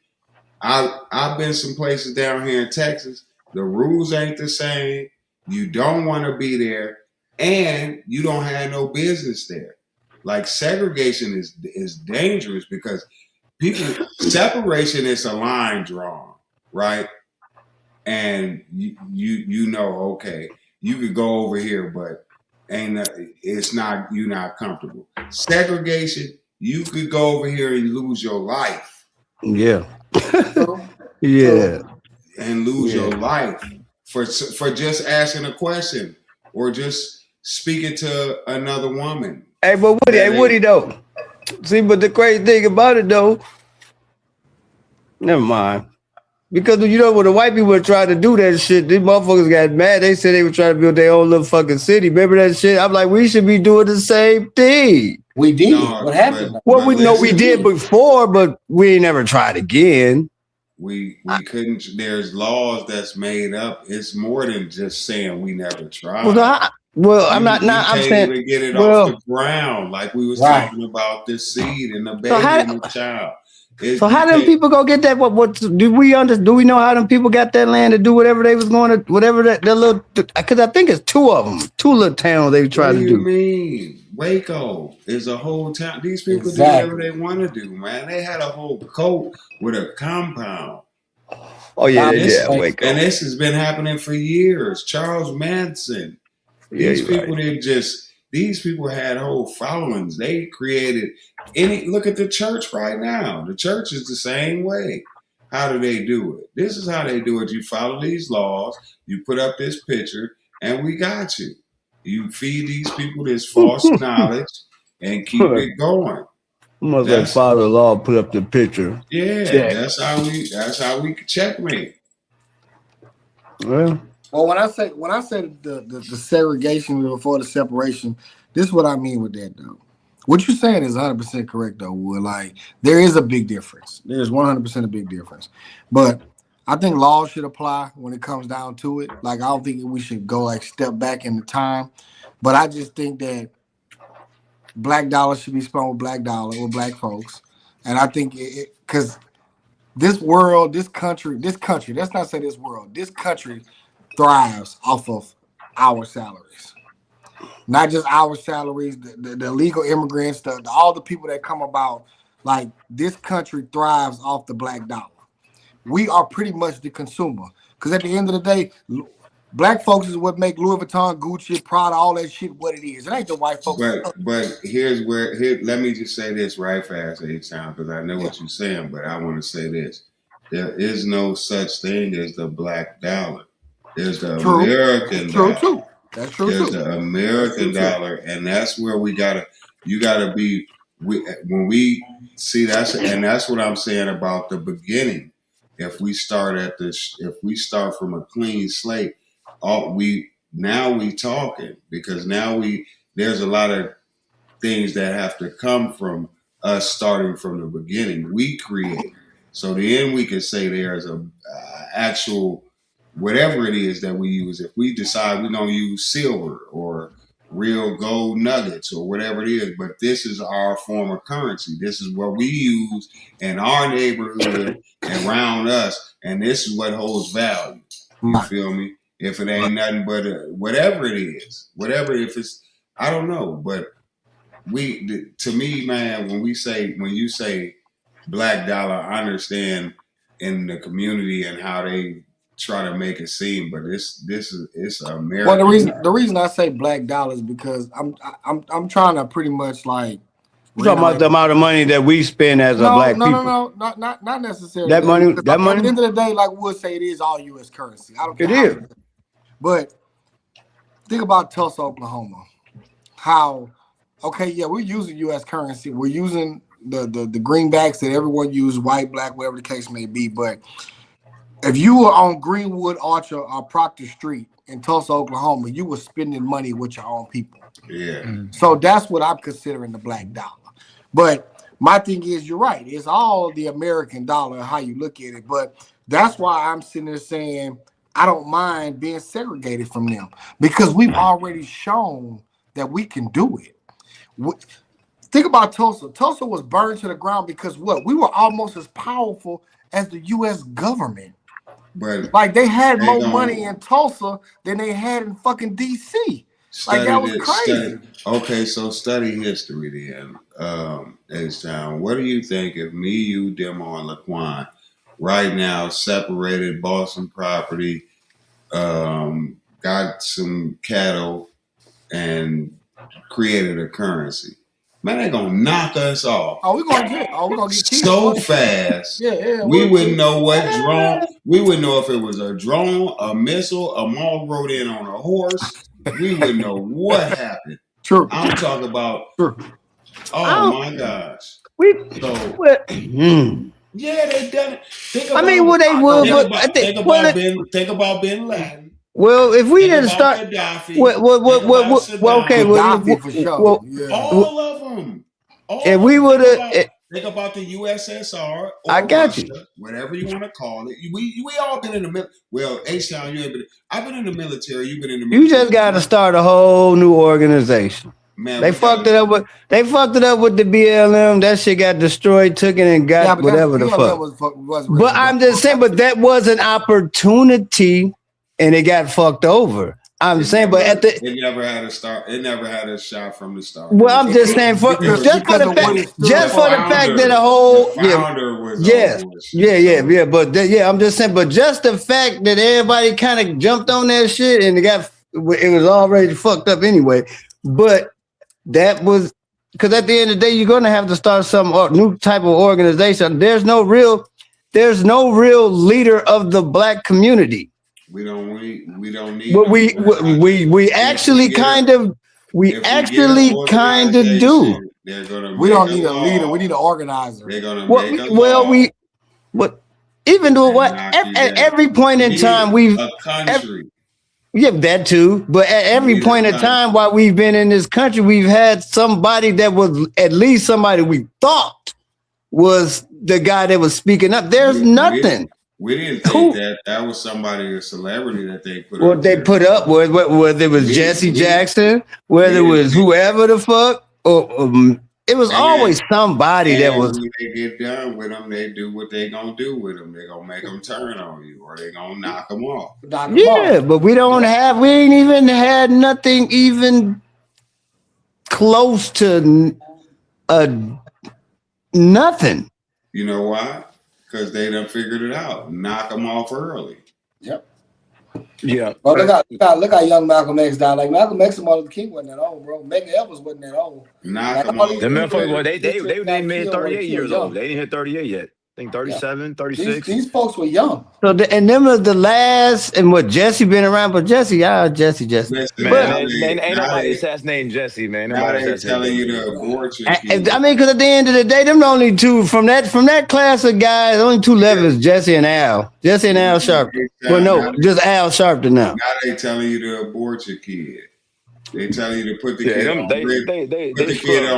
I've been some places down here in Texas. The rules ain't the same. You don't want to be there, and you don't have no business there. Like segregation is dangerous because separation is a line drawn, right? And you know, okay, you could go over here, but you're not comfortable. Segregation, you could go over here and lose your life.
Yeah.
True.
Yeah.
And lose your
Yeah.
life for just asking a question or just speaking to another woman.
Hey, but Woody though. See, but the crazy thing about it though, never mind. Because when the white people were trying to do that shit, these motherfuckers got mad. They said they were trying to build their own little fucking city. Remember that shit? I'm like, we should be doing the same thing.
We did.
No,
What happened?
Well, we know we did before, but we ain't never tried again.
We couldn't. There's laws that's made up. It's more than just saying we never tried.
I'm not.
You
I'm
can't
saying
even get it off the ground, like we was talking about this seed and the baby and the child.
So how them people go get that? What do we do we know how them people got that land to do whatever they was going to, whatever that little? Because I think it's two of them, two little towns they tried to do.
What do you mean? Waco is a whole town. These people do whatever they want to do, man. They had a whole coat with a compound.
Oh yeah, Waco.
And this has been happening for years. Charles Manson. These people didn't just. These people had whole followings. They created look at the church right now. The church is the same way. How do they do it? This is how they do it. You follow these laws, you put up this picture, and we got you. You feed these people this false knowledge and keep it going.
Almost like father-in-law put up the picture.
Yeah, that's how we checkmate.
Well, when I say the segregation before the separation, this is what I mean with that though. What you're saying is 100% correct though, Wood. Like there is a big difference. There's 100% a big difference. But I think laws should apply when it comes down to it. Like I don't think we should go like step back in the time. But I just think that black dollar should be spent with black dollar or black folks. And I think because this country, let's not say this world, this country thrives off of our salaries. Not just our salaries, the illegal immigrants, all the people that come about. Like this country thrives off the black dollar. We are pretty much the consumer. Because at the end of the day, black folks is what make Louis Vuitton, Gucci, Prada, all that shit what it is. It ain't the white folks.
But let me just say this right fast, H-Town, because I know what you're saying, but I want to say this. There is no such thing as the black dollar. There's the American dollar.
True. That's true.
There's the American dollar, and that's where you gotta be. When we see that's what I'm saying about the beginning. If we start from a clean slate, we talking because now there's a lot of things that have to come from us starting from the beginning. We create, so then we can say there's a actual. Whatever it is that we use, if we decide we're going to use silver or real gold nuggets or whatever it is, but this is our form of currency. This is what we use in our neighborhood and around us, and this is what holds value. You feel me? If it ain't nothing but whatever it is, if it's, I don't know, but to me, man, when you say black dollar, I understand in the community and how they try to make it seem, but it's American.
Well, the reason I say black dollar is because I'm trying to pretty much like.
You're talking about the amount of money that we spend as a black people.
No, not necessarily.
That money.
At the end of the day, like we'll say, it is all U.S. currency. I don't care.
It is.
But think about Tulsa, Oklahoma. How? Okay, yeah, we're using U.S. currency. We're using the greenbacks that everyone uses, white, black, whatever the case may be, but. If you were on Greenwood, Archer, or Proctor Street in Tulsa, Oklahoma, you were spending money with your own people.
Yeah.
So that's what I'm considering the black dollar. But my thing is, you're right. It's all the American dollar, how you look at it. But that's why I'm sitting there saying I don't mind being segregated from them because we've already shown that we can do it. Think about Tulsa. Tulsa was burned to the ground because what? We were almost as powerful as the U.S. government.
But
like they had more money in Tulsa than they had in fucking DC. Like that was crazy.
Okay, so study history then. H-Town. What do you think if me, you, Demo, and Laquan right now separated, bought some property, got some cattle, and created a currency? Man, they gonna knock us off.
We're gonna get
so fast.
Yeah.
We wouldn't know what drone. We wouldn't know if it was a drone, a missile, a mall rode in on a horse. We wouldn't know what happened.
True.
I'm talking about.
True.
Oh my gosh. Yeah, they done it. Think about Bin Laden.
Well, if we didn't start, okay.
Gaddafi for sure.
All of them.
If we would have,
think about the USSR.
I got you.
Whatever you want to call it. We all been in the military. Well, H-Town, you ain't been. I've been in the military. You've been in the military.
You just got to start a whole new organization.
Man,
They fucked it up with the BLM. That shit got destroyed, took it, and got whatever the fuck. But I'm just saying, but that was an opportunity, and it got fucked over. I'm saying, but at the
it never had a start. It never had a shot from the start.
Well, I'm just saying for the fact that a whole
founder was
but I'm just saying, but just the fact that everybody kind of jumped on that shit and it was already fucked up anyway. But that was because at the end of the day, you're gonna have to start some new type of organization. There's no real leader of the black community.
We don't need.
But we actually kind of do.
We don't need a leader. We need an organizer.
They're gonna make a law.
Even though at every point in time
a country.
Yeah, that too. But at every point in time while we've been in this country, we've had somebody that was at least somebody we thought was the guy that was speaking up. There's nothing.
We didn't think that was somebody, a celebrity that they put up.
Well, they put up whether it was Jesse Jackson, whether it was whoever the fuck, or it was always somebody that was.
When they get done with them, they do what they gonna do with them. They gonna make them turn on you, or they gonna knock them off.
But we ain't even had nothing even close to nothing.
You know why? Because they done figured it out. Knock them off early.
Yep.
Yeah.
Well, look how young Malcolm X died. Like Malcolm X and Martin Luther King wasn't that old, bro. Medgar Evers wasn't that old.
Knock them off.
The motherfuckers, they made 38 years old. They didn't hit 38 yet. I think 37, 36.
These folks were young.
So and them was the last, and what Jesse been around, but Jesse.
Man, ain't nobody says named Jesse, man.
Now they telling you to abort your
kids. I mean, because at the end of the day, them the only two from that class of guys, only two left is Jesse and Al. Jesse and Al Sharpton. Well, no, just Al Sharpton now.
Now they telling you to abort your kid. They telling you to put the kid on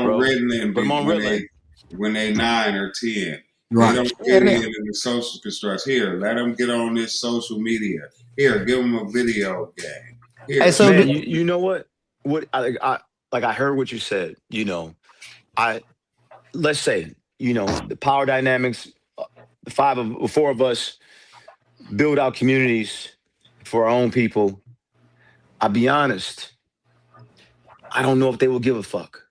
Ritalin when they 9 or 10. Right. They don't fit in the social constructs. Here, let them get on this social media. Here, give them a video game. Here.
Hey, so man, you know what? I heard what you said. You know, let's say, you know, the power dynamics. The 4 of us build out communities for our own people. I'll be honest. I don't know if they will give a fuck.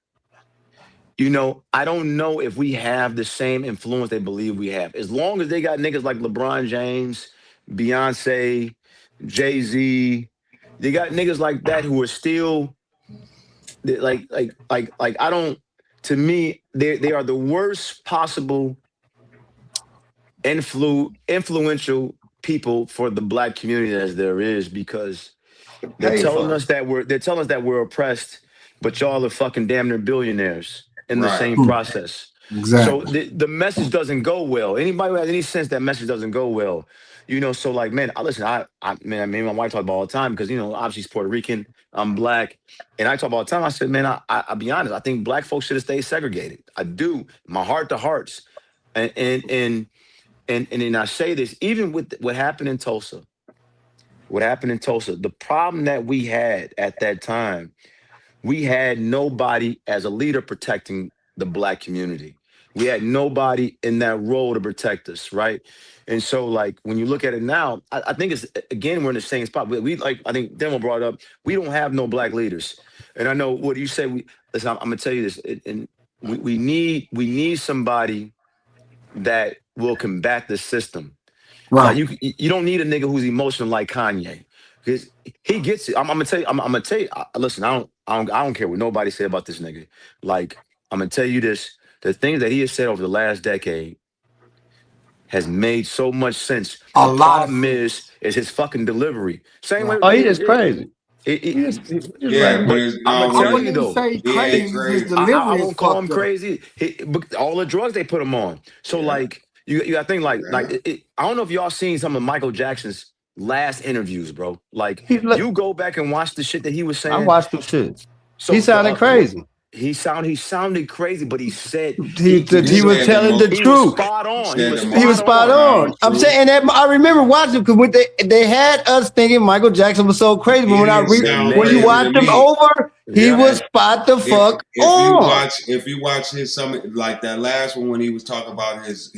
You know, I don't know if we have the same influence they believe we have. As long as they got niggas like LeBron James, Beyonce, Jay-Z, they got niggas like that who are still like I don't. To me, they are the worst possible influential people for the black community as there is, because they're telling us that we're oppressed, but y'all are fucking damn near billionaires in the same process.
Exactly.
So the message doesn't go well. Anybody who has any sense that message doesn't go well, you know. So like, man, listen, I mean, my wife talk about all the time, because, you know, obviously she's Puerto Rican, I'm black, and I talk about all the time. I said, man, I'll be honest, I think black folks should have stayed segregated. I do, my heart to hearts, and then I say this, even with what happened in Tulsa. The problem that we had at that time, we had nobody as a leader protecting the black community. We had nobody in that role to protect us, right? And so, like, when you look at it now, I think it's, again, we're in the same spot. We like, I think Demo brought up, we don't have no black leaders. And I know, what do you say? Listen, I'm gonna tell you this, and we need somebody that will combat the system.
Right.
Like, you don't need a nigga who's emotional like Kanye, because he gets it. I'm gonna tell you. Listen, I don't care what nobody say about this nigga. Like, I'm gonna tell you this: the things that he has said over the last decade has made so much sense. The problem is his fucking delivery. Same way.
Oh, he is crazy.
Yeah, but
I'm gonna tell you though,
I
won't call him crazy. But all the drugs they put him on. So like, you got to think like I don't know if y'all seen some of Michael Jackson's last interviews, bro. Like, you go back and watch the shit that he was saying.
I watched the shit.
So
he sounded crazy.
He sounded crazy, but he said
he was telling the truth.
He was spot on.
He was spot on. I'm saying that I remember watching, because when they had us thinking Michael Jackson was so crazy, but when you watch him over, He was spot the fuck on.
If you watch his summit, like that last one when he was talking about his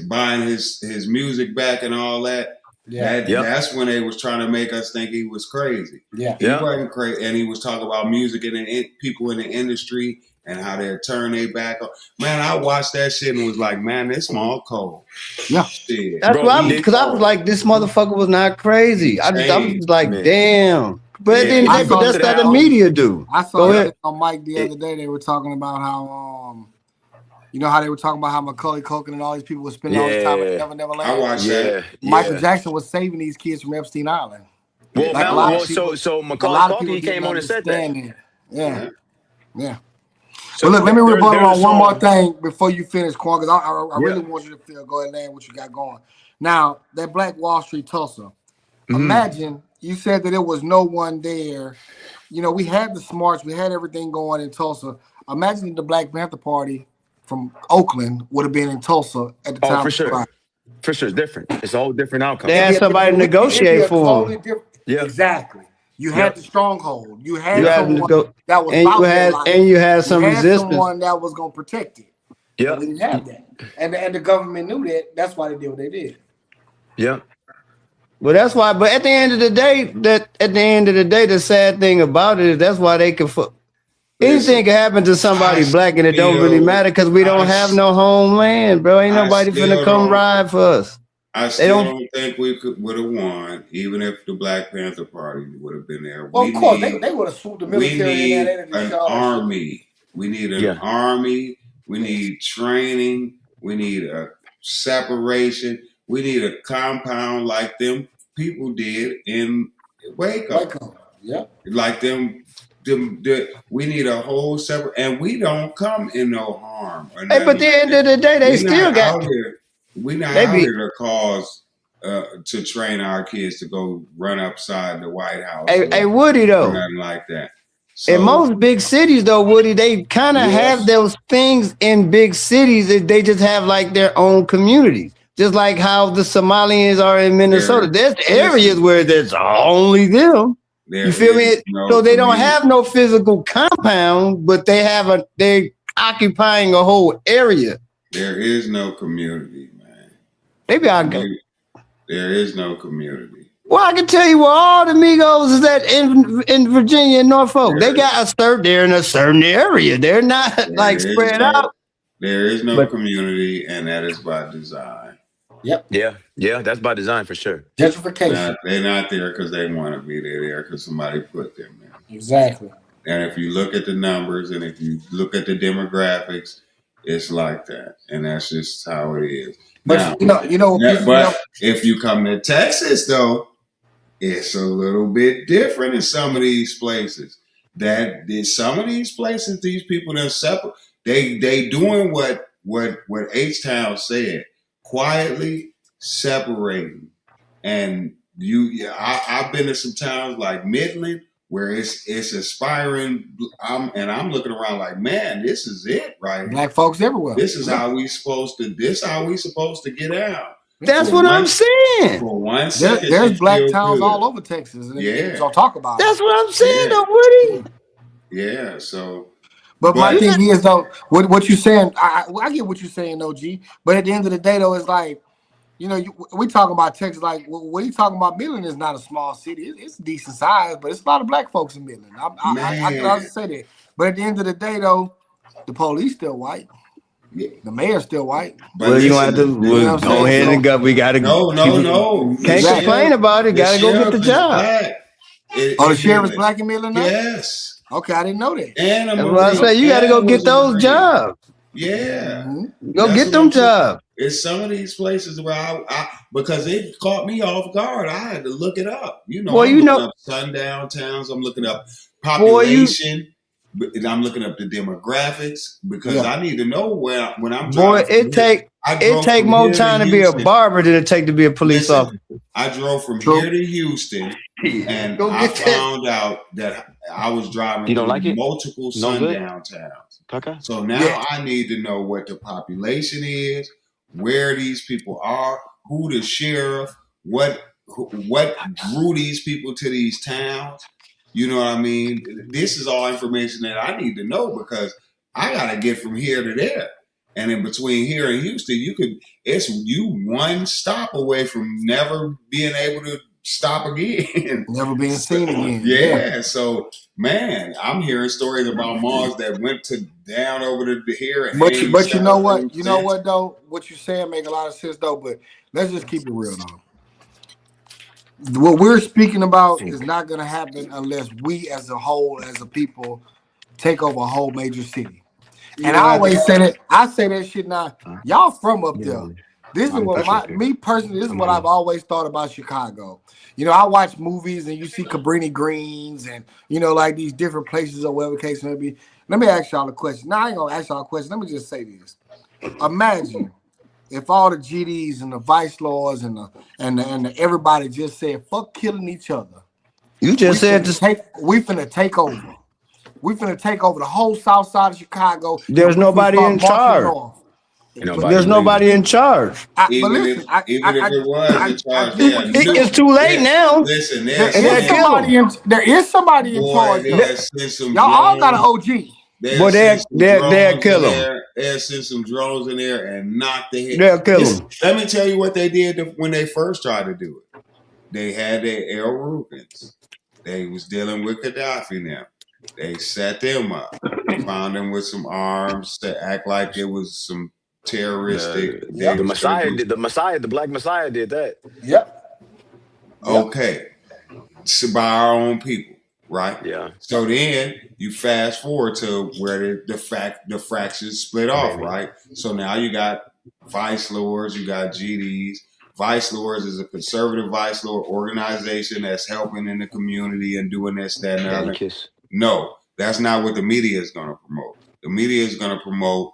buying his music back and all that.
Yeah.
That's when they was trying to make us think he was crazy.
Yeah.
He wasn't crazy, and he was talking about music and people in the industry and how they turn their back on. Man, I watched that shit and was like, man, this small cold.
Yeah.
Shit.
That's why because I was like, this motherfucker was not crazy. I was like, damn. But at the end of the day, but that's what the media do.
I saw it on Mike the other day. They were talking about how you know how they were talking about how Macaulay Culkin and all these people were spending all this time at Never Land.
I watched that.
Michael Jackson was saving these kids from Epstein Island.
Well, so Macaulay Culkin came on and said that.
Yeah. So look, let me rebuttal on one more thing before you finish, Quan, because I really want you to go ahead and land what you got going. Now, that Black Wall Street Tulsa, imagine you said that there was no one there. You know, we had the smarts, we had everything going in Tulsa. Imagine the Black Panther Party from Oakland would have been in Tulsa at the time.
Oh, for sure. For sure, it's different. It's a whole different outcome.
They had somebody to negotiate for them.
Yeah, exactly. You had the stronghold. You had someone that was
and you had some resistance.
Someone that was going to protect it.
Yeah,
we didn't have that, and the government knew that. That's why they did what they did.
Yeah.
Well, that's why. But at the end of the day, the sad thing about it is that's why they can. Anything can happen to somebody black, and it don't really matter because we don't have no homeland, bro. Ain't nobody finna come ride for us.
I still don't think we would have won, even if the Black Panther Party would have been there.
Well, of course, they would have swooped the military in there.
We need an army. We need an army. We need training. We need a separation. We need a compound like them people did in Waco.
Yeah,
like them. We need a whole separate, and we don't come in no harm.
Hey, but at the end of the day, they still got.
We're not out here to cause to train our kids to go run upside the White House.
Hey, Woody, though,
nothing like that. So,
in most big cities, though, Woody, they kind of have those things in big cities that they just have like their own communities. Just like how the Somalians are in Minnesota. There's areas where there's only them. You feel me? So they don't have no physical compound, but they're occupying a whole area.
There is no community, man.
Maybe I'll go.
There is no community.
Well, I can tell you where all the Migos is at in Virginia and Norfolk. They got they're in a certain area. They're not spread out.
There is no community, and that is by design.
Yep.
Yeah, that's by design for sure.
Gentrification.
They're not there because they want to be there. They're there because somebody put them there.
Exactly.
And if you look at the numbers and if you look at the demographics, it's like that, and that's just how it is.
But
now, but if you come to Texas, though, it's a little bit different in some of these places. Some of these places, these people that separate, they doing what H-Town said. Quietly separating, and I've been to some towns like Midland where it's aspiring. I'm looking around like, man, this is it, right?
Black folks everywhere.
This is how we supposed to. This how we supposed to get out.
That's what I'm saying.
For one second,
there's black towns all over Texas, and don't talk about it.
That's what I'm saying, though, Woody.
Yeah. So.
But my thing is, though, what you're saying, I get what you're saying, OG. But at the end of the day, though, it's like, we talking about Texas. Like, what you talking about? Midland is not a small city. It's decent size, but it's a lot of black folks in Midland. I can also say that. But at the end of the day, though, the police still white. The mayor's still white.
Well, you don't have to go ahead and go. We got to go.
No.
Can't complain about it. Got to go get the job.
The sheriff is black in Midland now?
Yes.
Okay, I didn't know that.
And
that's what I say. You got to go get those jobs.
Yeah.
Go get them jobs.
It's some of these places where I because it caught me off guard. I had to look it up. I'm looking up sundown towns. I'm looking up population. I'm looking up the demographics because I need to know when I'm driving.
Boy, it take more time to be a barber than it take to be a police officer.
I drove from here to Houston, and I found out that I was driving multiple sundown towns.
Okay.
So now I need to know what the population is, where these people are, who the sheriff, what drew these people to these towns. You know what I mean? This is all information that I need to know because I got to get from here to there. And in between here and Houston, it's one stop away from never being able to stop again.
Never being seen again.
Yeah. So, man, I'm hearing stories about malls that went down over to here. And
But you know what? You know what, though? What you're saying make a lot of sense, though. But let's just keep it real, though. What we're speaking about is not going to happen unless we as a whole, as a people, take over a whole major city. And I always say that. I say that shit now. Y'all from up there. This is what me personally, this is what I've always thought about Chicago. You know, I watch movies and you see Cabrini Greens and, you know, like these different places or whatever case may be. Let me ask y'all a question. Now, I ain't going to ask y'all a question. Let me just say this. Imagine if all the GDs and the vice lords and the everybody just said, fuck killing each other.
You just said this.
We finna take over. We finna take over the whole south side of Chicago.
There's nobody in charge. There's nobody in charge.
Even if it was in charge,
it's too late now.
Listen,
there is somebody in charge.
Y'all
all got an OG.
But they'll kill him.
They'll send some drones in there and knock the head.
They'll kill him.
Let me tell you what they did when they first tried to do it. They had their air Rubens. They was dealing with Gaddafi now. They set them up, found them with some arms to act like it was some terroristic.
The Black Messiah did that.
Yep.
Okay. So by our own people, right?
Yeah.
So then you fast forward to where the fractions split off, right? So now you got vice lords, you got GDs. Vice Lords is a conservative vice lord organization that's helping in the community and doing this, that, and the other. No, that's not what the media is going to promote. The media is going to promote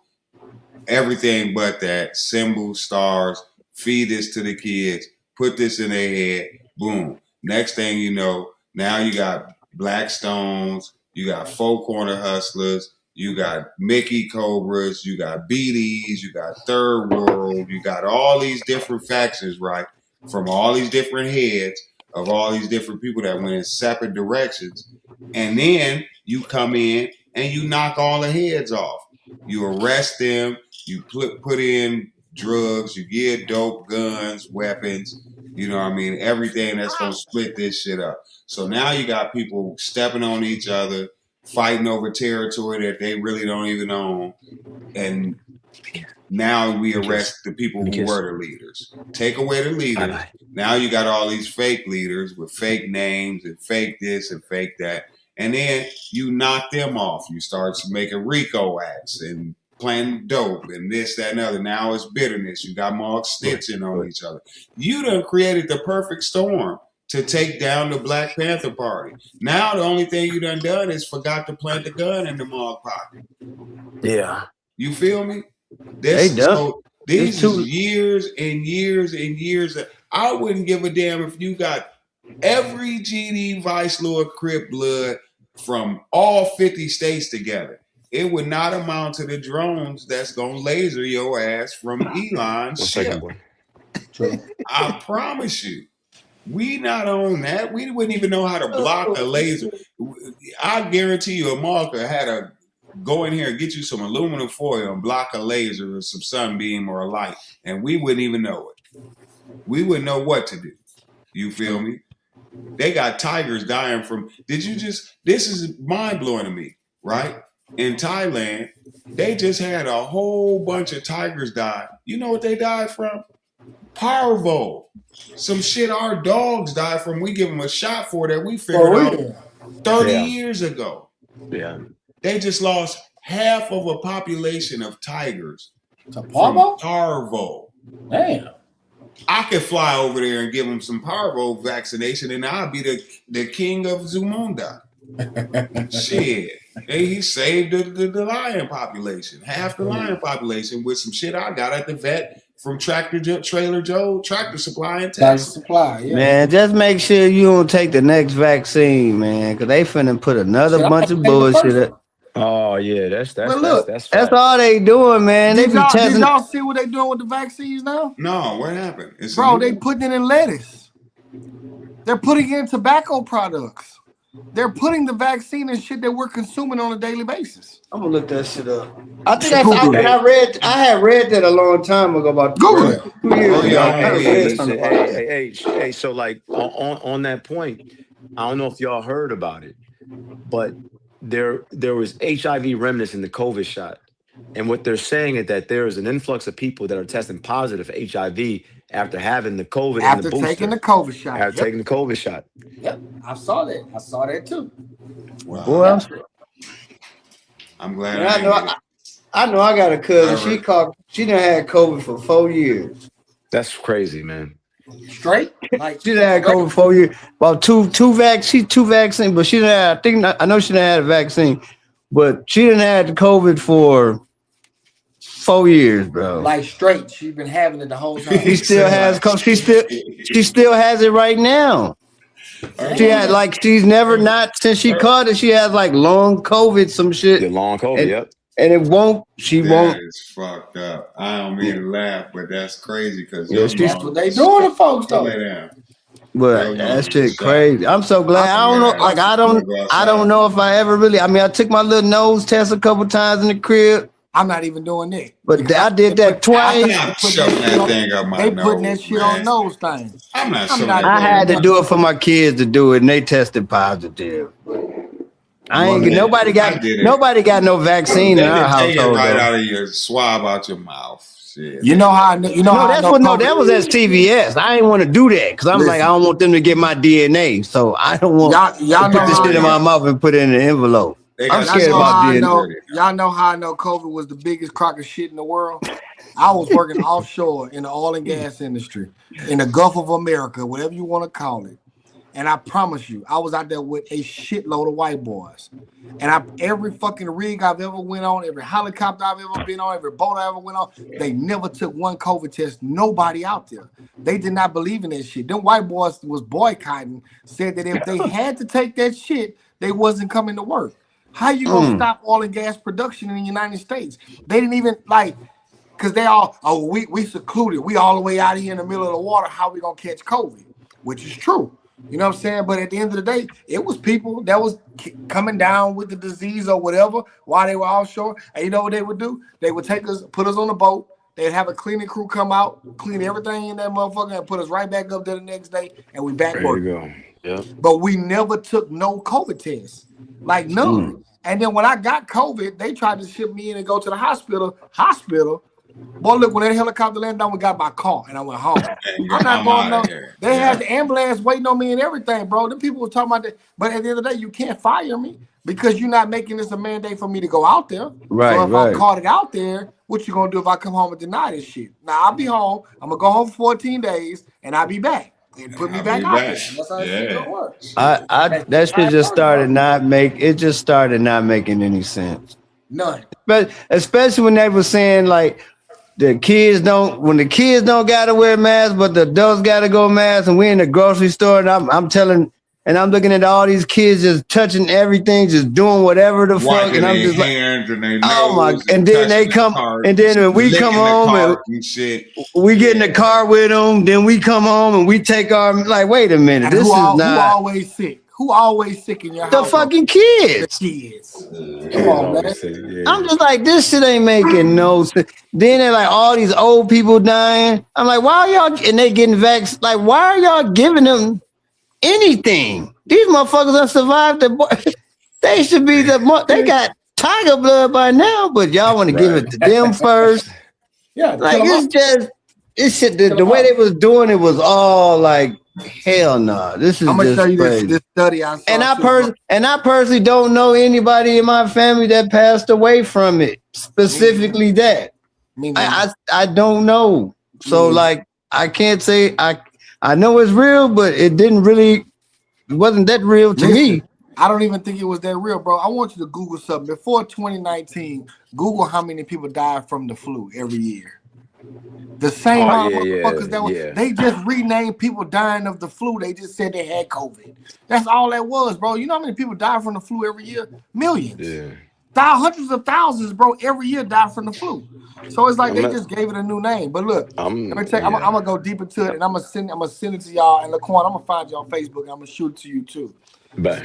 everything but that. Symbols, stars, feed this to the kids, put this in their head, boom. Next thing you know, now you got Blackstones, you got Four Corner Hustlers, you got Mickey Cobras, you got BDs, you got Third World, you got all these different factions, right? From all these different heads of all these different people that went in separate directions. And then you come in and you knock all the heads off. You arrest them, you put in drugs, you give dope, guns, weapons, you know what I mean? Everything that's going to split this shit up. So now you got people stepping on each other, fighting over territory that they really don't even own. And now we arrest the people who were the leaders. Take away the leaders. Bye-bye. Now you got all these fake leaders with fake names and fake this and fake that. And then you knock them off. You start making RICO acts and planting dope and this, that, and other. Now it's bitterness. You got Mark stitching on each other. You done created the perfect storm to take down the Black Panther Party. Now the only thing you done is forgot to plant the gun in the Mark pocket.
Yeah.
You feel me? These is years and years and years. I wouldn't give a damn if you got every GD Vice Lord Crip blood from all 50 states together. It would not amount to the drones that's going to laser your ass from Elon's ship. I promise you. We not on that. We wouldn't even know how to block a laser. I guarantee you a marker had to go in here and get you some aluminum foil and block a laser or some sunbeam or a light. And we wouldn't even know it. We wouldn't know what to do. You feel me? They got tigers dying from, this is mind blowing to me, right? In Thailand, they just had a whole bunch of tigers die. You know what they died from? Parvo. Some shit our dogs die from. We give them a shot for that we figured out 30 years ago.
Yeah.
They just lost half of a population of tigers
to Parvo?
Parvo.
Damn.
I could fly over there and give them some Parvo vaccination and I'll be the king of Zamunda. Shit. He saved the lion population. Half the lion population with some shit I got at the vet from Tractor Supply in Texas.
Tractor Supply, yeah.
Man, just make sure you don't take the next vaccine, man, because they finna put another bunch of bullshit up.
Oh yeah, that's
all they doing, man.
Did y'all see what they doing with the vaccines now?
No, what happened?
Bro, they putting it in lettuce. They're putting it in tobacco products. They're putting the vaccine and shit that we're consuming on a daily basis.
I'm gonna look that shit up. I think I had read that a long time ago about
Google it.
2 years ago.
Yo,
I had
hey,
read
listen,
something about that.
hey. So, like, on that point, I don't know if y'all heard about it, but there was HIV remnants in the COVID shot, and what they're saying is that there is an influx of people that are testing positive for HIV after having the COVID and the
After
booster.
taking the COVID shot.
After taking the COVID shot.
Yep, I saw that. I saw that too.
Wow.
Boy,
I'm glad
and
I
I
ain't
know
get it.
I know I got a cousin.
Alright.
She done had COVID for 4 years.
That's crazy, man.
Straight? Like
She done had
straight?
COVID 4 years. About two vaccines, but she done had, I know she done had a vaccine, but she done had COVID for 4 years, bro.
Like straight. She's been having it the whole time.
She still has she still has it right now. She had she's never not since she caught it. She has like long COVID, some shit.
The long COVID,
and,
yep.
and it won't. She
That
won't.
is fucked up. I don't mean to laugh, but that's crazy because
Yeah,
That's what they doing to folks though.
lay down.
But that shit crazy. I'm so glad. I don't know. Like I don't know if I ever really. I mean, I took my little nose test a couple times in the crib.
I'm not even doing that.
But I did that twice.
I'm not shoving that thing up my
They
nose.
putting that shit on
man.
nose things.
I'm not
I'm
shoving
not-
that
I
thing
had to
up.
do it for my kids to do it, and they tested positive. I ain't
Well,
nobody
I did it.
got no vaccine
They
in our
didn't take it
household.
right
though.
out of your swab out your mouth. Shit.
You know how I know,
That was at CVS. I didn't want to do that because I'm like, I don't want them to get my DNA, so I don't want
y'all
to
know
put this
how
shit in my mouth and put it in an envelope. I'm scared about DNA.
Y'all know how I know COVID was the biggest crock of shit in the world. I was working offshore in the oil and gas industry in the Gulf of America, whatever you want to call it. And I promise you, I was out there with a shitload of white boys. And every fucking rig I've ever went on, every helicopter I've ever been on, every boat I ever went on, they never took one COVID test. Nobody out there. They did not believe in that shit. Them white boys was boycotting, said that if they had to take that shit, they wasn't coming to work. How you gonna stop oil and gas production in the United States? They didn't even because they all, we secluded. We all the way out here in the middle of the water. How we gonna catch COVID? Which is true. You know what I'm saying? But at the end of the day, it was people that was coming down with the disease or whatever while they were offshore. And you know what they would do? They would take us, put us on a boat. They'd have a cleaning crew come out, clean everything in that motherfucker, and put us right back up there the next day, and we back working.
There you go. Yep.
But we never took no COVID tests, like none. And then when I got COVID, they tried to ship me in and go to the hospital. Boy, look, when that helicopter landed down, we got my car and I went home. I'm not going no. They had the ambulance waiting on me and everything, bro. The people were talking about that. But at the end of the day, you can't fire me because you're not making this a mandate for me to go out there.
Right,
so if
right.
I caught it out there, what you gonna do if I come home and deny this shit? Now I'll be home. I'm gonna go home for 14 days and I'll be back. And put me back out there. That's how it's gonna work.
That shit just started not making any sense.
None.
But especially when they were saying like when the kids don't gotta wear masks, but the adults gotta go mask, and we in the grocery store and I'm looking at all these kids just touching everything, just doing whatever the fuck, and I'm just like, oh my! And then they come, and then when we come home and
shit.
we get in the car with them, then we come home and we take our wait a minute,
and
who
always sick? Who always sick in your house?
The fucking kids.
The kids. Come on, man.
I'm just like, this shit ain't making no sense. Then they're like, all these old people dying. I'm like, why are y'all, and they getting vaxxed? Like, why are y'all giving them anything? These motherfuckers that survived they should be they got tiger blood by now, but y'all want to give it to them first.
Yeah,
like it's shit. The way they was doing it was all like, hell no. This is. I'm gonna show you
this study I saw.
And I personally don't know anybody in my family that passed away from it. Specifically that. I don't know. So like I can't say I know it's real, but it wasn't that real to me.
I don't even think it was that real, bro. I want you to Google something. Before 2019, Google how many people died from the flu every year. The same motherfuckers that was, they just renamed people dying of the flu. They just said they had COVID. That's all that was, bro. You know how many people die from the flu every year? Millions. Yeah. Hundreds of thousands, bro, every year die from the flu. So it's like they just gave it a new name. But look, let me tell you, I'm gonna go deep into it, and I'm gonna send it to y'all. And Laquan, I'm gonna find you on Facebook, and I'm gonna shoot it to you too.
But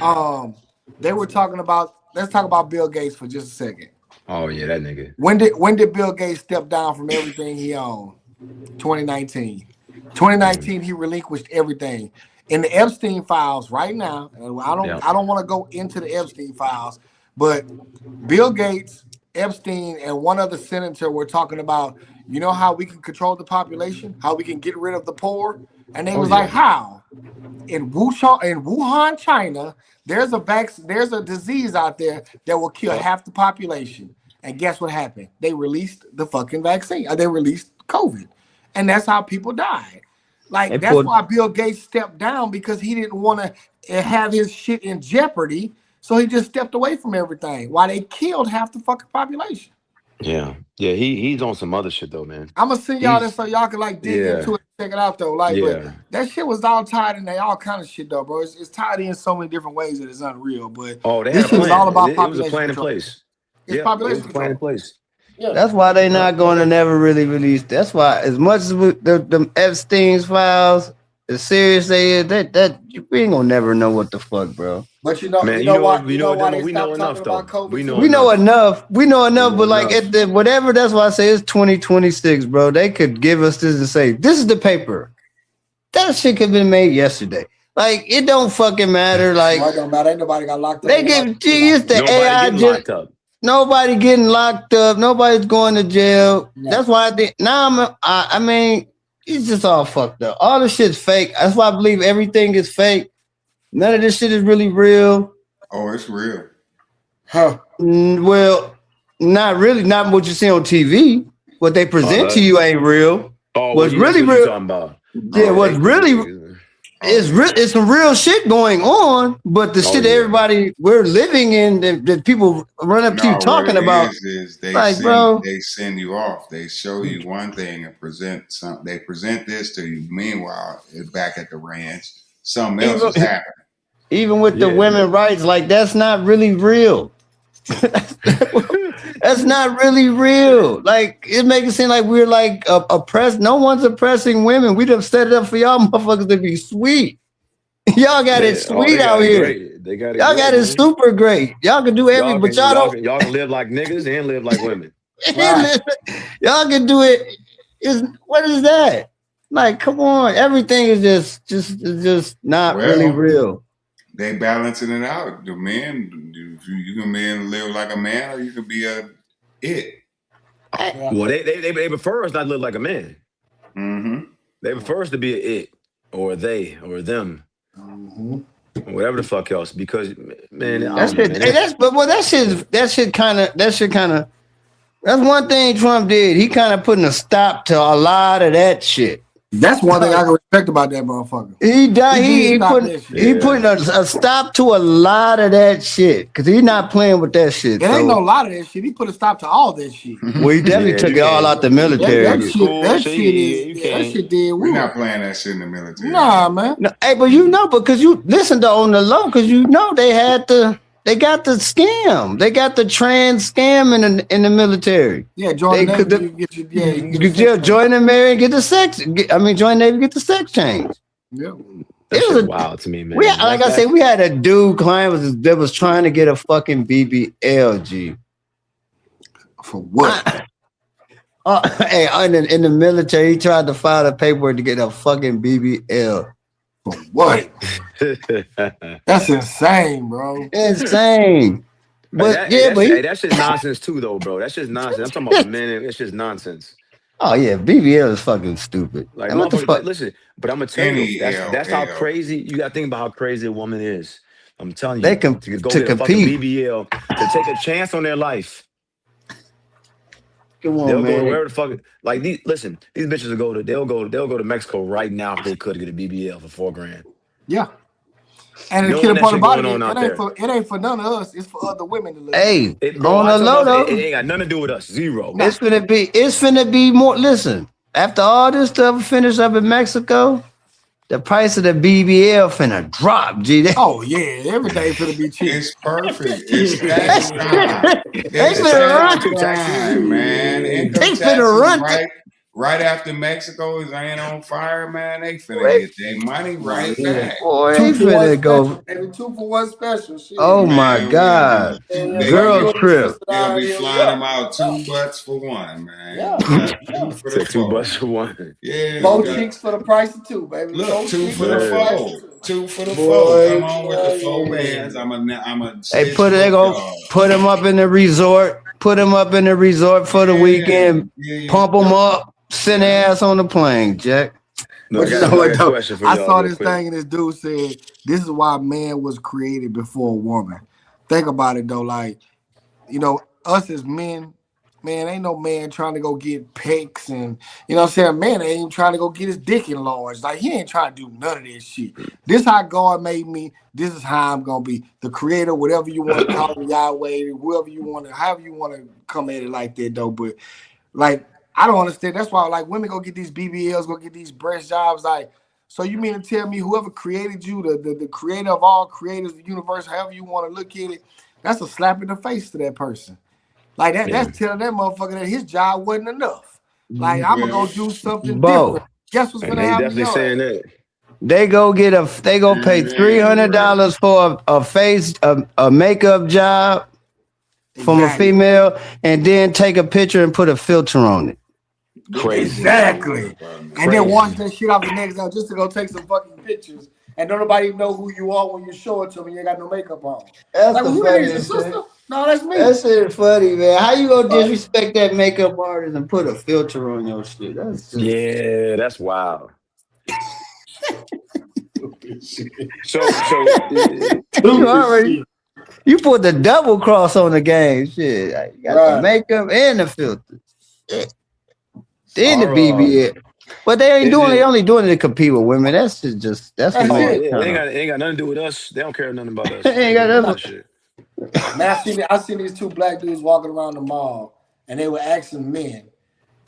They were talking about. Let's talk about Bill Gates for just a second.
oh yeah, that nigga.
When did Bill Gates step down from everything he owned? 2019. 2019, he relinquished everything. In the Epstein files right now, and I don't want to go into the Epstein files, but Bill Gates, Epstein, and one other senator were talking about, you know how we can control the population, how we can get rid of the poor, and they was like, how? In Wuhan, China, there's a disease out there that will kill half the population. And guess what happened? They released the fucking vaccine. They released COVID. And that's how people died. Like, that's why Bill Gates stepped down, because he didn't want to have his shit in jeopardy. So he just stepped away from everything while they killed half the fucking population.
Yeah. He's on some other shit though, man.
I'm gonna send y'all this so y'all can like dig into it, check it out though. Like, but that shit was all tied in all kind of shit though, bro. It's tied in so many different ways that it's unreal. But
this shit
was all about population.
It was a plan in place.
It's population
it was a plan in place.
Yeah. That's why they not going to never really release. That's why, as much as the Epstein's files, as serious they is, that we ain't gonna never know what the fuck, bro.
But you know why they stopped talking about COVID?
We know enough. We know enough, but like whatever. That's why I say it's 2026, bro. They could give us this and say this is the paper. That shit could have been made yesterday. Like, it don't fucking matter. Like,
it don't matter. Ain't nobody got locked up.
They give it's the AI. Nobody getting locked up. Nobody's going to jail. No. That's why I think now. I mean, it's just all fucked up. All the shit's fake. That's why I believe everything is fake. None of this shit is really real.
Oh, it's real.
Huh?
Well, not really. Not what you see on TV. What they present to you ain't real. What's really real? Yeah, what's really it's some real shit going on, but the shit everybody we're living in that people run up to you talking about.
They send you off. They show you one thing and present something. They present this to you. Meanwhile, back at the ranch, something else is happening.
Even with the women rights, like that's not really real. That's not really real. Like, it makes it seem like we're like oppressed. No one's oppressing women. We done set it up for y'all motherfuckers to be sweet. Y'all got it sweet out here.
They got it.
Y'all got it super great. Y'all can do everything, but y'all don't.
Y'all can live like niggas and live like women.
Y'all can do it. What is that? Like, come on. Everything is just not really real.
They balancing it out. The men, you can live like a man, or you can be it.
Well, they prefer us not to live like a man.
Mm-hmm.
They prefer us to be an it, or they, or them, whatever the fuck else. Because man, that's one thing Trump did. He kind of putting a stop to a lot of that shit.
That's one thing I can respect about that motherfucker.
He putting a stop to a lot of that shit, because he's not playing with that shit.
There ain't no lot of that shit. He put a stop to all that shit.
Well, he definitely took it all out the military.
That shit did.
We're not playing that shit in the military.
Nah, man.
No, hey, but you know, because you listen to on the low, because you know they got the scam. They got the trans scam in the military.
Yeah, join the
Navy. Join the Navy and get the sex. Join the Navy, get the sex change.
Yeah,
it was wild to me, man.
We had a dude client that was trying to get a fucking BBLG.
For what?
In the military, he tried to file the paperwork to get a fucking BBL.
For what? That's insane, bro.
Insane. But
that shit's nonsense too, though, bro. That's just nonsense. I'm talking about men. It's just nonsense.
Oh yeah, BBL is fucking stupid.
Like, what the fuck? Listen, but I'm gonna tell you, that's how crazy. You gotta think about how crazy a woman is. I'm telling you,
they can
to go to compete BBL to take a chance on their life.
Come on,
they'll
man.
go wherever the fuck. Like, these bitches they'll go to Mexico right now if they could to get a BBL for $4,000.
Yeah. And the kid part about it ain't for none of us. It's for other women to live.
Hey, on the low though,
it ain't got nothing to do with us. Zero.
It's finna be more. Listen, after all this stuff finished up in Mexico, the price of the BBL finna drop, G.
Oh yeah, everything finna be cheap.
It's perfect. It's tax time.
They finna run,
man.
They finna run.
Right. right after Mexico is laying on fire, man, they finna get their money right back.
Boy, he
2 for 1
finna
special,
go.
baby. 2 for 1 special.
Oh
Shit.
my
Man, we gonna be
God.
they gonna
Girl
be
trip.
they gonna be flying them out
Yeah.
2 bucks for one, man.
Yeah.
We got
Yeah.
2 for the
Said
4.
$2 for one.
Yeah, we
4
got
chicks for the price of 2, baby.
look
4
2
chicks
for
for
the
the
Yeah.
price
4.
of 2.
2 for the 4. Come
Boy,
on with the 4 bands.
yeah.
I'ma
They
stitch
put
you
they
up,
go
y'all.
put him up in the resort. Put him up in the resort for the
Yeah,
weekend.
yeah,
Pump him up. Send
yeah.
their ass on the plane, Jack.
No,
But you know
I
what
got a
though?
question for
I
y'all
saw
real
this
quick.
thing and this dude said this is why man was created before a woman. Think about it though, like, you know, us as men, man, ain't no man trying to go get pecs and you know what I'm saying? Man ain't even trying to go get his dick enlarged. Like he ain't trying to do none of this shit. This how God made me. This is how I'm gonna be. The creator, whatever you want to call it, Yahweh, whoever you want to, however you want to come at it like that though. But like, I don't understand. That's why, like, women go get these BBLs, go get these breast jobs. Like, so you mean to tell me whoever created you, the creator of all creators, the universe, however you want to look at it, that's a slap in the face to that person. Like that,
Yeah.
that's telling that motherfucker that his job wasn't enough. Like, I'm gonna
Well,
go do something different.
Bo,
Guess what's
And
gonna
they
happen to
definitely
your
saying
ass?
that.
they go pay
man, bro.
$300 for a face a makeup job from a
Exactly.
female, and then take a picture and put a filter on it.
What they
Crazy.
supposed to do
Exactly.
about it?
And then wash
Crazy.
that shit off the next day just to go take some fucking pictures. And don't nobody even know who you are when you show it to them. You ain't got no makeup on.
That's
Like,
the
well, who is your
funniest
sister?
shit.
No, that's me.
That shit funny, man. How you gonna
Fuck.
disrespect that makeup artist and put a filter on your shit? That's just
Yeah, that's wild. So
you
Stupid
already
shit.
you put the double cross on the game. Shit, you got the
Right.
makeup and the filter, then the
our
BBL. But they ain't
is
doing. They
it
only doing it to compete with women. That's what
That's
make
oh
it
it.
yeah,
kind of.
it ain't got nothing to do with us. They don't care nothing about us. They
ain't got
just doing
No.
that
nothing.
shit.
Man, I seen these 2 black dudes walking around the mall, and they were asking men,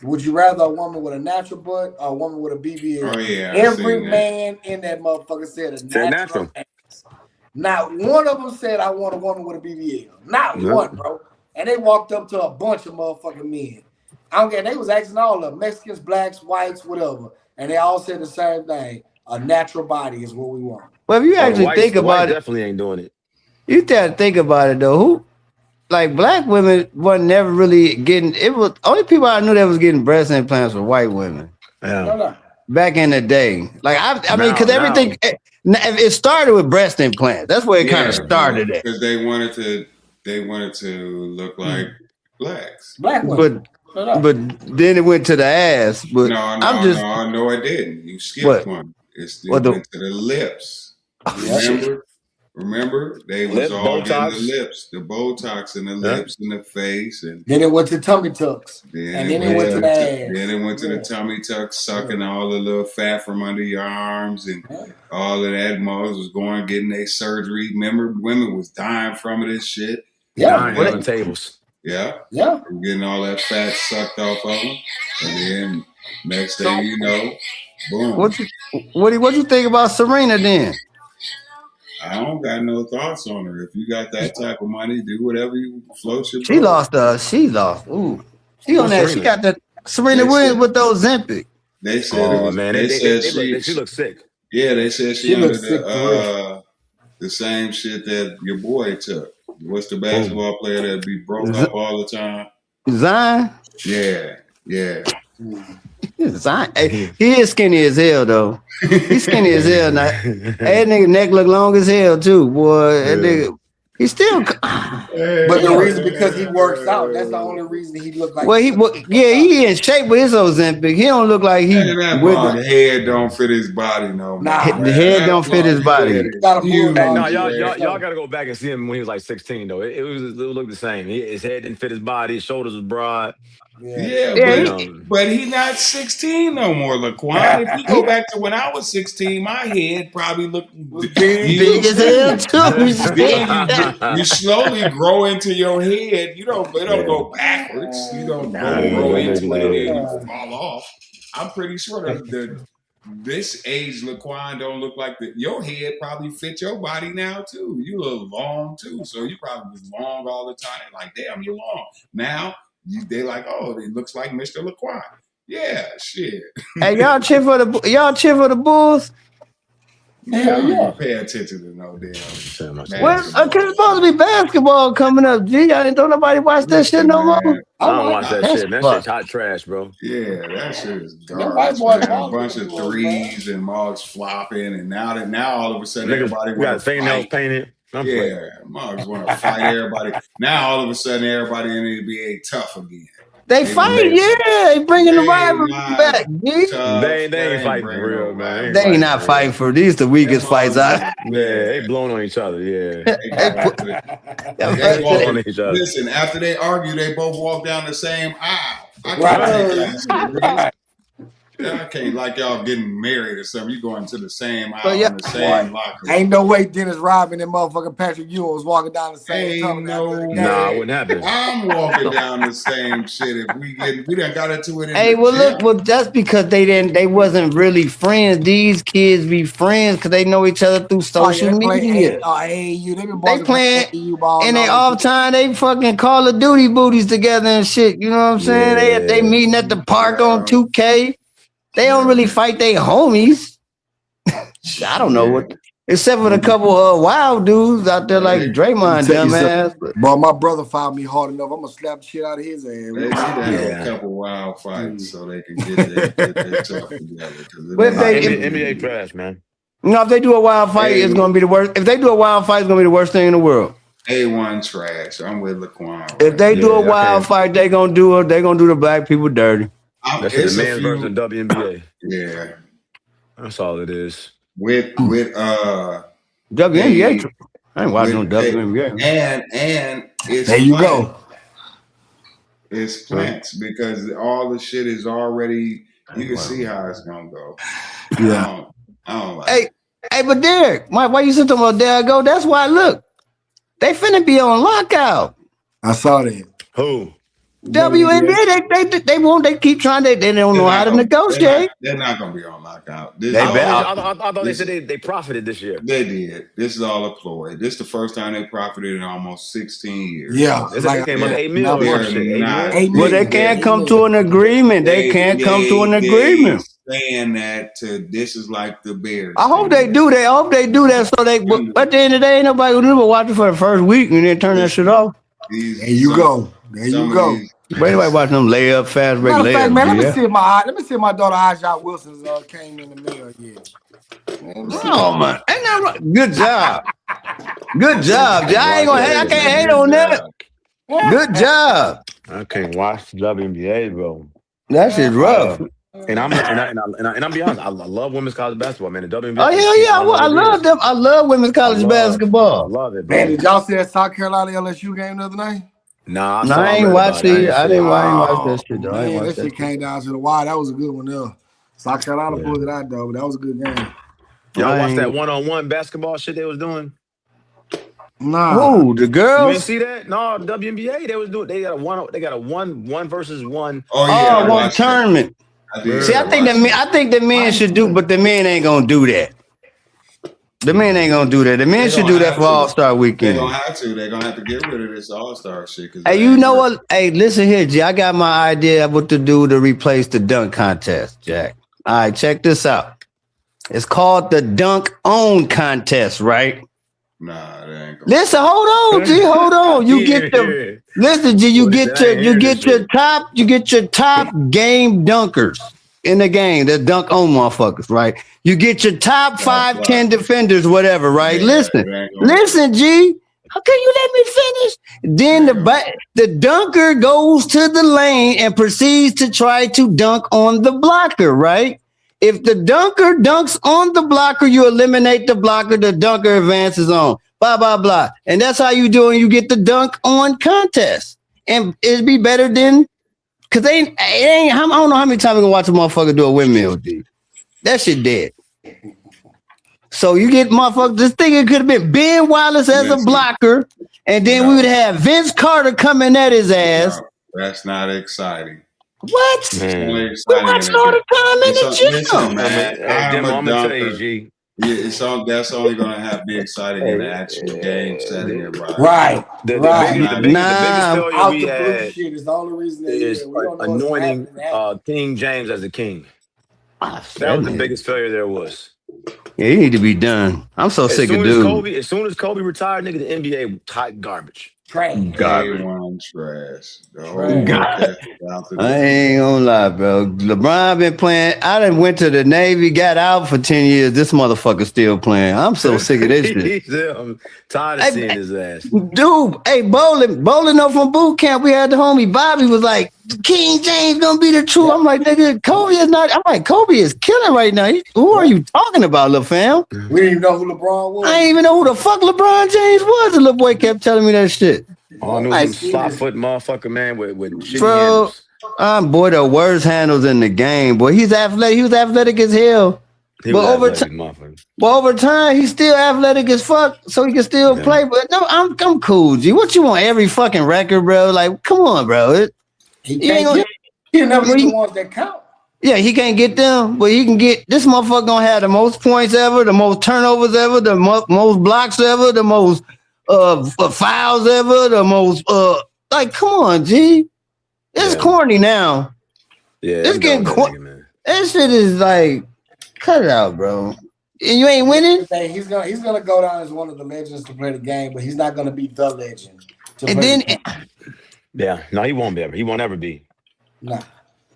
"Would you rather a woman with a natural butt or a woman with a
Oh
BBL?"
yeah, I
Every
seen that.
man in that motherfucker said a
Said
natural
natural.
ass. Not one of them said I want a woman with a BBL. Not
Yep.
one, bro. And they walked up to a bunch of motherfucking men. I don't care. They was asking all of them, Mexicans, blacks, whites, whatever, and they all said the same thing: a natural body is what we want.
Well, if you
Oh,
actually think
the whites
about it,
definitely ain't doing it.
you got to think about it though. Who like black women wasn't never really getting. It was only people I knew that was getting breast implants were white women
Yeah.
No, no.
back in the day. Like I mean, because
Now,
everything it started with breast implants. That's where it kind of
Yeah,
started at.
because they wanted to look like blacks.
Black women.
But
No, no.
but then it went to the ass. But
No,
I'm
no,
just
no, no, it didn't. You skipped
what
one. It
what the
went to the lips.
oh,
Yep.
shit.
Remember, they was
lip
all getting the
Botox.
lips, the Botox in the
Yeah.
lips and the face, and
Then it went to tummy tucks,
then
and
it
then it
went to
went to
Yeah.
the
then
ass.
it went to the
Yeah.
tummy tuck,
Yeah.
sucking all the little fat from under your arms, and
Yeah.
all of that. Mothers was going getting their surgery. Remember, women was dying from it and shit.
Yeah.
And
Dying
What
on
then
the tables.
yeah,
Yeah.
getting all that fat sucked off of them, and then next thing
so
you know, boom.
what you what you think about Serena then?
I don't got no thoughts on her. If you got that type of money, do whatever you float your
She
boat.
lost she lost. Ooh. She on
Who's
that. She
Serena?
got that Serena
They
Williams
said
with those Ozempic.
they said it
Oh
was.
man,
They said
she look sick.
yeah. They said she
She
under
looks sick for real.
the same shit that your boy took. What's the
Who?
basketball player that be broke up
Z-
all the time?
Zion.
Yeah, yeah.
Zion. Hey, he is skinny as hell though. He's skinny as hell now. Hey, that nigga neck look long as hell too, boy. That
Yeah.
nigga, he still.
But the
Damn.
reason because he works out, that's the only reason he looked like
Well,
he works
yeah,
out.
he in shape with his Ozempic. He don't look like he
And that
with
bald
it.
head don't fit his body no more,
Nah,
The
man.
head
That
don't fit his
bald head
body.
he
is
got a
Hey,
bulldog
no,
huge,
head for
man.
y'all
sure.
got to go back and see him when he was like 16 though. It looked the same. His head didn't fit his body. His shoulders was broad.
Yeah.
Yeah,
Yeah,
You
but
know.
but he not 16 no more, Laquan. If you go
he
back to when I was 16, my head probably looked
Was big.
big
you
as hell too.
then you slowly grow into your head. You don't it don't
Yeah.
go backwards. You don't
Nah,
go
Yeah,
grow
that
into
nigga,
it and
uh,
then you fall off. I'm pretty sure the this age Laquan don't look like your head probably fit your body now too. You look long too. So you probably was long all the time. Like, damn, you're long. Now they like, oh, it looks like Mr. Laquan. Yeah, shit.
Hey, y'all cheer for the Bulls?
Yeah, I don't even pay attention to no damn
Well,
basketball.
it's supposed to be basketball coming up. Gee, don't nobody watch that shit
Listen,
no more.
man.
I don't watch that shit, man. That shit's hot trash, bro.
Yeah, that shit is
Them white
garbage,
boys
man. A
calling
bunch
for the
of
Bulls,
threes and mugs flopping, and now all of a sudden
Niggas
everybody want
got
to
fingernails
fight.
painted.
Yeah, mugs want to fight everybody. Now all of a sudden everybody in the NBA tough again.
They fight, yeah. They bringing the rivalry back. G.
Tough.
They ain't fighting for
bringing no
real, man.
They ain't not fighting for these. The weakest fights out.
Yeah, they blowing on each other. Yeah,
Listen, after they argue, they both walk down the same aisle. I can't take y'all serious. I can't like y'all getting married or something. You going to the same aisle in the same locker room.
Ain't no way Dennis Rodman and motherfucking Patrick Ewing was walking down the same tunnel.
Nah, it wouldn't happen.
I'm walking down the same shit. If we done got into it in
Hey,
the
well,
gym.
look, well, that's because they wasn't really friends. These kids be friends because they know each other through social media. They playing and they all time they fucking Call of Duty booties together and shit. You know what I'm saying? They meeting at the park on 2K. They don't really fight their homies. I don't know what, except for the couple of wild dudes out there like Draymond, dumbass.
But my brother found me hard enough. I'm gonna slap the shit out of his ass.
They need to have a couple wild fights so they can get themselves together.
But
NBA trash, man.
No, if they do a wild fight, it's gonna be the worst. If they do a wild fight, it's gonna be the worst thing in the world.
A1 trash. I'm with Laquan.
If they do a wild fight, they gonna do the black people dirty.
That's the men's versus the WNBA.
Yeah,
that's all it is.
With
WNBA. I ain't watching no WNBA.
And it's
there you go.
It's plants because all the shit is already. You can see how it's gonna go.
Yeah.
I don't like.
Hey, but Derek, why you sitting about there? Go. That's why. Look, they finna be on lockout.
I saw that.
Who?
WNBA, they keep trying. They don't know how to negotiate.
They're not gonna be on lockout.
I thought they said they profited this year.
They did. This is all a ploy. This is the first time they profited in almost 16 years.
Yeah,
it's like came up $8 million.
Well, they can't come to an agreement. They can't come to an agreement.
Saying that this is like the Bears.
I hope they do that. I hope they do that so they. At the end of the day, ain't nobody gonna watch it for the first week and then turn that shit off.
There you go. There you go.
But anybody watching them layup, fast break layup.
Fact, man, let me see if my daughter Aja Wilson's came in the mail yet.
Oh man, ain't that right? Good job. Good job. I can't hate on that. Good job.
I can't watch the WNBA, bro.
That shit's rough.
And I'm be honest, I love women's college basketball, man. The WNBA.
Oh yeah, I love them. I love women's college basketball.
I love it, bro.
Man, did y'all see that South Carolina LSU game the other night?
Nah,
I ain't watched it. I didn't watch that shit though.
Man, that shit came down to the wire. That was a good one there. South Carolina pulled it out though, but that was a good game.
Y'all watched that one-on-one basketball shit they was doing?
Nah.
Who, the girls?
You didn't see that? No, WNBA they was doing. They got a one versus one.
Oh yeah,
one tournament. See, I think the men should do, but the men ain't gonna do that. The men ain't gonna do that. The men should do that for All-Star Weekend.
They're gonna have to. They're gonna have to get rid of this All-Star shit.
Hey, you know what? Hey, listen here, G. I got my idea of what to do to replace the dunk contest, Jack. All right, check this out. It's called the Dunk On Contest, right?
Nah, that ain't gonna.
Listen, hold on, G. Hold on. You get the listen, G. You get your top game dunkers in the game that dunk on motherfuckers, right? You get your top 5, 10 defenders, whatever, right?
Yeah,
listen, G. How can you let me finish? Then the dunker goes to the lane and proceeds to try to dunk on the blocker, right? If the dunker dunks on the blocker, you eliminate the blocker. The dunker advances on. Blah, blah, blah. And that's how you do it. You get the dunk on contest. And it'd be better than, because I don't know how many times we can watch a motherfucker do a windmill, dude. That shit dead. So you get motherfuckers, this thing, it could have been Ben Wallace as a blocker, and then we would have Vince Carter coming at his ass.
No, that's not exciting.
What?
Man.
We watch all the time in the gym.
Listen, man,
I'm gonna tell you, G.
Yeah, that's only going to be exciting in the actual game setting and
Right.
The biggest
Nah,
failure
Out
we
the blue
had
shit is the only reason that
is
we don't know what's gonna
anointing
happen. It happen.
King James as the king.
that
That was the
nigga.
biggest failure there was.
Yeah, he need to be done. I'm so sick of dude.
As soon as Kobe retired, nigga, the NBA hot garbage.
Trash.
Garbage.
A1 trash. The whole
Trash.
work
God.
ethic out the
I
door.
ain't gonna lie, bro. LeBron been playing. I done went to the Navy, got out for 10 years. This motherfucker still playing. I'm so sick of this shit.
I'm tired of seeing his ass.
Dude, hey, bowling up from boot camp. We had the homie Bobby was like, King James gonna be the truth. I'm like, nigga, Kobe is not. I'm like, Kobe is killing right now. Who are you talking about, little fam?
We didn't even know who LeBron was.
I ain't even know who the fuck LeBron James was. The little boy kept telling me that shit.
All I knew
Like,
was some slot foot motherfucker, man, with shitty
bro,
handles.
boy, the worst handles in the game. Boy, he's athletic. He was athletic as hell. But over time, he's still athletic as fuck, so he can still play. But no, I'm cool, G. What you want? Every fucking record, bro? Like, come on, bro.
He can't he'll never get the ones that count.
Yeah, he can't get them, but he can get this motherfucker gonna have the most points ever, the most turnovers ever, the most blocks ever, the most fouls ever, the most like, come on, G. It's corny now.
Yeah,
it's getting corny, man. That shit is like, cut it out, bro. And you ain't winning.
He's gonna go down as one of the legends to play the game, but he's not gonna be the legend.
And then,
no, he won't be ever. He won't ever be.
Nah,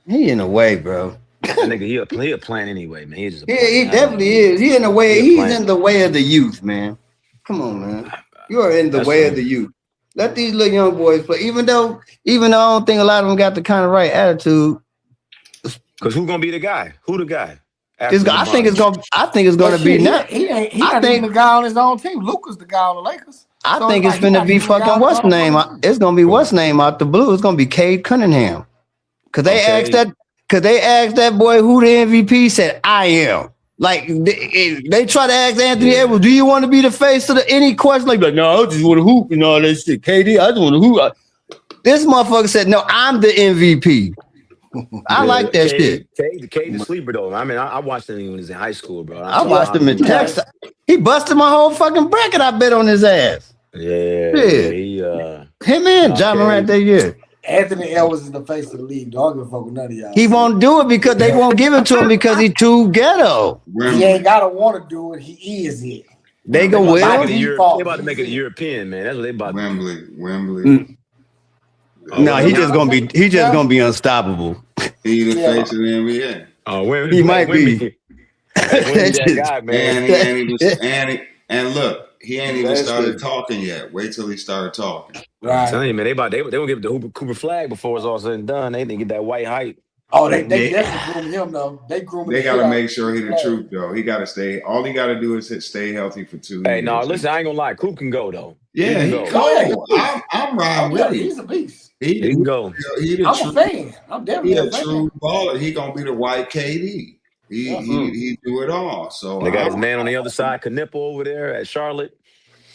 he in the way, bro.
That nigga, he a plan anyway, man. He's just
he definitely is. He in the way. He's in the way of the youth, man. Come on, man. You are in the way of the youth. Let these little young boys play. Even though I don't think a lot of them got the kind of right attitude.
Because who's gonna be the guy? Who the guy?
I think it's gonna be now.
He not even the guy on his own team. Luka's the guy on the Lakers.
I think it's gonna be fucking what's name. It's gonna be what's name out the blue. It's gonna be Cade Cunningham. Cause they asked that boy who the MVP said I am. Like they try to ask Anthony Edwards, do you want to be the face of any question? Like no, I just want to hoop and all that shit. KD, I just want to hoop. This motherfucker said, no, I'm the MVP. I like that shit.
Cade the sleeper though. I mean, I watched him when he was in high school, bro.
I watched him in Texas. He busted my whole fucking bracket. I bet on his ass.
Yeah.
Him and John Morant that year.
Anthony Edwards is the face of the league. Don't give a fuck with none of y'all.
He won't do it because they won't give it to him because he too ghetto.
He ain't gotta want to do it. He is it.
They go with him.
They about to make it a European, man. That's what they about to
do. Wembley.
No, he's just gonna be unstoppable.
He the face of the NBA.
Oh, Wembley.
He might be.
That guy, man.
And look, he ain't even started talking yet. Wait till he started talking.
Right.
I'm telling you, man, they gonna give the Cooper flag before it's all said and done. They didn't get that white height.
Oh, they definitely groom him though. They
gotta make sure he the truth though. He gotta stay. All he gotta do is stay healthy for 2 years.
Hey, no, listen, I ain't gonna lie. Coop can go though.
Yeah, he can go. I'm riding with him.
He's a beast.
He
can go.
I'm a fan. I'm definitely a fan.
True baller. He gonna be the white KD. He do it all. So
they got his man on the other side, Knipple over there at Charlotte.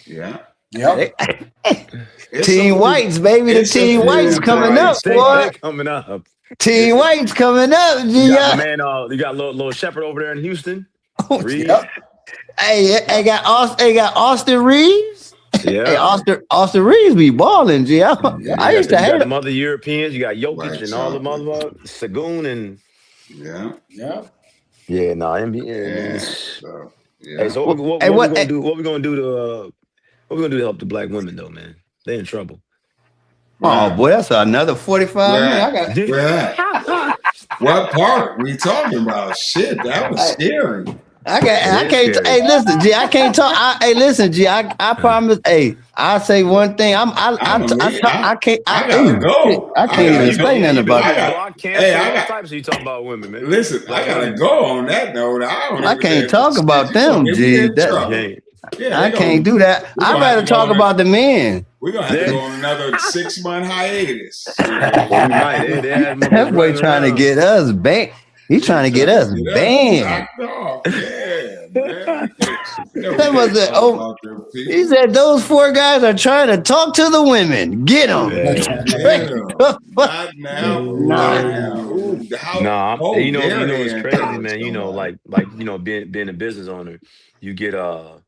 Yeah.
Yep.
Team Whites, baby. The Team Whites coming up, boy.
Coming up.
Team White's coming up.
You got my man, you got little Shepherd over there in Houston.
Yep. Hey, got Austin Reeves.
Yeah.
Hey, Austin Reeves be balling, G. I used to hate
them other Europeans. You got Jokic and all the mother Sagoon and NBA. Hey, so what we gonna do? What we gonna do to help the black women though, man? They in trouble.
Oh boy, that's another 45 minutes.
I got what part we talking about? Shit, that was scary.
I can't. Hey, listen, G. I can't talk. Hey, listen, G. I promise. Hey, I say one thing. I can't. I gotta go. I can't even say nothing about it.
Hey, types you talking about women, man?
Listen, I gotta go on that note.
I can't talk about them, G. I can't do that. I'd rather talk about the men.
We're gonna have to go on another 6-month hiatus.
That boy trying to get us banned. He's trying to get us banned.
Yeah, man.
That was it. He said those 4 guys are trying to talk to the women. Get them.
Not now.
Nah,
How dare they
it's crazy,
encourage
man.
somebody?
Being a business owner, you get because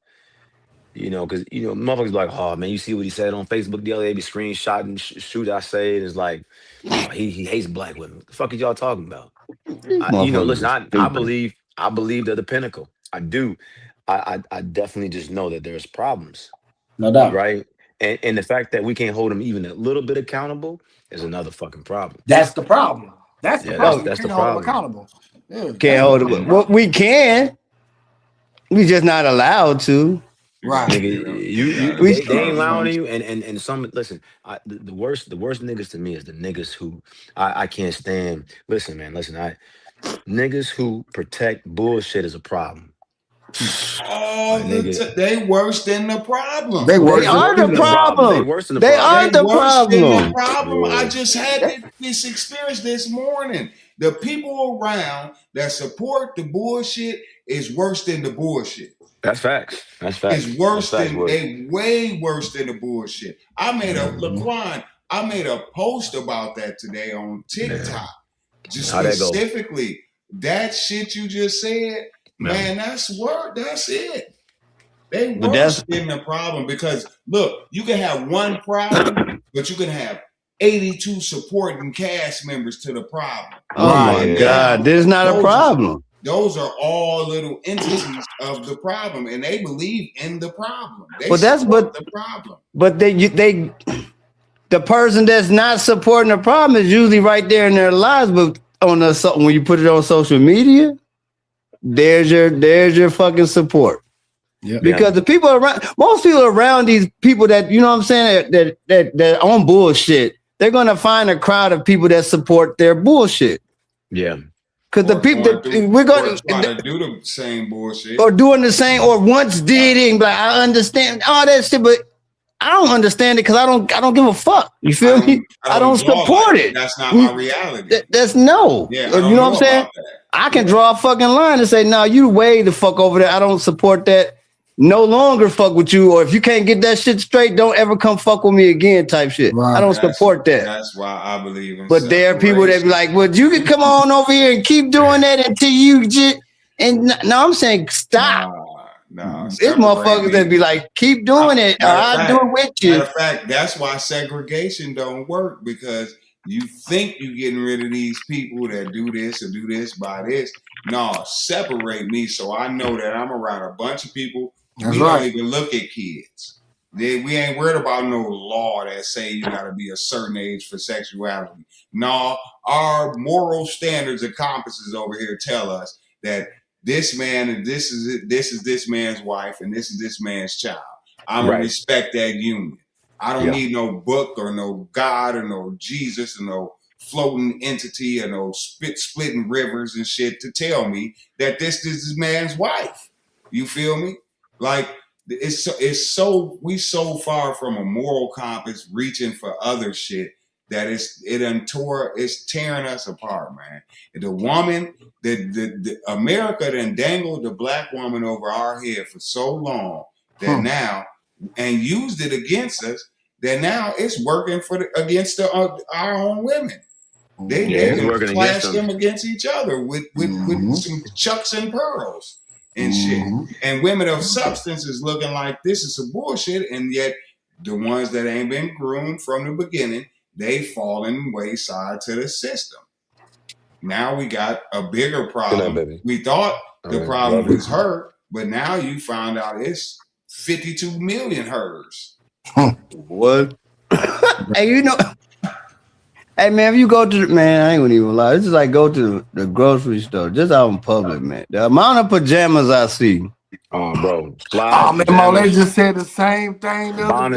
motherfuckers be like, oh man, you see what he said on Facebook the other day, be screenshotting shoot I say, and it's like, oh, he hates black women. What the fuck is y'all talking about? Listen, I believe they're the pinnacle. I do. I definitely just know that there's problems,
No doubt.
right? And the fact that we can't hold them even a little bit accountable is another fucking problem.
That's the problem. That's the problem.
That's
You
the
can't hold them
problem.
accountable. Yeah,
Can't hold them. Well, we can. We just not allowed to.
Right.
Nigga, they ain't allowing you. And some listen. The worst niggas to me is the niggas who I can't stand. Listen, man. Listen, niggas who protect bullshit is a problem.
They worse than the problem.
They are the problem.
They worse than the
they
problem.
are the problem.
Yeah. I just had this experience this morning. The people around that support the bullshit is worse than the bullshit.
That's facts.
It's worse they way worse than the bullshit. I made a post about that today on TikTok. Just specifically that shit you just said. Man, that's it. They worse than the problem because look, you can have one problem, but you can have 82 supporting cast members to the problem.
Oh my God, this is not a problem.
Those are all little entities of the problem, and they believe in the problem.
The problem. But the person that's not supporting the problem is usually right there in their lives. But when you put it on social media, there's your fucking support. Yeah. Because the people most people around these people that you know what I'm saying that on bullshit, they're gonna find a crowd of people that support their bullshit.
Yeah.
Because the people we're going to try to do the same bullshit
or doing the same or once did it. Like I understand all that shit, but I don't understand it because I don't give a fuck. You feel me? I don't support it.
That's not my reality.
That's no.
Yeah,
you know what I'm saying? I can draw a fucking line and say, no, you way the fuck over there. I don't support that. No longer fuck with you, or if you can't get that shit straight, don't ever come fuck with me again type shit. Right. I don't support that.
That's why I believe in
But there are people that be like, well, you can come on over here and keep doing that until you just, and no, I'm saying stop.
No,
it's motherfuckers that be like, keep doing it, or I'll do it with you.
Matter of fact, that's why segregation don't work, because you think you're getting rid of these people that do this or do this by this. No, separate me so I know that I'm around a bunch of people. We don't even look at kids. We ain't worried about no law that say you got to be a certain age for sexuality. No, our moral standards and compasses over here tell us that this man and this is this man's wife and this is this man's child. I'm gonna respect that union. I don't need no book or no God or no Jesus or no floating entity or no splitting rivers and shit to tell me that this is this man's wife. You feel me? Like we so far from a moral compass reaching for other shit that it's tearing us apart, man. And the woman, the America done dangled the black woman over our head for so long that now, and used it against us, that now it's working against our own women. They clash them against each other with some chucks and pearls and shit. And women of substance is looking like this is some bullshit, and yet the ones that ain't been groomed from the beginning, they falling wayside to the system. Now we got a bigger problem. We thought the problem was her, but now you found out it's 52 million hers.
What? Hey, you know, hey man, if you go to I ain't gonna even lie. It's just like go to the grocery store, just out in public, man. The amount of pajamas I see.
Oh, bro.
Man, Mo, just said the same thing.
The amount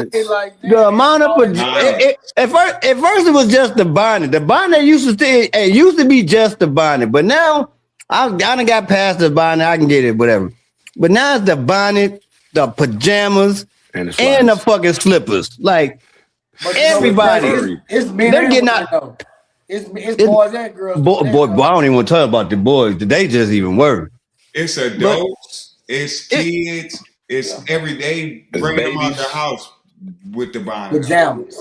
of pajamas. At first it was just the bonnet. The bonnet used to be just the bonnet, but now I done got past the bonnet. I can get it, whatever. But now it's the bonnet, the pajamas, and the fucking slippers. Like everybody, they're getting out.
It's boys and girls.
Boy, I don't even want to talk about the boys. They just even worse.
It's adults. It's kids. It's every day
As
bringing them out the
babies.
house with the bonnet on.
Pajamas.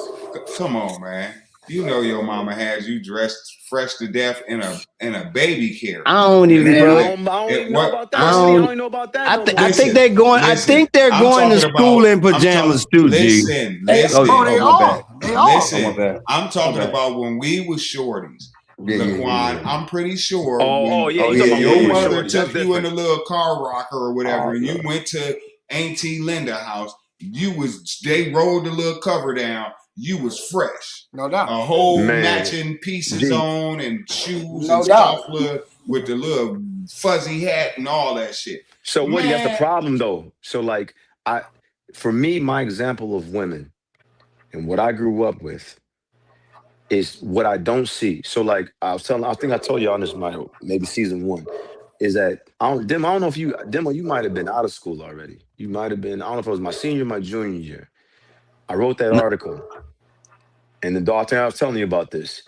Come on, man. You know your mama has you dressed fresh to death in a baby carriage.
I don't
And
even,
Man,
then
bro.
I don't even know
what
about that,
I
what's
Willie. I
don't.
don't even know about that no
I
more.
think
listen,
they're going. I
listen.
think they're
I'm
going to
talking
school
about
in pajamas too. G.
listen,
They,
Oh,
bro,
listen,
they
oh my bad.
are. They are.
listen.
Bad.
I'm talking
bad.
about when we was shorties.
Yeah.
Laquan, I'm pretty sure
Oh,
when
yeah,
Oh
you
yeah,
talking about when
your
we was
mother
shorties. That's
took you in a
different.
little car rocker or whatever,
Oh
and you
no.
went to Auntie Linda house, they rolled the little cover down, you was fresh.
No doubt.
A whole
Man,
matching pieces
G.
on and shoes
No
and
doubt.
soft little with the little fuzzy hat and all that shit.
So Woody, that's the
Man,
problem though. So like I for me, my example of women and what I grew up with is what I don't see. So like I think I told you on this maybe season one, is that I don't know if Demo, you might have been out of school already. You might have been, I don't know if it was my senior or my junior year. I wrote that article, and the dog I was telling you about this.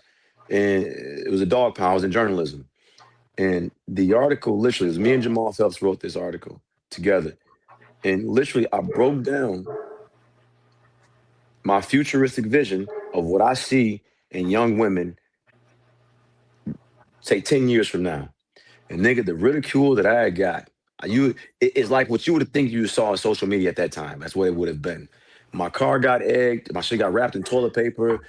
And it was a dog pound. I was in journalism. And the article literally was me and Jamal Phelps wrote this article together. And literally I broke down my futuristic vision of what I see in young women, say 10 years from now. And nigga, the ridicule that I had got, it's like what you would think you saw on social media at that time. That's what it would have been. My car got egged. My shit got wrapped in toilet paper.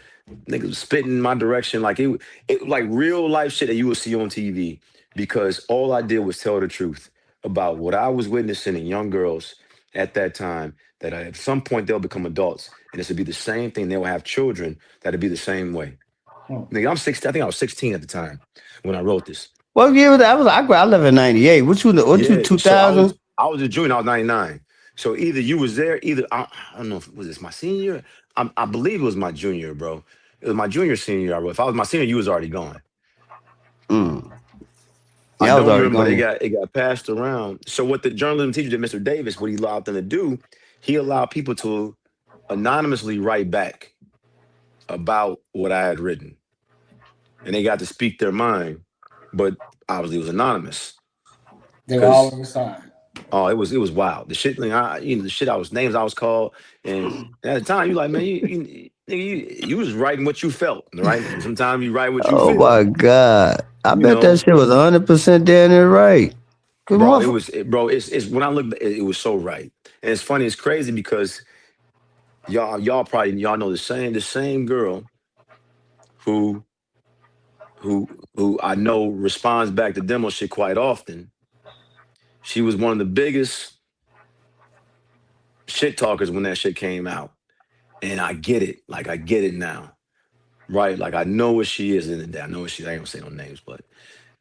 Niggas was spitting in my direction. Like it like real life shit that you would see on TV. Because all I did was tell the truth about what I was witnessing in young girls at that time. That at some point they'll become adults, and this would be the same thing. They will have children that'd be the same way. Nigga, I'm 16. I think I was 16 at the time when I wrote this.
What year was that? I live in '98. What you
Yeah, so
2000?
I was a junior. I was 99. So either you was there, either I don't know if was this my senior year. I believe it was my junior, bro. It was my junior senior year. If I was my senior, you was already gone.
Mm.
I
Yeah, I was
don't
already
remember, but
gone.
it got passed around. So what the journalism teacher did, Mr. Davis, what he allowed them to do, he allowed people to anonymously write back about what I had written, and they got to speak their mind, but obviously it was anonymous
They were all
because
on the side.
oh, it was wild. The shit, like, the shit names I was called, and at the time you like, man, you was writing what you felt, right? And sometimes you write what you
Oh
feel,
my god! I
you
bet that
know,
shit was 100% damn near right. Good
bro.
motherfucker.
Bro. It's when I look, it was so right, and it's funny, it's crazy because y'all know the same girl who who I know responds back to demo shit quite often. She was one of the biggest shit talkers when that shit came out. And I get it. Like I get it now. Right? Like I know what she is in the day. I know what she I ain't gonna say no names, but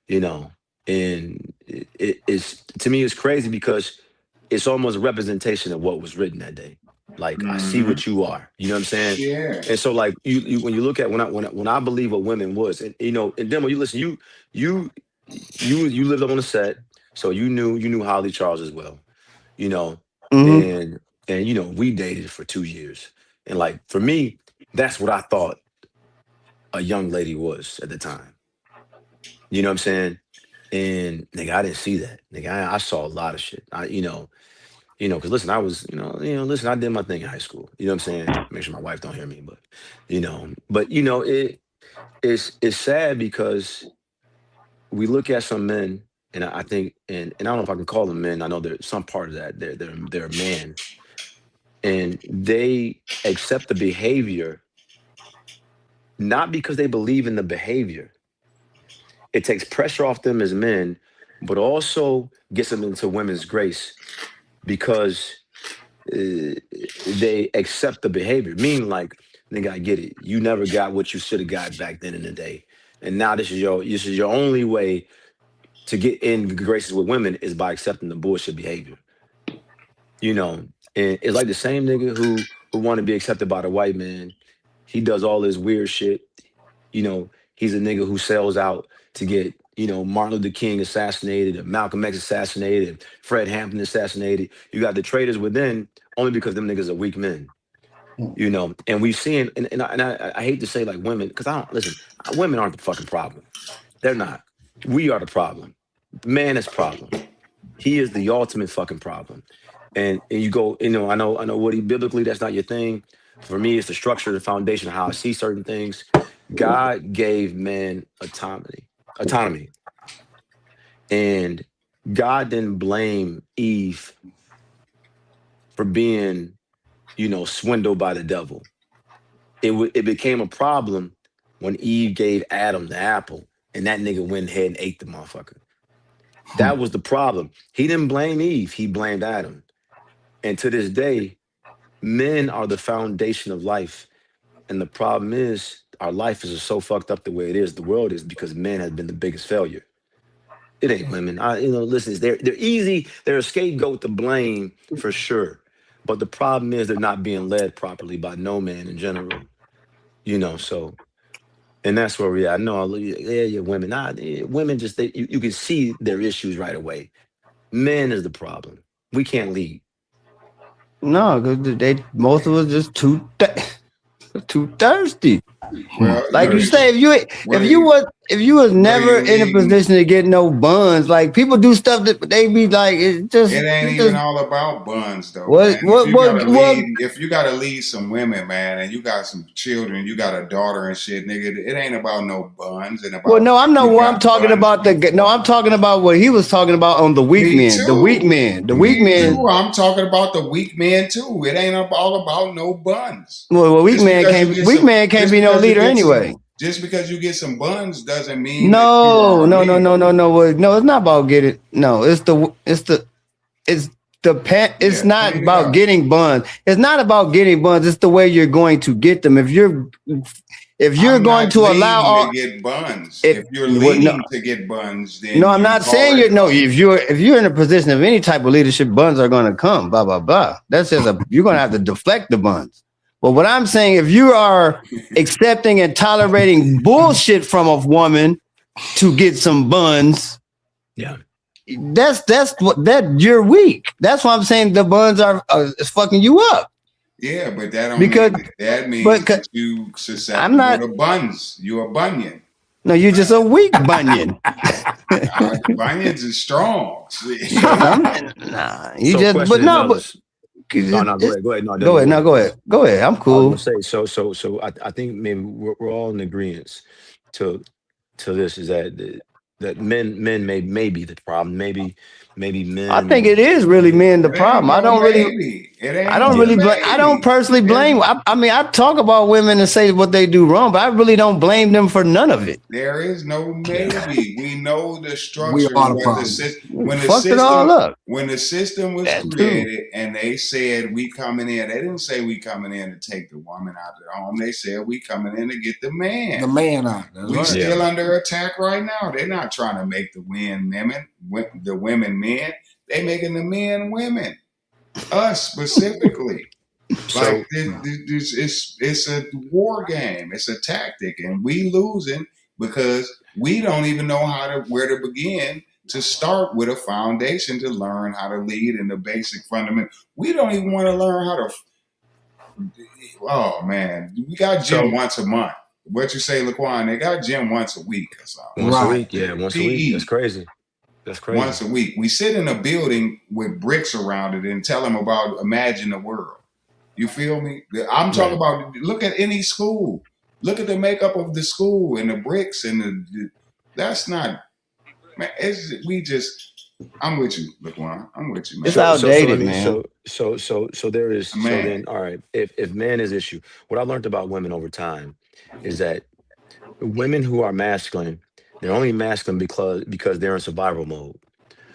you know, and it's to me it's crazy because it's almost a representation of what was written that day. Like I see
mm-hmm.
what you are. You know what I'm saying?
Yeah.
And so like you when you look at when I believe what women was, and and then when you listen, you you lived up on the set, so you knew Holly Charles as well, you know,
Mm-hmm.
and we dated for 2 years, and like for me, that's what I thought a young lady was at the time. You know what I'm saying? And nigga, I didn't see that. Nigga, I saw a lot of shit. Because listen, I was, listen, I did my thing in high school. You know what I'm saying? Make sure my wife don't hear me, but it's sad because we look at some men, and I think, and I don't know if I can call them men. I know there's some part of that. They're a man, and they accept the behavior not because they believe in the behavior. It takes pressure off them as men, but also gets them into women's grace because they accept the behavior. Meaning, like, nigga, I get it. You never got what you should have got back then in the day, and now this is your only way to get in good graces with women is by accepting the bullshit behavior. You know, and it's like the same nigga who want to be accepted by the white man. He does all this weird shit. He's a nigga who sells out to get Martin Luther King assassinated, and Malcolm X assassinated, and Fred Hampton assassinated. You got the traitors within only because them niggas are weak men. And we've seen, and I hate to say like women, because I don't listen. Women aren't the fucking problem. They're not. We are the problem. Man is problem. He is the ultimate fucking problem. And you go, I know Woody, biblically that's not your thing. For me, it's the structure, the foundation of how I see certain things. God gave men autonomy, and God didn't blame Eve for being, swindled by the devil. It became a problem when Eve gave Adam the apple, and that nigga went ahead and ate the motherfucker. That was the problem. He didn't blame Eve, he blamed Adam. And to this day, men are the foundation of life. And the problem is, our life is so fucked up the way it is. The world is because men have been the biggest failure. It ain't women. Listen, they're easy. They're a scapegoat to blame for sure. But the problem is they're not being led properly by no man in general. So and that's where we at. I know, yeah, women. Women just you can see their issues right away. Men is the problem. We can't lead.
No, because most of us just too thirsty.
Well,
Like you
you,
say,
well, you,
if you was
well,
never
you
in a
leading.
position to get no buns, like people do stuff that they be like,
It ain't
it
even
just
all about buns though, man.
what what what what.
If you gotta lead some women, man, and you got some children, you got a daughter and shit, nigga, it ain't about no buns and
Well,
about
no, I'm not.
you
What I'm
got
talking
buns
about
and you
no, I'm
fucking.
talking about what he was talking about on the weak
Me
men. The weak
too.
men. The weak
Me
men.
too. I'm talking about the weak man too. It ain't all about no buns.
Well,
Just because you get
weak
some,
man can't
just
be no
because you
leader
get some,
anyway.
just because you get some buns doesn't mean that you
No,
are a
no, no, no,
leader.
no, no. No, it's not about getting. No, it's
Yeah,
not
clean it
about
up.
getting buns. It's not about getting buns. It's the way you're going to get them. If you're
I'm
going
not
to allow
leading to
all
get buns.
it
If you're
what no
leading to get buns,
no,
then
I'm
you
not saying
already
you're no.
lost.
If you're in a position of any type of leadership, buns are going to come. Blah blah blah. That's just you're going to have to deflect the buns. But what I'm saying, if you are accepting and tolerating bullshit from a woman to get some buns,
Yeah.
that's what that you're weak. That's why I'm saying the buns are is fucking you up
Yeah, but that don't
because
mean that
but
means that you
I'm
susceptible
not.
to buns. You a bunion.
No, you're just a weak bunion.
Bunions is strong.
No, nah. You
So,
just
question
but
is,
no, but
fellas. Oh no, go
it's
ahead. Go ahead. No,
go
Dylan,
ahead.
go
No,
ahead.
go ahead. Go ahead. I'm
I was gonna
cool.
say, so I think maybe we're all in agreement to this is that men may be the problem. Maybe
I think
men.
it is really men the
It ain't
problem.
no maybe. It
I
ain't
don't
no
Yeah.
really blame. I don't
maybe.
personally blame. I mean, I talk about women and say what they do wrong, but I really don't blame them for none of it.
There is no
Yeah.
maybe. We know the
We
structure.
are the
What the
problem.
Fucked it all up.
when the system was
That too.
created, and they said we coming in. They didn't say we coming in to take the woman out of the home. They said we coming in to get the man.
The man out. That's
We
right.
Yeah.
still under attack right now. They're not trying to make the women men. They making the men women. Us specifically. Like
So
it's a war game. It's a tactic, and we losing because we don't even know where to begin to start with a foundation to learn how to lead in the basic fundamental. We don't even want to learn how to. Oh man, we got gym
so
once a month. What you say, Laquan? They got gym once a week or something.
once a
Right.
week, yeah, once a week. That's
PE
crazy. That's
once
crazy.
a week. We sit in a building with bricks around it and tell them about imagine the world. You feel me? I'm talking
Right.
about look at any school. Look at the makeup of the school and the bricks and that's not man. We just I'm with you, Laquan. I'm with you,
It's
man.
So let
outdated,
me
man.
there is so
Man,
then all right. If man is issue, what I learned about women over time is that women who are masculine, they're only masculine because they're in survival mode.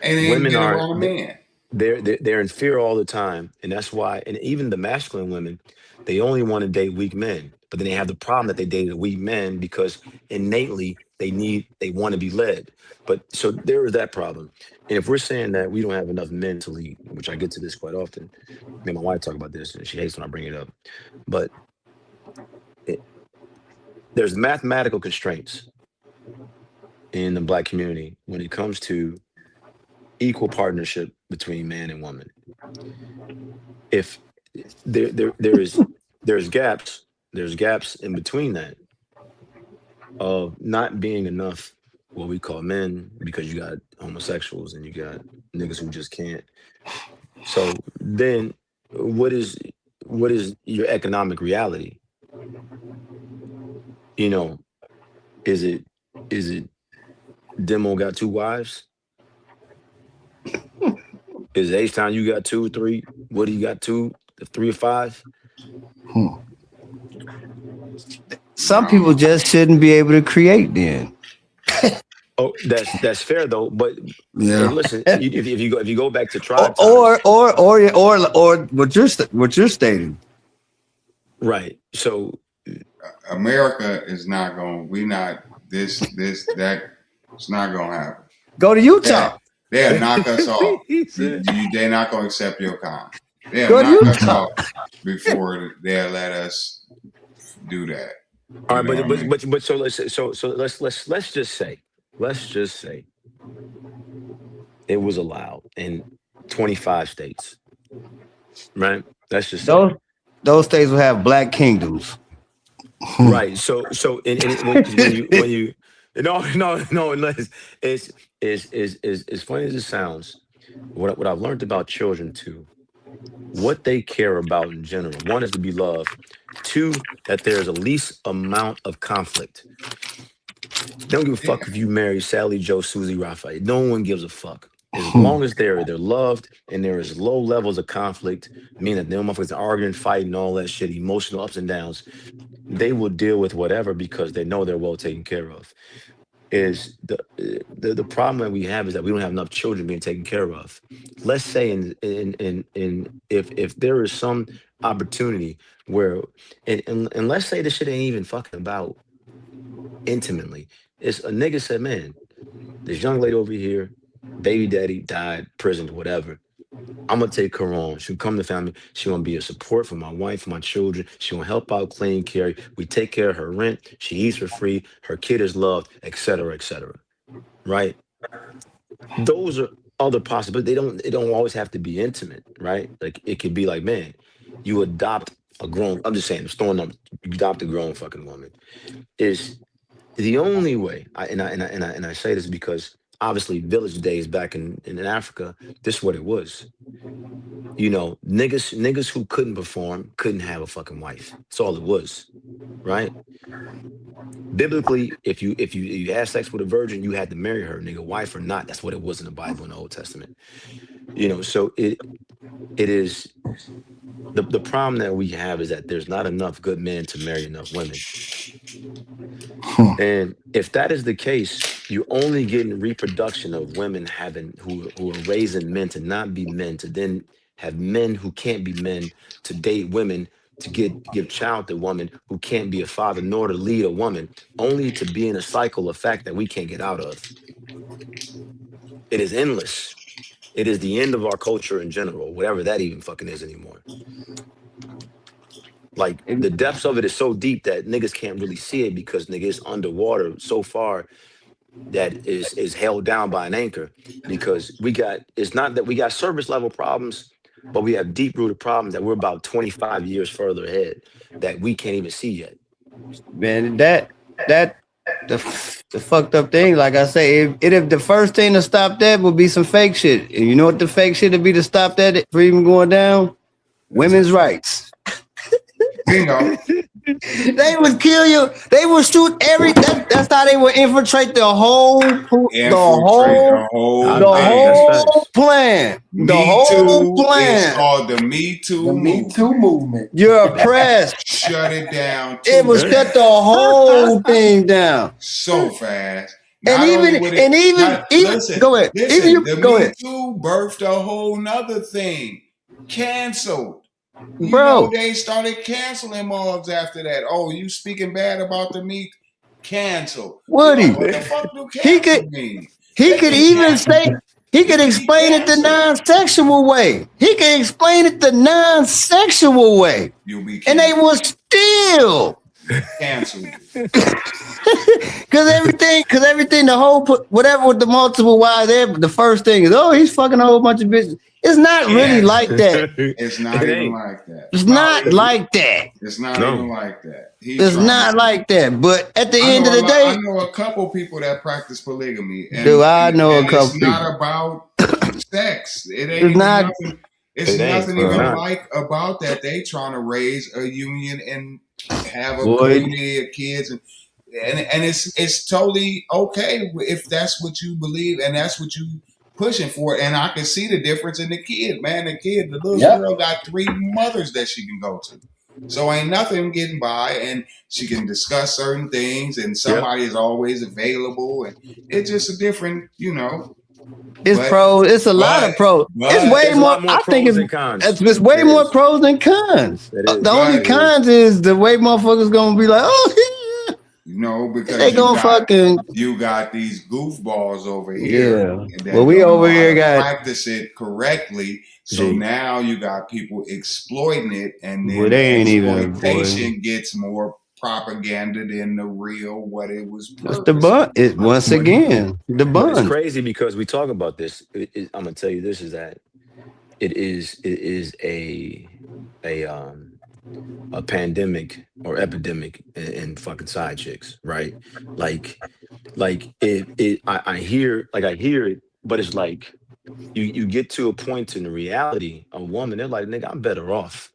and they ain't
Women
been
are
around a man.
they're in fear all the time, and that's why. And even the masculine women, they only want to date weak men, but then they have the problem that they dated weak men because innately they want to be led. But so there is that problem. And if we're saying that we don't have enough men to lead, which I get to this quite often, me and my wife talk about this, and she hates when I bring it up. But it, there's mathematical constraints in the black community when it comes to equal partnership between man and woman. If there is there's gaps in between that of not being enough what we call men because you got homosexuals and you got niggas who just can't So then, what is your economic reality? You know, is it Demo got 2 wives? Is H-Town you got 2, 3? What do you got 2, 3 or 5?
Some people just shouldn't be able to create then.
Oh, that's fair though. But
Yeah.
and listen, if you go back to
Or
tribe
or
times,
or or what you're stating.
right? So
America is not going. We not that. It's not going to happen.
Go to Utah.
They'll knock us off.
he said,
They're not going to accept your kind. They'll
Go to
knock us
Utah.
off before they'll let us do that.
all
You
right,
know what I mean?
but so let's just say it was allowed in 25 states, right? Let's just say.
Those states will have black kingdoms.
Right. So when you no unless it's as funny as it sounds, what I've learned about children too, what they care about in general. One is to be loved. Two, that there's a least amount of conflict. They don't give a
Yeah.
fuck if you marry Sally, Joe, Susie, Raphael. No one gives a fuck. As long as they're loved and there is low levels of conflict, meaning that no motherfuckers are arguing, fighting, all that shit, emotional ups and downs, they will deal with whatever because they know they're well taken care of. Is the problem that we have is that we don't have enough children being taken care of. Let's say in if there is some opportunity where and let's say this shit ain't even fucking about intimately. It's a nigga said, man, this young lady over here, baby daddy died, prison, whatever. I'm gonna take her on. She'll come to family. She gonna be a support for my wife, my children. She gonna help out, clean, carry. We take care of her rent. She eats for free. Her kid is loved, etc., etc. Right? Those are other possibilities. It don't always have to be intimate, right? Like it could be like, man, you adopt a grown. I'm just saying, I'm throwing numbers. You adopt a grown fucking woman. Is the only way. I say this because obviously village days back in Africa, this is what it was. You know, niggas who couldn't perform couldn't have a fucking wife. That's all it was, right? Biblically, if you had sex with a virgin, you had to marry her, nigga, wife or not. That's what it was in the Bible in the Old Testament. You know, so it is the problem that we have is that there's not enough good men to marry enough women. And if that is the case, you're only getting reproduction of women who are raising men to not be men, to then have men who can't be men to date women, to give child to woman who can't be a father nor to lead a woman, only to be in a cycle of fact that we can't get out of. It is endless. It is the end of our culture in general, whatever that even fucking is anymore. Like the depths of it is so deep that niggas can't really see it because niggas it's underwater so far that is held down by an anchor. Because it's not that we got surface level problems, but we have deep rooted problems that we're about 25 years further ahead that we can't even see yet.
Man, that the fucked up thing, like I say, if the first thing to stop that would be some fake shit. And you know what the fake shit would be to stop that for even going down? Women's rights.
Bingo.
They would kill you. They would shoot that's how they would infiltrate the whole
That's
plan.
Me
The whole
Too.
plan.
It's called the Me Too
The Me
movement.
Too movement.
You're oppressed.
Shut it down.
It would shut the whole thing down.
So fast.
And even
listen,
go ahead.
Listen, the
Go
Me
ahead.
Too birthed a whole nother thing. Canceled. You
Bro.
know, they started canceling mobs after that. Oh, you speaking bad about the meat? Cancel.
Woody.
What the fuck do cancel mean?
He could even say he could explain it the non-sexual way. He could explain it the non-sexual way.
You'll be
And they will still
canceled.
Because everything, the whole whatever with the multiple wives, the first thing is, oh, he's fucking a whole bunch of bitches. It's not really like that.
It's not even like that.
It's not like that.
It's not even like that.
It's not like that. But at the end of the day,
I know a couple people that practice polygamy.
I know a couple
people. It's not about sex. It ain't
it's not.
nothing. It's
It ain't.
nothing
It's
even
not.
like about that. They trying to raise a union and have a
Boy,
community of kids, and it's totally okay if that's what you believe and that's what you pushing for. And I can see the difference in the kid, man. The little girl got 3 mothers that she can go to. So ain't nothing getting by, and she can discuss certain things, and
Yep.
somebody is always available, and it's just a different,
it's
But
pros. It's a lot
but
of pros. It's
but
way
There's a
more.
lot more
I think
pros than cons.
it's way
it
more
is.
pros than cons.
It
The
is.
only
But
It is.
cons is the way motherfuckers gonna be like, they
because
gonna fucking
you got these goofballs over here
yeah. Well,
that
we
don't know
over
how
here
to
got
practice it correctly. So
G.
now you got people exploiting it, and
well,
then
they
the
ain't even boy.
exploitation gets more propaganda than the real what it was
It's the
purpose.
bun. It once
But
again the
but it's
bun.
crazy because we talk about this. I'm gonna tell you this is that it is a a pandemic or epidemic in fucking side chicks, right? Like I hear it, but it's like you get to a point in the reality, a woman, they're like, nigga, I'm better off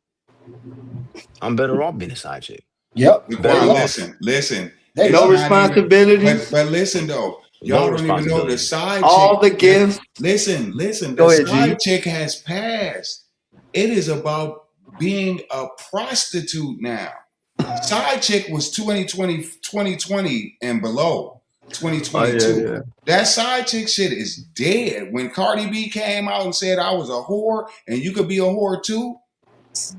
being a side chick. Better
Laquan,
off.
listen.
They
It's
No
love
not even.
responsibilities.
But listen though,
No
y'all don't even know the
responsibilities.
side chick.
All the gifts.
Listen. The
Go ahead, G.
side chick has passed. It is about being a prostitute now. Side chick was 2020 and below
Oh yeah,
2022.
yeah.
That side chick shit is dead. When Cardi B came out and said I was a whore and you could be a whore too,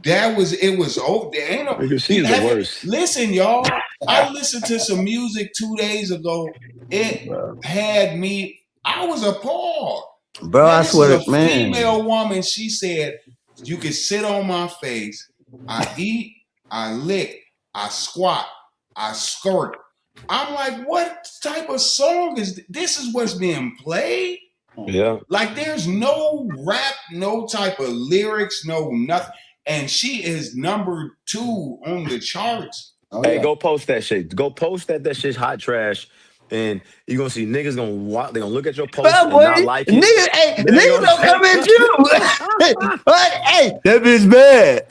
it was over. There ain't no
Nigga, she
you
is the
have it.
worst.
Listen, y'all. I listened to some music 2 days ago. It had me. I was appalled.
Bro,
Man,
I
this is
swear,
a
to man.
female woman. She said, "You can sit on my face. I eat, I lick, I squat, I skirt." I'm like, what type of song is this? This is what's being played?
Yeah.
Like there's no rap, no type of lyrics, no nothing. And she is number 2 on the charts.
Hey, go post that shit. Go post that shit's hot trash. And you're gonna see niggas gonna watch, they gonna look at your post
Well,
and
boy,
not like it.
niggas, hey,
They
niggas
gonna
don't come at
say,
you. But hey, that bitch bad.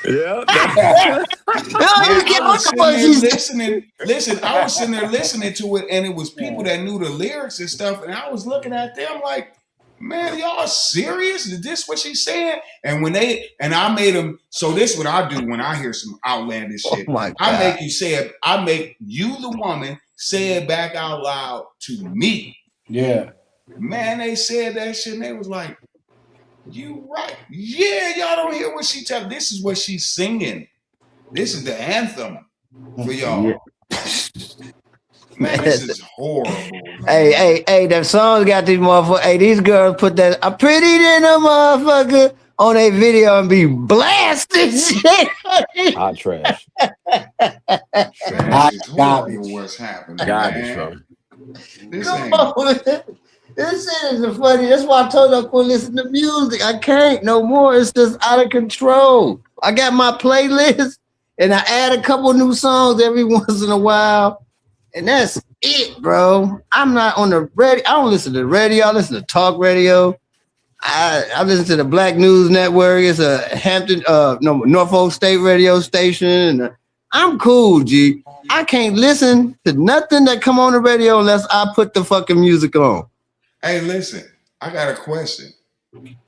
yeah.
You don't
Man,
even
I
get what
was
the
sitting
fuck
there
she said.
listening. Listen, I was sitting there listening to it, and it was people that knew the lyrics and stuff. And I was looking at them like, man, y'all serious? Is this what she's saying? And I made them. So this is what I do when I hear some outlandish
Oh
shit.
my
I
god.
make you say it. I make you, the woman, say it back out loud to me.
Yeah.
Man, they said that shit, and they was like, "You right? Yeah, y'all don't hear what she tell. This is what she's singing. This is the anthem for y'all."
Yeah.
Man, this is horrible, man.
Hey, that song got these motherfuckers. Hey, these girls put that I'm pretty than a motherfucker on a video and be blasting shit.
Hot trash.
Man,
Trash.
this is horrible what's happening,
Garbage, bro.
man. This
Come
ain't.
on, man. This shit is funny. That's why I told her I quit listening to music. I can't no more. It's just out of control. I got my playlist and I add a couple new songs every once in a while. And that's it, bro. I'm not on the radio. I don't listen to the radio. I listen to talk radio. I listen to the Black News Network. It's a Norfolk State radio station. I'm cool, G. I can't listen to nothing that come on the radio unless I put the fucking music on.
Hey, listen, I got a question.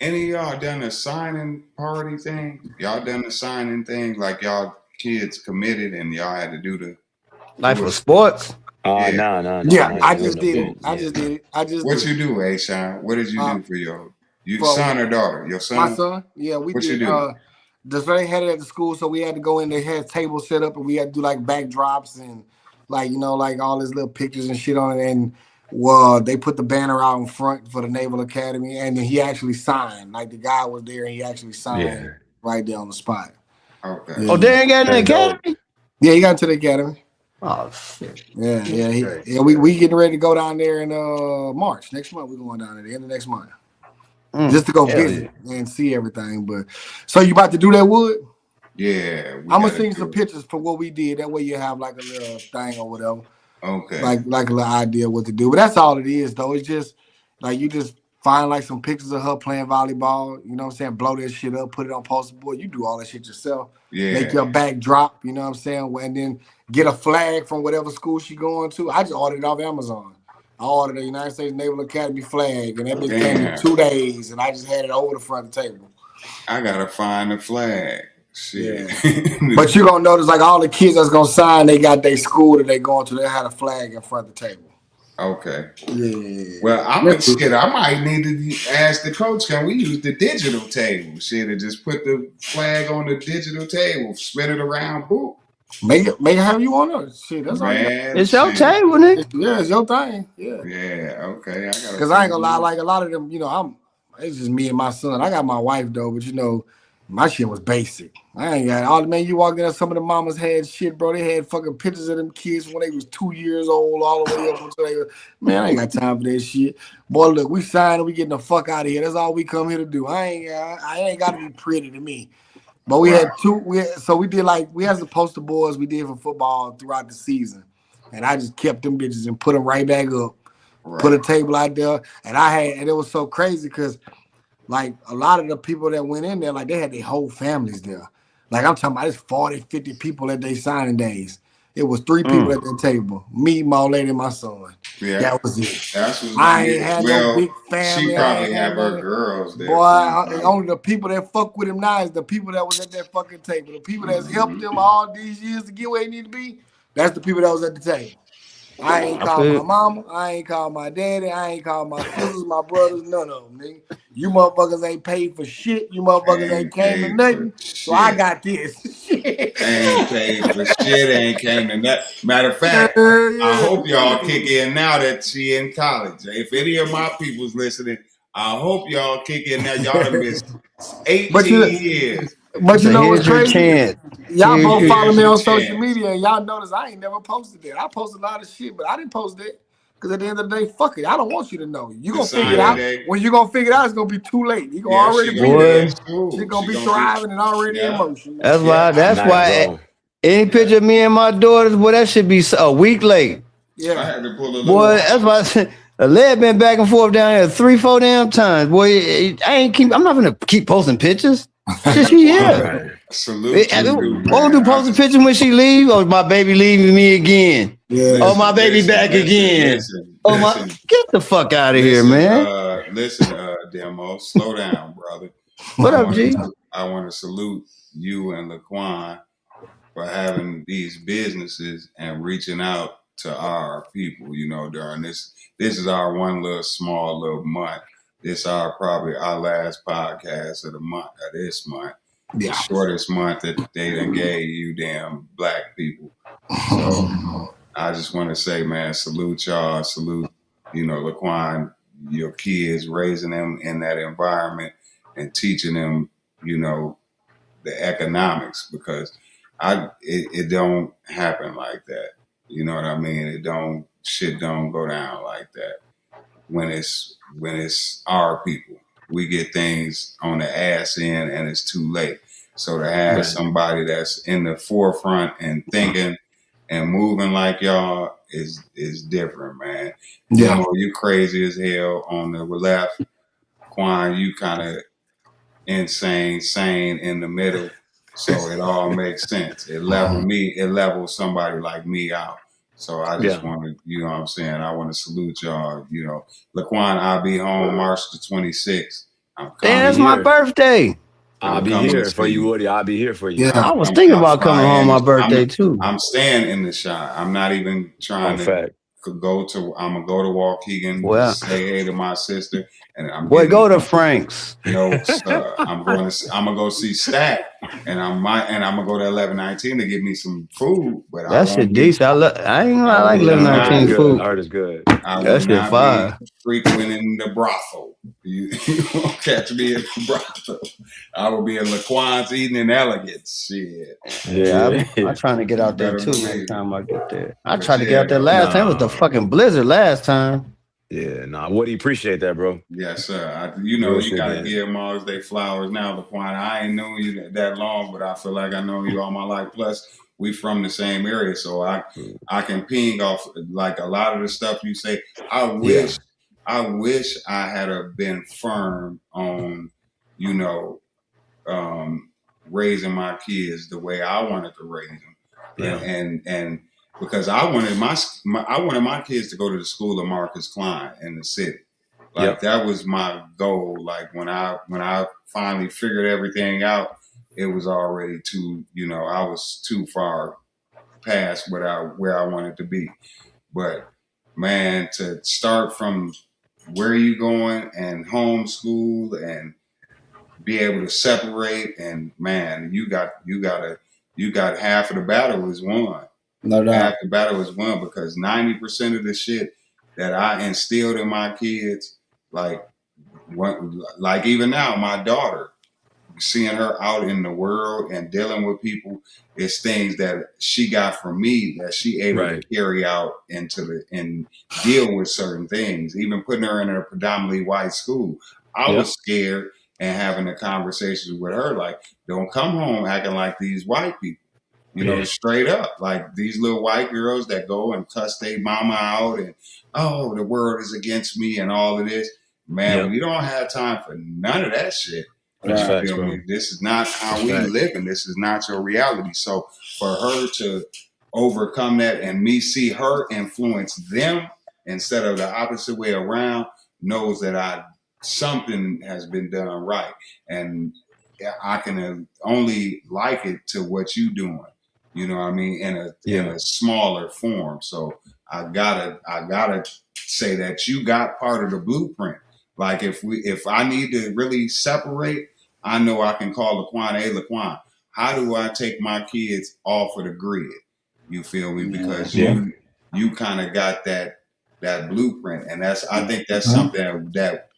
Any of y'all done a signing party thing? Y'all done the signing thing like y'all kids committed and y'all had to do the
Like for sports?
Yeah.
Nah.
Yeah, I
ain't
just
no
did
good.
it. I just did it.
What you do, A-Shine? What did you do for your
for
son or daughter? Your son?
my son? Yeah, we
What you
did.
do?
They had it at the school, so we had to go in. They had tables set up, and we had to do like backdrops and like like all his little pictures and shit on it. And they put the banner out in front for the Naval Academy, and then he actually signed. Like the guy was there, and he actually signed right there on the spot.
Okay.
Yeah.
Oh, they ain't got an
That's dope.
academy?
Yeah, he got into the academy.
Oh shit.
Yeah. We getting ready to go down there in March next month. We're going down at the end of next month. Just to go visit and see everything. But so you about to do that, Wood?
Yeah.
I'm gonna send some pictures for what we did. That way you have like a little thing or whatever.
Okay.
Like a little idea what to do. But that's all it is, though. It's just like you just find like some pictures of her playing volleyball. You know what I'm saying? Blow that shit up, put it on poster board. You do all that shit yourself. Make your backdrop. You know what I'm saying? And then get a flag from whatever school she going to. I just ordered it off Amazon. I ordered a United States Naval Academy flag, and that bitch came in 2 days, and I just had it over the front of the table.
I gotta find the flag. Shit.
Yeah. But you're gonna notice like all the kids that's gonna sign, they got their school that they going to, they had a flag in front of the table.
Okay.
Yeah.
Well, I might need to ask the coach, can we use the digital table? Shit, and just put the flag on the digital table, spin it around, boop.
Make it how you want to. Shit, that's all.
It's your table, nigga.
Yeah, it's your thing. Yeah.
Yeah. Okay. I gotta.
Because I ain't gonna lie, like a lot of them, it's just me and my son. I got my wife though, but my shit was basic. I ain't got all the man. You walk in, some of the mamas had shit, bro. They had fucking pictures of them kids when they was 2 years old, all the way up until they. Man, I ain't got time for that shit. Boy, look, we signed, we getting the fuck out of here. That's all we come here to do. I ain't got to be pretty to me. But we had we had some poster boards we did for football throughout the season, and I just kept them bitches and put them right back up. Right. Put a table out there, and it was so crazy because. Like, a lot of the people that went in there, like, they had their whole families there. Like, I'm talking about, it's 40, 50 people at their signing days. It was 3 people at the table. Me, my old lady, and my son. Yeah. That was it. I ain't had no big family.
She probably have her girls there.
Boy, only the people that fuck with him now is the people that was at that fucking table. The people that's helped them all these years to get where they need to be, that's the people that was at the table. I ain't called my mama. I ain't called my daddy. I ain't called my sisters, my brothers, none of them, nigga. You motherfuckers ain't paid for shit. You motherfuckers ain't came to nothing. So I got this.
Ain't paid for shit. Ain't came to nothing. Matter of fact, I hope y'all kick in now that she in college. If any of my people's listening, I hope y'all kick in now. Y'all done missed 18 years.
But you know what's crazy? Y'all both follow me on social media, and y'all notice I ain't never posted that. I post a lot of shit, but I didn't post that because at the end of the day, fuck it. I don't want you to know. You gonna figure it out. When you gonna figure it out, it's gonna be too late. You gonna already be there. She's gonna be thriving and already in motion.
That's why. Any picture of me and my daughters, boy, that should be a week late.
Yeah, I had to pull a little.
Boy, that's why I said. The leg been back and forth down here 3-4 damn times. Boy, I'm not gonna keep posting pictures. She here.
Salute to
what do posting pictures when she leave? Or my baby leaving me again? Yeah. My baby back again. Get the fuck out of here, man.
Demo, slow down, brother.
What up, G?
I want to salute you and Laquan for having these businesses and reaching out to our people, during this. This is our one little small little month. This probably our last podcast of the month, of this month. Yeah. The shortest month that they done gave you damn black people. So I just want to say, man, salute y'all. Salute, Laquan, your kids, raising them in that environment and teaching them, the economics, because it don't happen like that. You know what I mean? Shit don't go down like that when it's our people. We get things on the ass end and it's too late. So to have somebody that's in the forefront and thinking and moving like y'all is different, man. Yeah. You crazy as hell on the left. Quan, you kind of insane, sane in the middle. So it all makes sense. It levels somebody like me out. So I just want to, you know what I'm saying? I want to salute y'all. Laquan, I'll be home March the 26th.
Damn, that's my birthday.
I'll be here for you, Woody. I'll be here for you.
Yeah, I was thinking about coming home my birthday too.
I'm staying in the shot. I'm not even trying to go to. I'm gonna go to Waukegan, say hey to my sister, and I'm.
Go to Frank's.
No, sir. I'm gonna go see Stack, and I'm gonna go to 1119 to get me some food. But
that shit decent. I like 1119 food.
Art is good.
That shit fire.
Frequenting the brothel. You won't catch me in the brothel. I will be in Laquan's eating in elegance. Shit.
Yeah, I'm trying to get out there too next time I get there. I tried to get out there last time. It was the fucking blizzard last time.
Yeah, Woody, appreciate that, bro.
Yes, sir. You gotta give them all their flowers now, Laquan. I ain't known you that long, but I feel like I know you all my life. Plus, we from the same area, so I can ping off like a lot of the stuff you say. I I wish I had been firm on, you know, raising my kids the way I wanted to raise them, and because I wanted my kids to go to the school of Marcus Klein in the city. Like that was my goal. Like when I finally figured everything out, it was already too, I was too far past where I wanted to be. But man, to start from where you going and homeschool and be able to separate, and man, you got half of the battle is won.
No doubt.
Half the battle is won because 90% of the shit that I instilled in my kids, like even now, my daughter, seeing her out in the world and dealing with people, it's things that she got from me that she able to carry out and deal with certain things. Even putting her in a predominantly white school, I was scared and having the conversations with her like, don't come home acting like these white people. Straight up, like these little white girls that go and cuss their mama out and, oh, the world is against me and all of this. Man, we don't have time for none of that shit.
Right.
You feel me? This is not how we live, and this is not your reality. So for her to overcome that and me see her influence them instead of the opposite way around, knows that something has been done right. And I can only like it to what you doing. You know what I mean? In a smaller form. So I gotta say that you got part of the blueprint. Like if I need to really separate, I know I can call Laquan. Hey, Laquan, how do I take my kids off of the grid? You feel me? Because you kind of got that blueprint, and I think that's something that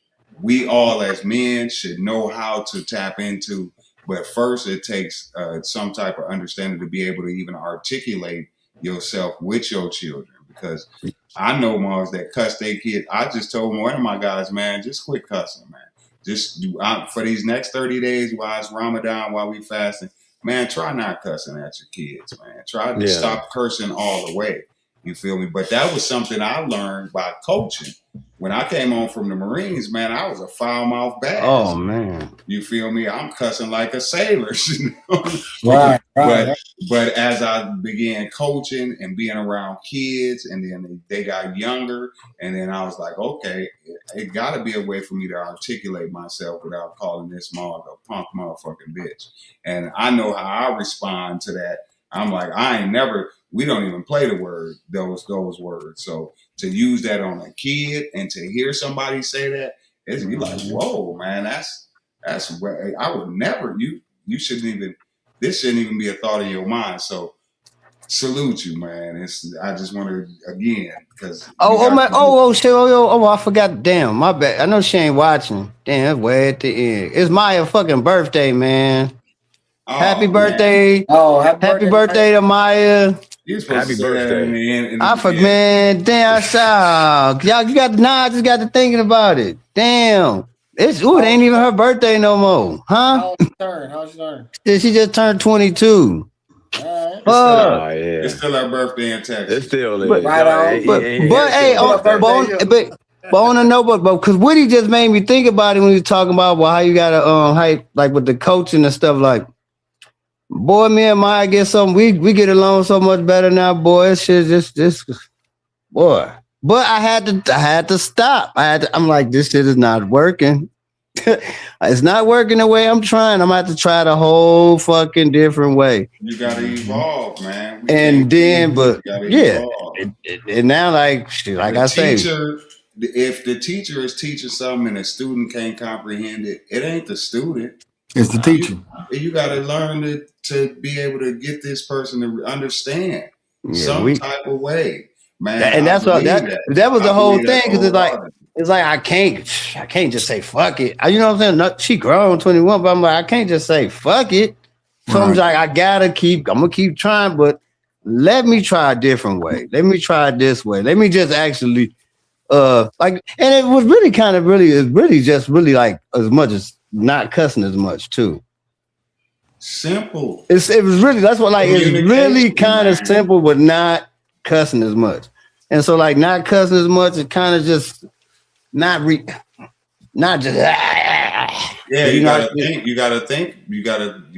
we all as men should know how to tap into. But first, it takes some type of understanding to be able to even articulate yourself with your children. Because I know moms that cuss their kids. I just told one of my guys, man, just quit cussing, man. Just for these next 30 days while it's Ramadan, while we fasting, man, try not cussing at your kids, man. Try to stop cursing all the way. You feel me? But that was something I learned by coaching. When I came home from the Marines, man, I was a foul-mouthed bass.
Oh, man.
You feel me? I'm cussing like a sailor.
Right.
But as I began coaching and being around kids, and then they got younger, and then I was like, okay, it got to be a way for me to articulate myself without calling this mom a punk motherfucking bitch. And I know how I respond to that. I'm like, we don't even play the word, those words. So to use that on a kid and to hear somebody say that, you're like, whoa, man, that's where I would never, you shouldn't even, this shouldn't even be a thought in your mind. So salute you, man. I just want to, again, because.
I forgot. Damn, my bad. I know she ain't watching. Damn, that's way at the end. It's Maya's fucking birthday, man.
Oh,
happy birthday.
Oh,
happy birthday to Maya.
You're supposed to say that in the end.
I forgot, man. Damn, y'all, you got I just got to thinking about it. Damn. It ain't even her birthday no more. Huh?
How's she turn?
She just turned 22.
It's still her birthday in Texas.
It still is.
But on a note, but because Woody just made me think about it when he was talking about how you gotta hype, like with the coaching and stuff. Like, boy, me and Maya get something. We get along so much better now, boy. It's just boy. But I had to stop. I'm like, this shit is not working. It's not working the way I'm trying. I'm gonna have to try the whole fucking different way.
You gotta evolve, man.
And now, like I say,
if the teacher is teaching something and the student can't comprehend it, it ain't the student.
It's the teacher.
You got to learn to be able to get this person to understand some type of way, man.
And that's what that was the whole thing. Because it's like I can't just say fuck it. You know what I'm saying? No, she grown 21, but I'm like, I can't just say fuck it. So I'm like, I'm gonna keep trying, but let me try a different way. Let me try it this way. Let me just actually and it was really like as much as not cussing as much too.
Simple.
It was really, that's what, like, it's really kind of simple, but not cussing as much. And so, like, not cussing as much, it kind of just not just.
Yeah, you gotta think. You gotta think. You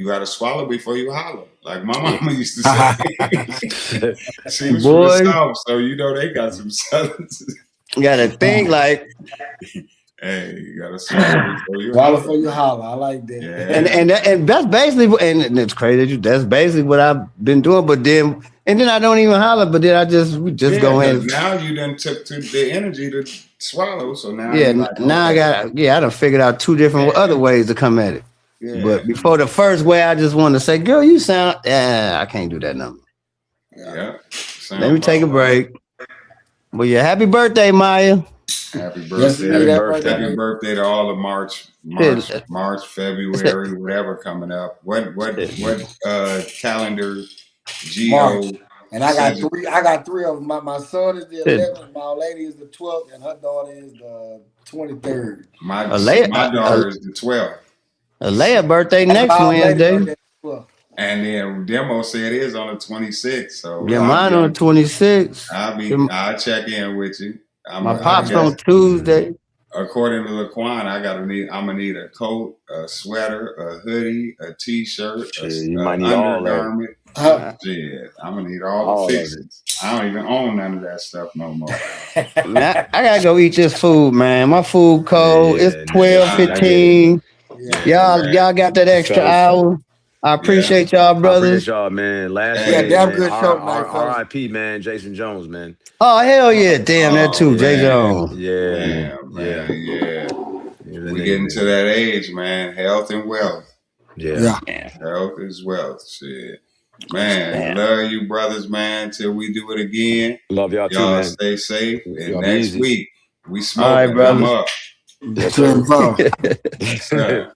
gotta swallow before you holler. Like my mama used to say. She was from the
Boy,
South, so you know they got some Southern.
you gotta think like.
Hey, you gotta swallow before you
Swallow
holler.
before you holler. I like that.
Yeah.
And that's basically and it's crazy. That's basically what I've been doing. But then I don't even holler. But then we just go
because
in.
now you done took to the energy to swallow, so now
Yeah,
you like
now
okay.
I done figured out 2 different other ways to come at it.
Yeah.
But before the first way, I just wanted to say, "Girl, you sound." I can't do that number.
Yeah.
Let me take a break. Well, yeah, happy birthday, Maya.
Happy birthday.
Happy birthday.
Happy birthday to all of March, February, whatever coming up. What calendar Geo?
March. And I got three of them. My son is the 11th, my lady is the 12th, and her daughter is the 23rd.
My daughter is the 12th.
Alea's birthday next Wednesday.
And then Demo said it is on the 26th. So
yeah, mine on the 26th.
I'll check in with you.
My pops on Tuesday.
According to Laquan, I'm gonna need a coat, a sweater, a hoodie, a t-shirt,
you might need
undergarment.
All
Shit, I'm gonna need all the fixings. I don't even own none of that stuff no more.
Man, I gotta go eat this food, man. My food cold. It's 12:15. Y'all got that extra hour. I appreciate y'all, brothers.
I appreciate y'all, man. Last
week, damn good show, man.
R.I.P. man, Jason Jones, man.
Oh hell yeah, damn that too, Jay Jones.
Yeah. We getting to that age, man. Health and wealth.
Yeah.
Health is wealth. Shit. Man, love you, brothers, man. Till we do it again.
Love y'all too,
y'all
man.
Stay safe. And
y'all
next week, we smoke.
All right,
Come up.
Yes, sir.
Yes, sir.